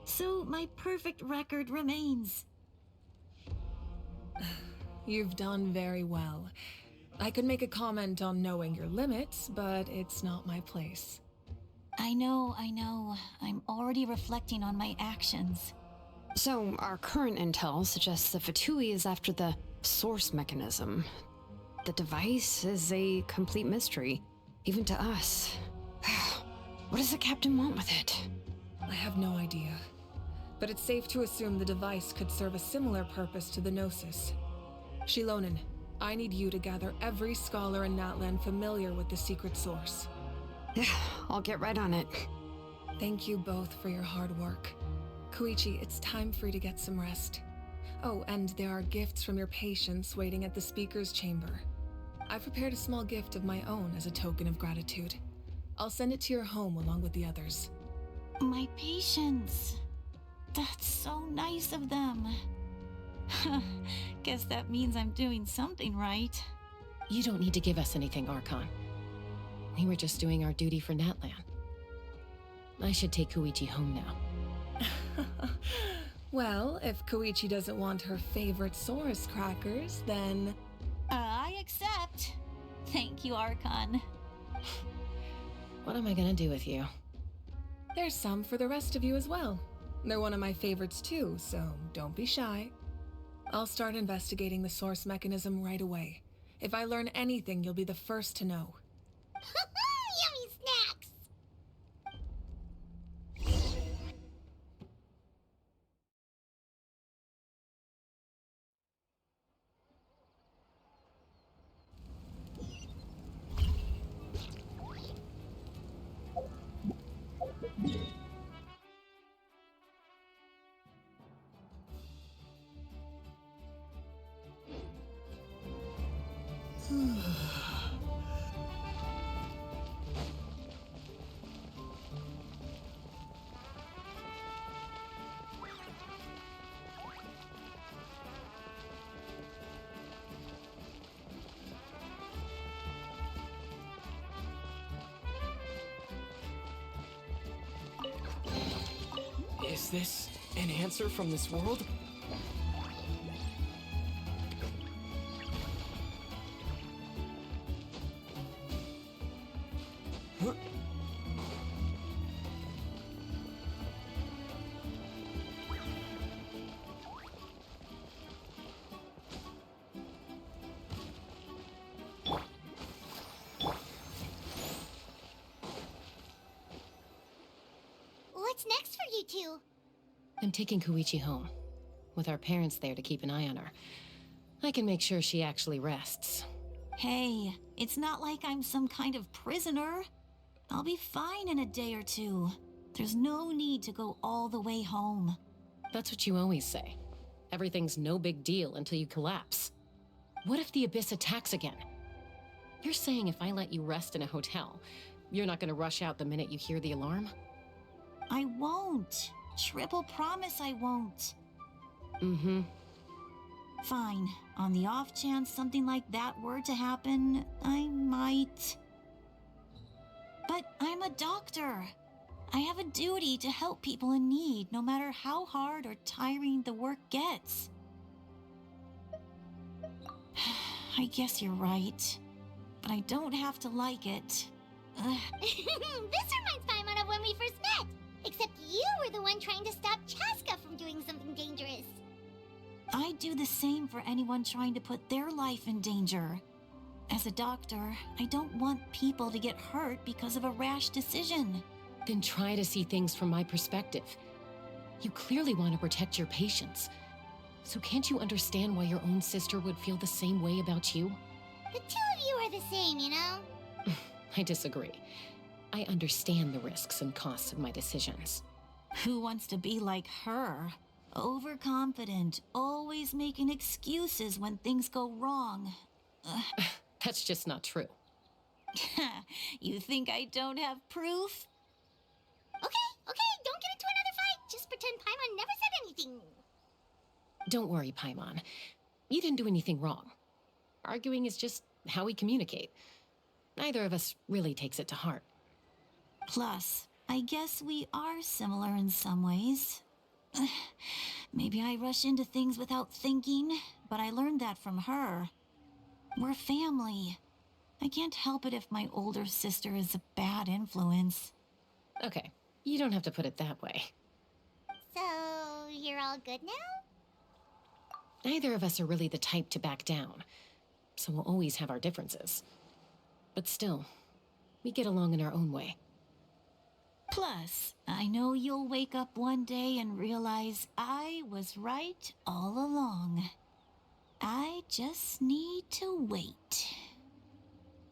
So my perfect record remains. You've done very well. I could make a comment on knowing your limits, but it's not my place. I know. I'm already reflecting on my actions. So, our current intel suggests the Fatui is after the source mechanism. The device is a complete mystery, even to us. What does the captain want with it? I have no idea. But it's safe to assume the device could serve a similar purpose to the Gnosis. Shilonen, I need you to gather every scholar in Natlan familiar with the secret source. Yeah, I'll get right on it. Thank you both for your hard work. Koichi, it's time for you to get some rest. Oh, and there are gifts from your patients waiting at the speaker's chamber. I've prepared a small gift of my own as a token of gratitude. I'll send it to your home along with the others. My patience. That's so nice of them. Guess that means I'm doing something right. You don't need to give us anything, Archon. We were just doing our duty for Natlan. I should take Koichi home now. Well, if Koichi doesn't want her favorite Saurus crackers, then... I accept. Thank you, Archon. What am I gonna do with you? There's some for the rest of you as well. They're one of my favorites too, so don't be shy. I'll start investigating the source mechanism right away. If I learn anything, you'll be the first to know. Yummy snacks! Is this an answer from this world? Huh? What's next for you two? I'm taking Koichi home, with our parents there to keep an eye on her. I can make sure she actually rests. Hey, it's not like I'm some kind of prisoner. I'll be fine in a day or two. There's no need to go all the way home. That's what you always say. Everything's no big deal until you collapse. What if the Abyss attacks again? You're saying if I let you rest in a hotel, you're not gonna rush out the minute you hear the alarm? I won't. Triple promise I won't. Mm-hmm. Fine. On the off chance something like that were to happen, I might. But I'm a doctor. I have a duty to help people in need, no matter how hard or tiring the work gets. I guess you're right. But I don't have to like it. This reminds Paimon of when we first met. Except you were the one trying to stop Chaska from doing something dangerous. I'd do the same for anyone trying to put their life in danger. As a doctor, I don't want people to get hurt because of a rash decision. Then try to see things from my perspective. You clearly want to protect your patients. So can't you understand why your own sister would feel the same way about you? The two of you are the same, you know? I disagree. I understand the risks and costs of my decisions. Who wants to be like her? Overconfident, always making excuses when things go wrong. That's just not true. You think I don't have proof? Okay, don't get into another fight. Just pretend Paimon never said anything. Don't worry, Paimon. You didn't do anything wrong. Arguing is just how we communicate. Neither of us really takes it to heart. Plus, I guess we are similar in some ways. Maybe I rush into things without thinking, but I learned that from her. We're family. I can't help it if my older sister is a bad influence. Okay, you don't have to put it that way. So, you're all good now? Neither of us are really the type to back down, so we'll always have our differences. But still, we get along in our own way. Plus, I know you'll wake up one day and realize I was right all along. I just need to wait.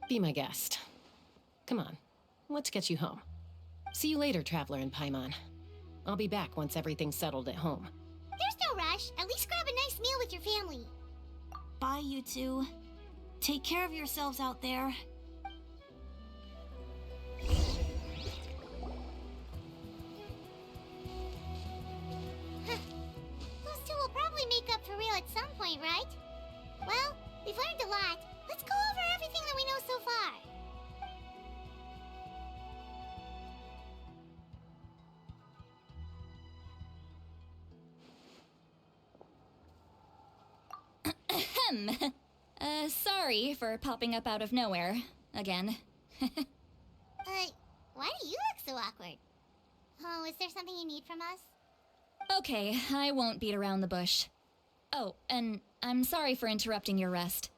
Be my guest. Come on, let's get you home. See you later, Traveler and Paimon. I'll be back once everything's settled at home. There's no rush. At least grab a nice meal with your family. Bye, you two. Take care of yourselves out there. Those two will probably make up for real at some point, right? Well, we've learned a lot. Let's go over everything that we know so far. Sorry for popping up out of nowhere. Again. Why do you look so awkward? Oh, is there something you need from us? Okay, I won't beat around the bush. Oh, and I'm sorry for interrupting your rest.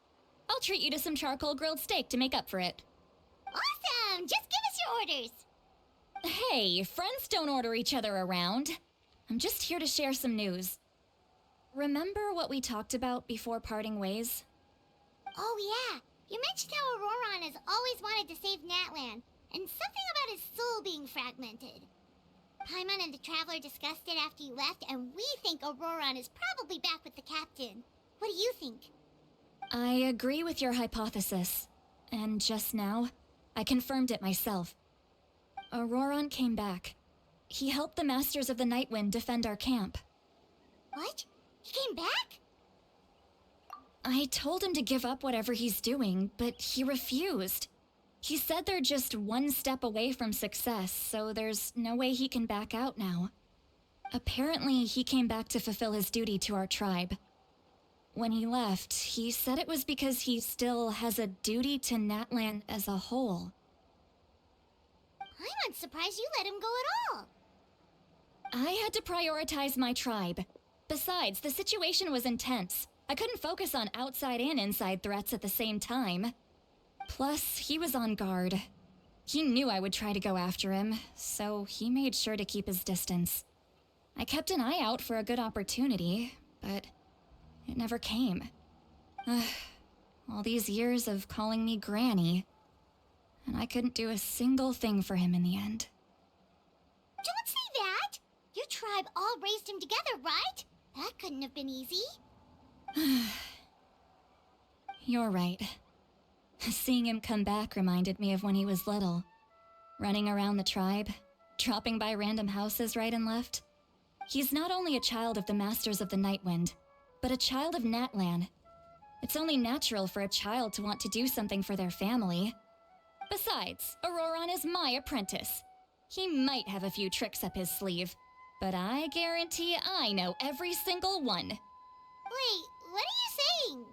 I'll treat you to some charcoal grilled steak to make up for it. Awesome! Just give us your orders! Hey, friends don't order each other around. I'm just here to share some news. Remember what we talked about before parting ways? Oh yeah, you mentioned how Auroron has always wanted to save Natlan, and something about his soul being fragmented. Paimon and the Traveler discussed it after you left, and we think Auroron is probably back with the captain. What do you think? I agree with your hypothesis. And just now, I confirmed it myself. Auroron came back. He helped the Masters of the Nightwind defend our camp. What? He came back? I told him to give up whatever he's doing, but he refused. He said they're just one step away from success, so there's no way he can back out now. Apparently, he came back to fulfill his duty to our tribe. When he left, he said it was because he still has a duty to Natlan as a whole. I'm surprised you let him go at all. I had to prioritize my tribe. Besides, the situation was intense. I couldn't focus on outside and inside threats at the same time. Plus, he was on guard. He knew I would try to go after him, so he made sure to keep his distance. I kept an eye out for a good opportunity, but it never came. All these years of calling me Granny, and I couldn't do a single thing for him in the end. Don't say that! Your tribe all raised him together, right? That couldn't have been easy. You're right. Seeing him come back reminded me of when he was little. Running around the tribe, dropping by random houses right and left. He's not only a child of the Masters of the Nightwind, but a child of Natlan. It's only natural for a child to want to do something for their family. Besides, Auroron is my apprentice. He might have a few tricks up his sleeve, but I guarantee I know every single one. Wait, what are you saying?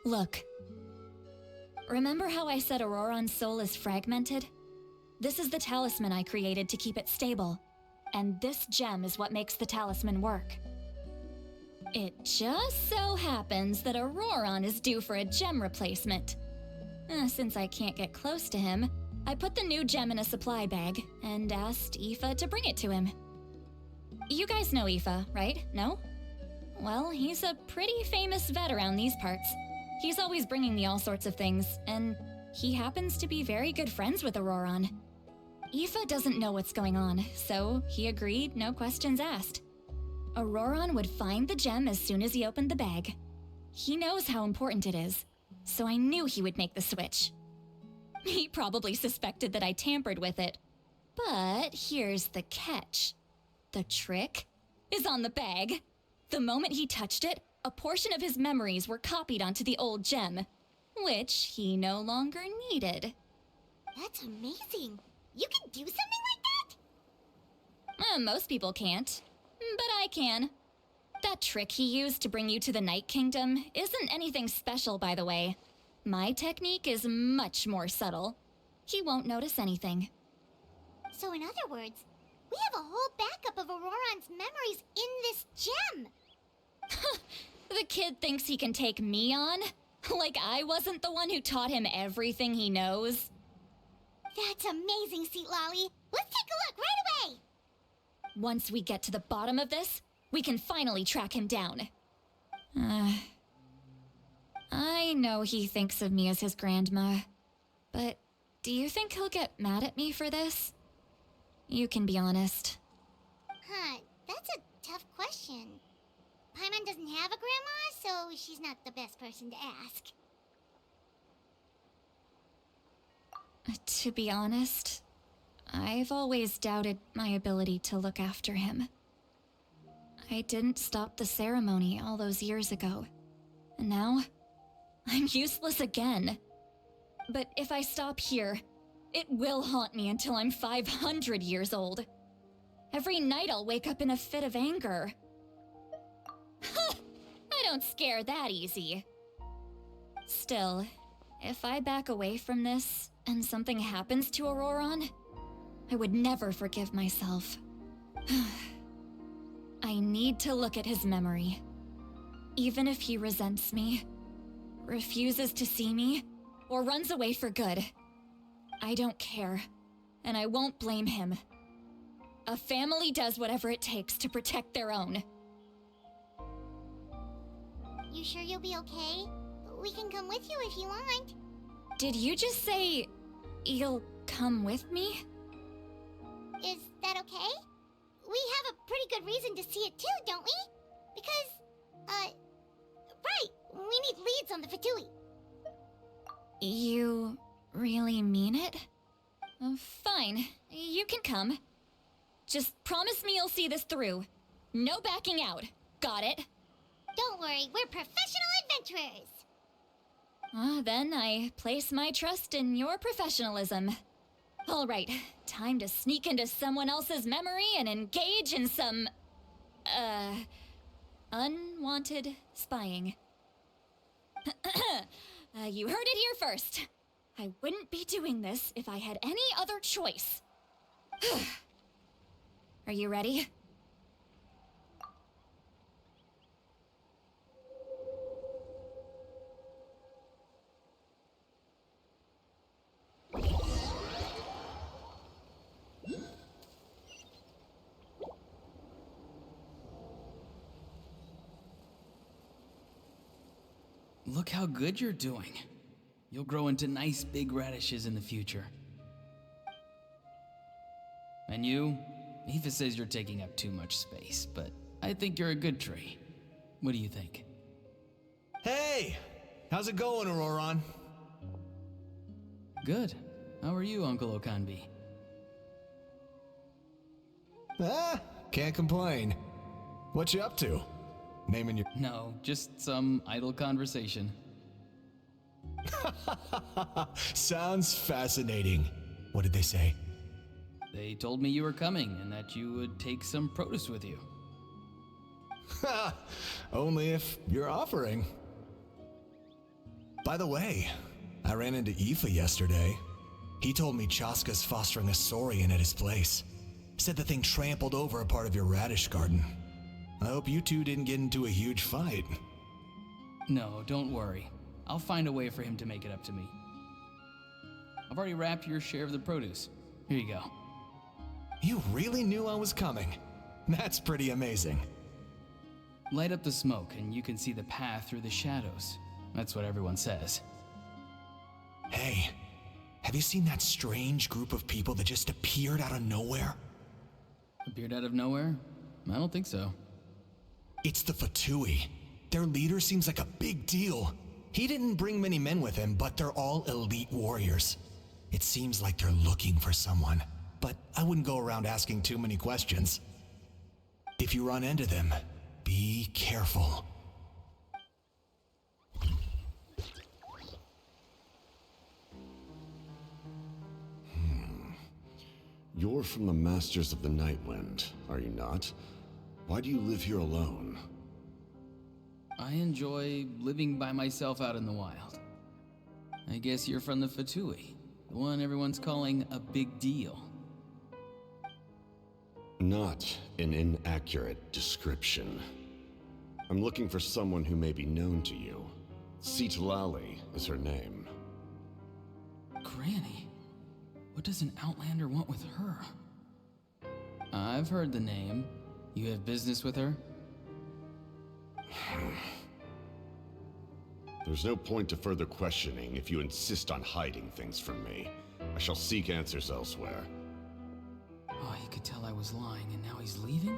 Look. Remember how I said Auroron's soul is fragmented? This is the talisman I created to keep it stable. And this gem is what makes the talisman work. It just so happens that Auroron is due for a gem replacement. Since I can't get close to him, I put the new gem in a supply bag and asked Aoife to bring it to him. You guys know Aoife, right? No? Well, he's a pretty famous vet around these parts. He's always bringing me all sorts of things, and he happens to be very good friends with Auroron. Aoife doesn't know what's going on, so he agreed, no questions asked. Auroron would find the gem as soon as he opened the bag. He knows how important it is, so I knew he would make the switch. He probably suspected that I tampered with it. But here's the catch. The trick is on the bag. The moment he touched it, a portion of his memories were copied onto the old gem, which he no longer needed. That's amazing. You can do something like that? Most people can't, but I can. That trick he used to bring you to the Night Kingdom isn't anything special, by the way. My technique is much more subtle. He won't notice anything. So in other words, we have a whole backup of Auroron's memories in this gem. The kid thinks he can take me on? Like I wasn't the one who taught him everything he knows? That's amazing, Seat Lolly. Let's take a look right away. Once we get to the bottom of this, we can finally track him down. I know he thinks of me as his grandma, but do you think he'll get mad at me for this? You can be honest. Huh, that's a tough question. Paimon doesn't have a grandma, so she's not the best person to ask. To be honest, I've always doubted my ability to look after him. I didn't stop the ceremony all those years ago, and now I'm useless again. But if I stop here, it will haunt me until I'm 500 years old. Every night I'll wake up in a fit of anger. I don't scare that easy. Still, if I back away from this and something happens to Auroron, I would never forgive myself. I need to look at his memory. Even if he resents me, refuses to see me, or runs away for good, I don't care, and I won't blame him. A family does whatever it takes to protect their own. You sure you'll be okay? We can come with you if you want. Did you just say you'll come with me? Is that okay? We have a pretty good reason to see it too, don't we? Because, right, we need leads on the Fatui. You really mean it? Fine, you can come. Just promise me you'll see this through. No backing out. Got it? Don't worry, we're professional adventurers. Then I place my trust in your professionalism. All right, time to sneak into someone else's memory and engage in some, unwanted spying. You heard it here first. I wouldn't be doing this if I had any other choice. Are you ready? Look how good you're doing. You'll grow into nice big radishes in the future. And you? Aoife says you're taking up too much space, but I think you're a good tree. What do you think? Hey! How's it going, Auroron? Good. How are you, Uncle Okanbi? Can't complain. What you up to? Naming your... No, just some idle conversation. Sounds fascinating. What did they say? They told me you were coming and that you would take some produce with you. Only if you're offering. By the way, I ran into Aoife yesterday. He told me Chaska's fostering a saurian at his place. Said the thing trampled over a part of your radish garden. I hope you two didn't get into a huge fight. No, don't worry. I'll find a way for him to make it up to me. I've already wrapped your share of the produce. Here you go. You really knew I was coming. That's pretty amazing. Light up the smoke and you can see the path through the shadows. That's what everyone says. Hey, have you seen that strange group of people that just appeared out of nowhere? Appeared out of nowhere? I don't think so. It's the Fatui. Their leader seems like a big deal. He didn't bring many men with him, but they're all elite warriors. It seems like they're looking for someone, but I wouldn't go around asking too many questions. If you run into them, be careful. You're from the Masters of the Nightwind, are you not? Why do you live here alone? I enjoy living by myself out in the wild. I guess you're from the Fatui, the one everyone's calling a big deal. Not an inaccurate description. I'm looking for someone who may be known to you. Citlali is her name. Granny? What does an Outlander want with her? I've heard the name. You have business with her? There's no point to further questioning if you insist on hiding things from me. I shall seek answers elsewhere. Oh, he could tell I was lying and now he's leaving?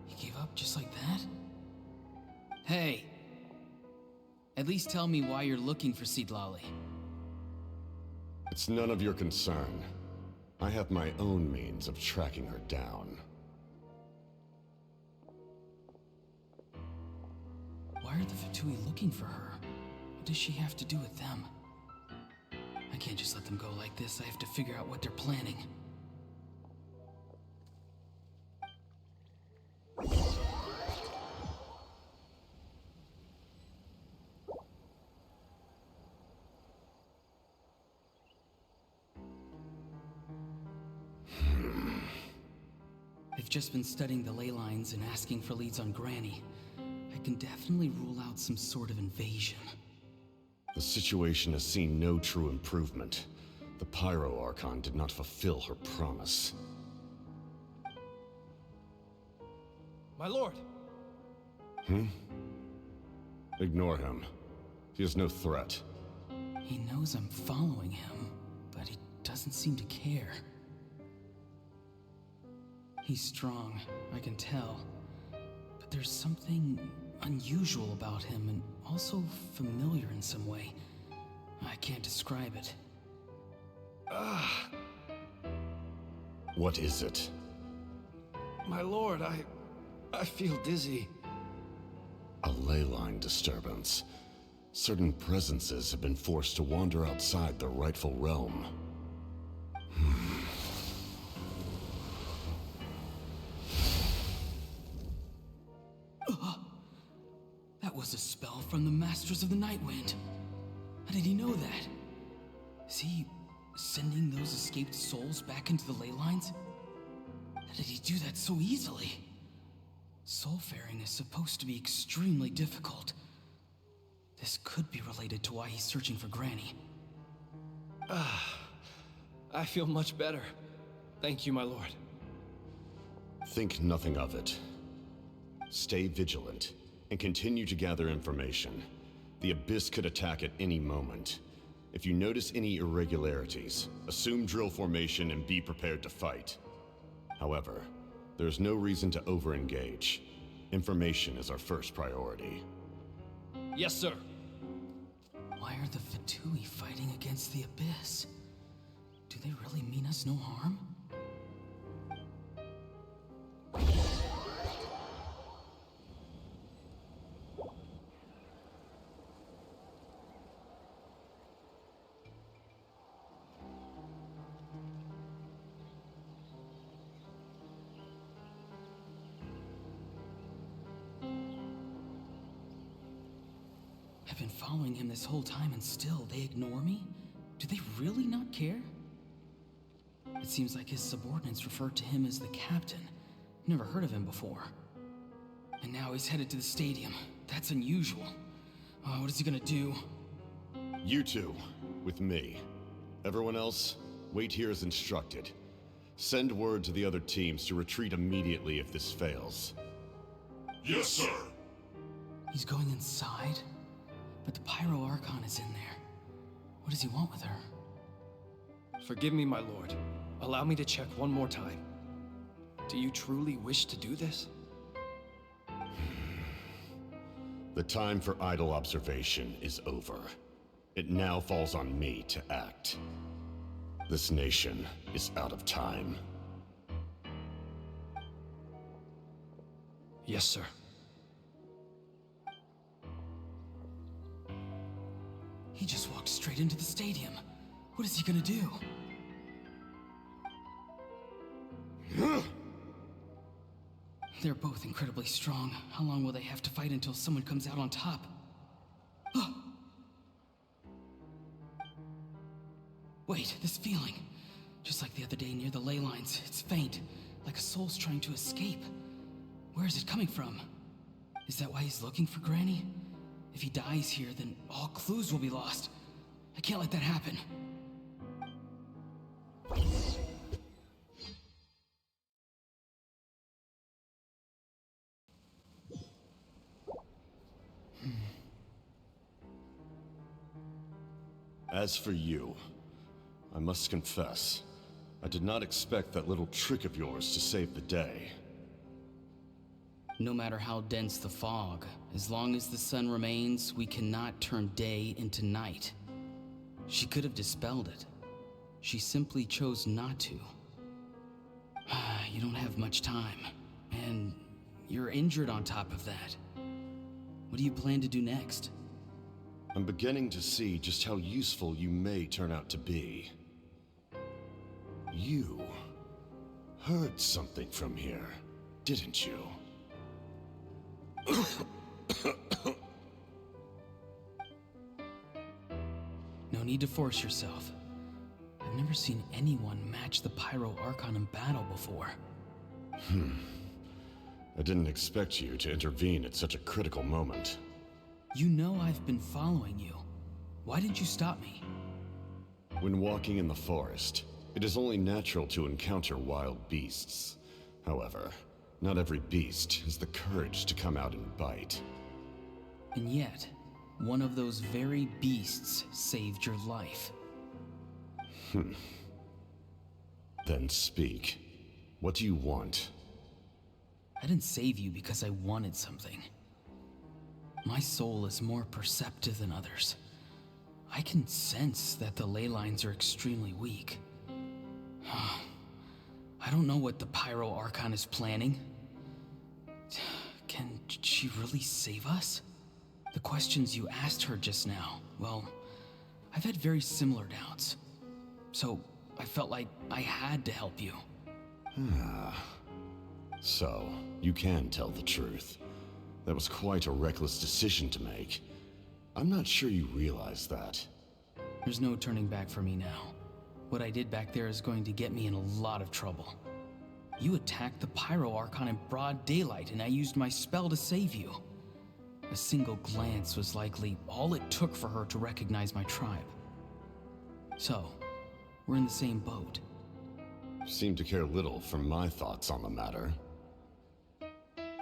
He gave up just like that? Hey! At least tell me why you're looking for Citlali. It's none of your concern. I have my own means of tracking her down. Why are the Fatui looking for her? What does she have to do with them? I can't just let them go like this. I have to figure out what they're planning. I've just been studying the ley lines and asking for leads on Granny. I can definitely rule out some sort of invasion. The situation has seen no true improvement. The Pyro Archon did not fulfill her promise. My lord! Ignore him. He is no threat. He knows I'm following him, but he doesn't seem to care. He's strong, I can tell. But there's something unusual about him and also familiar in some way. I can't describe it. What is it? My lord, I feel dizzy. A ley line disturbance. Certain presences have been forced to wander outside their rightful realm. That was a spell from the Masters of the Nightwind. How did he know that? Is he sending those escaped souls back into the ley lines? How did he do that so easily? Soulfaring is supposed to be extremely difficult. This could be related to why he's searching for Granny. I feel much better. Thank you, my lord. Think nothing of it. Stay vigilant and continue to gather information. The Abyss could attack at any moment. If you notice any irregularities, assume drill formation and be prepared to fight. However, there's no reason to over-engage. Information is our first priority. Yes, sir. Why are the Fatui fighting against the Abyss? Do they really mean us no harm? I've been following him this whole time and still they ignore me? Do they really not care? It seems like his subordinates refer to him as the captain. Never heard of him before. And now he's headed to the stadium. That's unusual. What is he gonna do? You two, with me. Everyone else, wait here as instructed. Send word to the other teams to retreat immediately if this fails. Yes, sir. He's going inside? But the Pyro Archon is in there. What does he want with her? Forgive me, my lord. Allow me to check one more time. Do you truly wish to do this? The time for idle observation is over. It now falls on me to act. This nation is out of time. Yes, sir. He just walked straight into the stadium. What is he gonna do? They're both incredibly strong. How long will they have to fight until someone comes out on top? Wait, this feeling. Just like the other day near the ley lines, it's faint, like a soul's trying to escape. Where is it coming from? Is that why he's looking for Granny? If he dies here, then all clues will be lost. I can't let that happen. As for you, I must confess, I did not expect that little trick of yours to save the day. No matter how dense the fog, as long as the sun remains, we cannot turn day into night. She could have dispelled it. She simply chose not to. You don't have much time, and you're injured on top of that. What do you plan to do next? I'm beginning to see just how useful you may turn out to be. You heard something from here, didn't you? No need to force yourself. I've never seen anyone match the Pyro Archon in battle before. I didn't expect you to intervene at such a critical moment. You know I've been following you. Why didn't you stop me? When walking in the forest, it is only natural to encounter wild beasts. However, not every beast has the courage to come out and bite. And yet, one of those very beasts saved your life. Then speak. What do you want? I didn't save you because I wanted something. My soul is more perceptive than others. I can sense that the ley lines are extremely weak. I don't know what the Pyro Archon is planning. Can she really save us? The questions you asked her just now, well, I've had very similar doubts. So, I felt like I had to help you. So, you can tell the truth. That was quite a reckless decision to make. I'm not sure you realize that. There's no turning back for me now. What I did back there is going to get me in a lot of trouble. You attacked the Pyro Archon in broad daylight, and I used my spell to save you. A single glance was likely all it took for her to recognize my tribe. So, we're in the same boat. Seem to care little for my thoughts on the matter.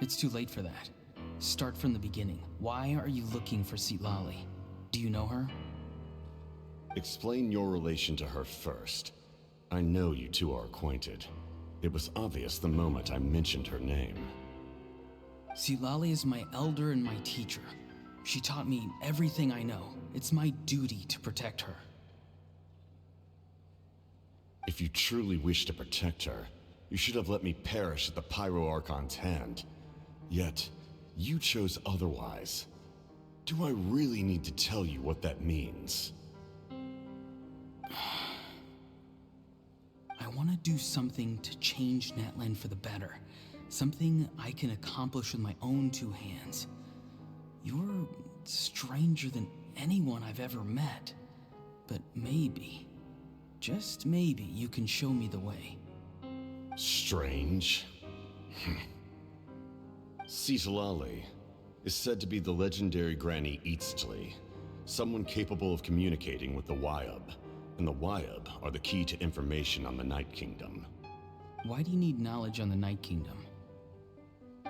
It's too late for that. Start from the beginning. Why are you looking for Citlali? Do you know her? Explain your relation to her first. I know you two are acquainted. It was obvious the moment I mentioned her name. Citlali is my elder and my teacher. She taught me everything I know. It's my duty to protect her. If you truly wish to protect her, you should have let me perish at the Pyro Archon's hand. Yet, you chose otherwise. Do I really need to tell you what that means? I want to do something to change Natlan for the better. Something I can accomplish with my own two hands. You're stranger than anyone I've ever met. But maybe, just maybe, you can show me the way. Strange? Citlali is said to be the legendary Granny Eastly, someone capable of communicating with the Wyab. And the Wyab are the key to information on the Night Kingdom. Why do you need knowledge on the Night Kingdom?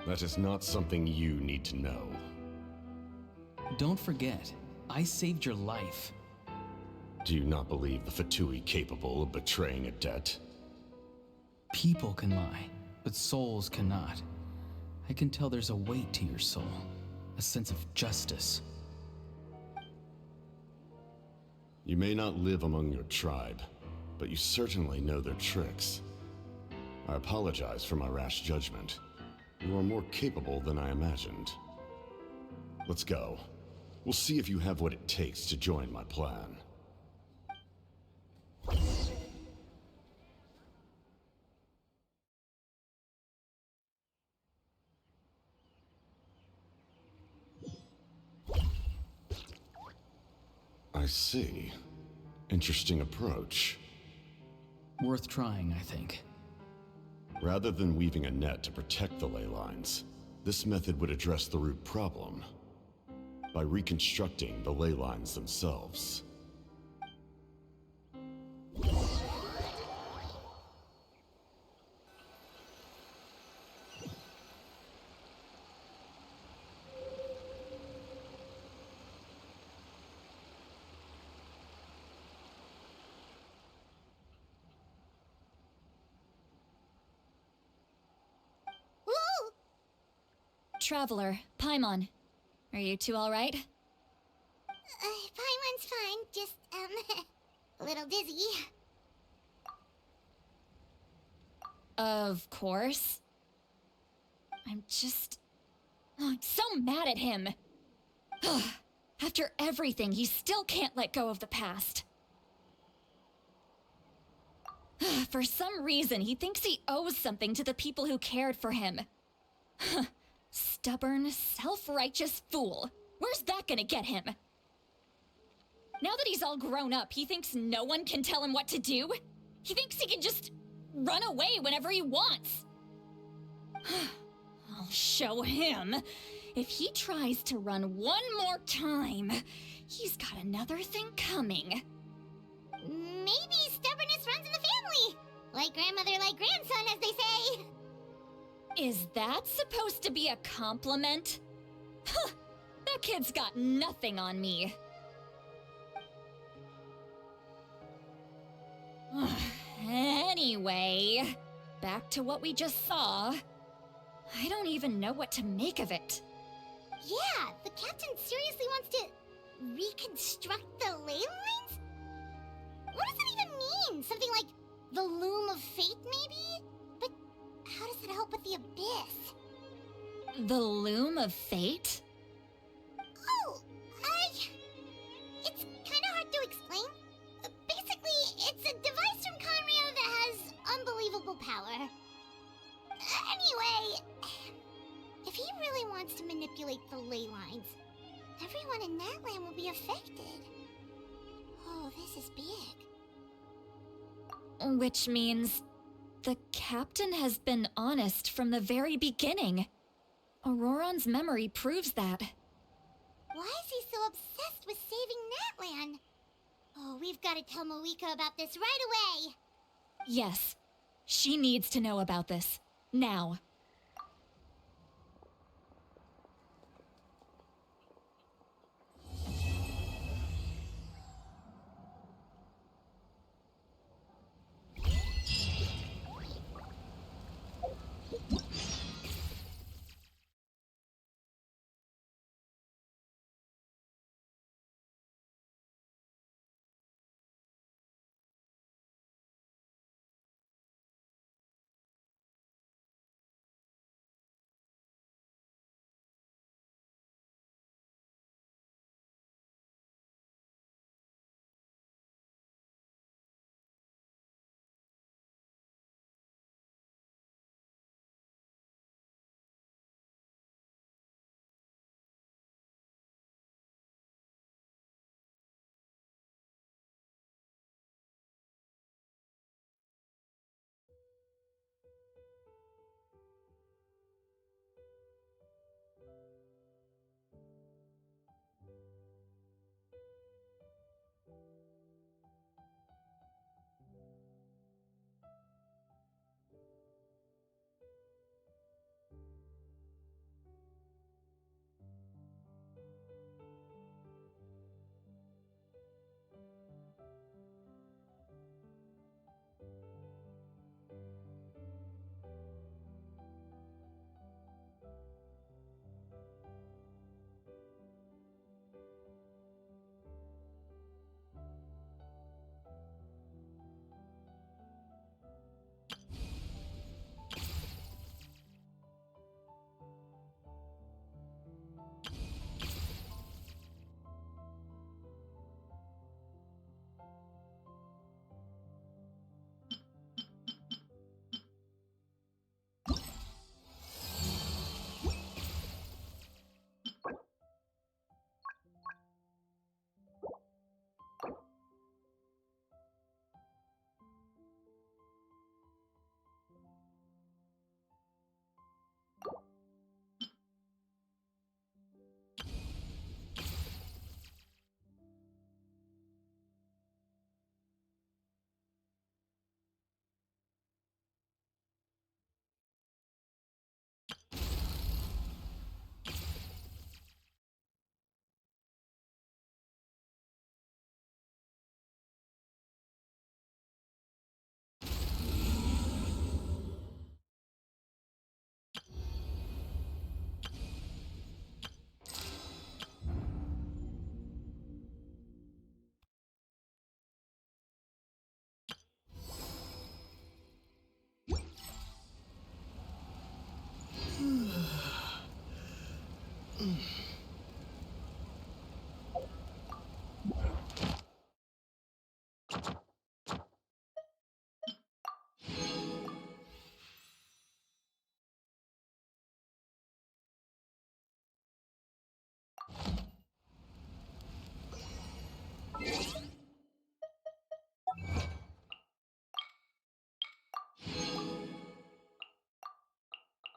That is not something you need to know. Don't forget, I saved your life. Do you not believe the Fatui capable of betraying a debt? People can lie, but souls cannot. I can tell there's a weight to your soul, a sense of justice. You may not live among your tribe, but you certainly know their tricks. I apologize for my rash judgment. You are more capable than I imagined. Let's go. We'll see if you have what it takes to join my plan. I see. Interesting approach. Worth trying, I think. Rather than weaving a net to protect the ley lines, this method would address the root problem by reconstructing the ley lines themselves. Traveler, Paimon. Are you two alright? Paimon's fine, just, a little dizzy. Of course. I'm so mad at him. After everything, he still can't let go of the past. For some reason, he thinks he owes something to the people who cared for him. Stubborn, self-righteous fool. Where's that gonna get him? Now that he's all grown up, he thinks no one can tell him what to do? He thinks he can just run away whenever he wants. I'll show him. If he tries to run one more time, he's got another thing coming. Maybe stubbornness runs in the family. Like grandmother, like grandson, as they say. Is that supposed to be a compliment? Huh, that kid's got nothing on me. Anyway, back to what we just saw. I don't even know what to make of it. Yeah, the captain seriously wants to reconstruct the ley lines? What does that even mean? Something like the loom of fate, maybe? But how does that help with the abyss? The loom of fate? Oh, it's kind of hard to explain. Basically, it's a device from Conrio that has unbelievable power. Anyway, if he really wants to manipulate the ley lines, everyone in Natlan will be affected. Oh, this is big. Which means the captain has been honest from the very beginning. Auroron's memory proves that. Why is he so obsessed with saving Natlan? Oh, we've got to tell Moika about this right away. Yes, she needs to know about this. Now.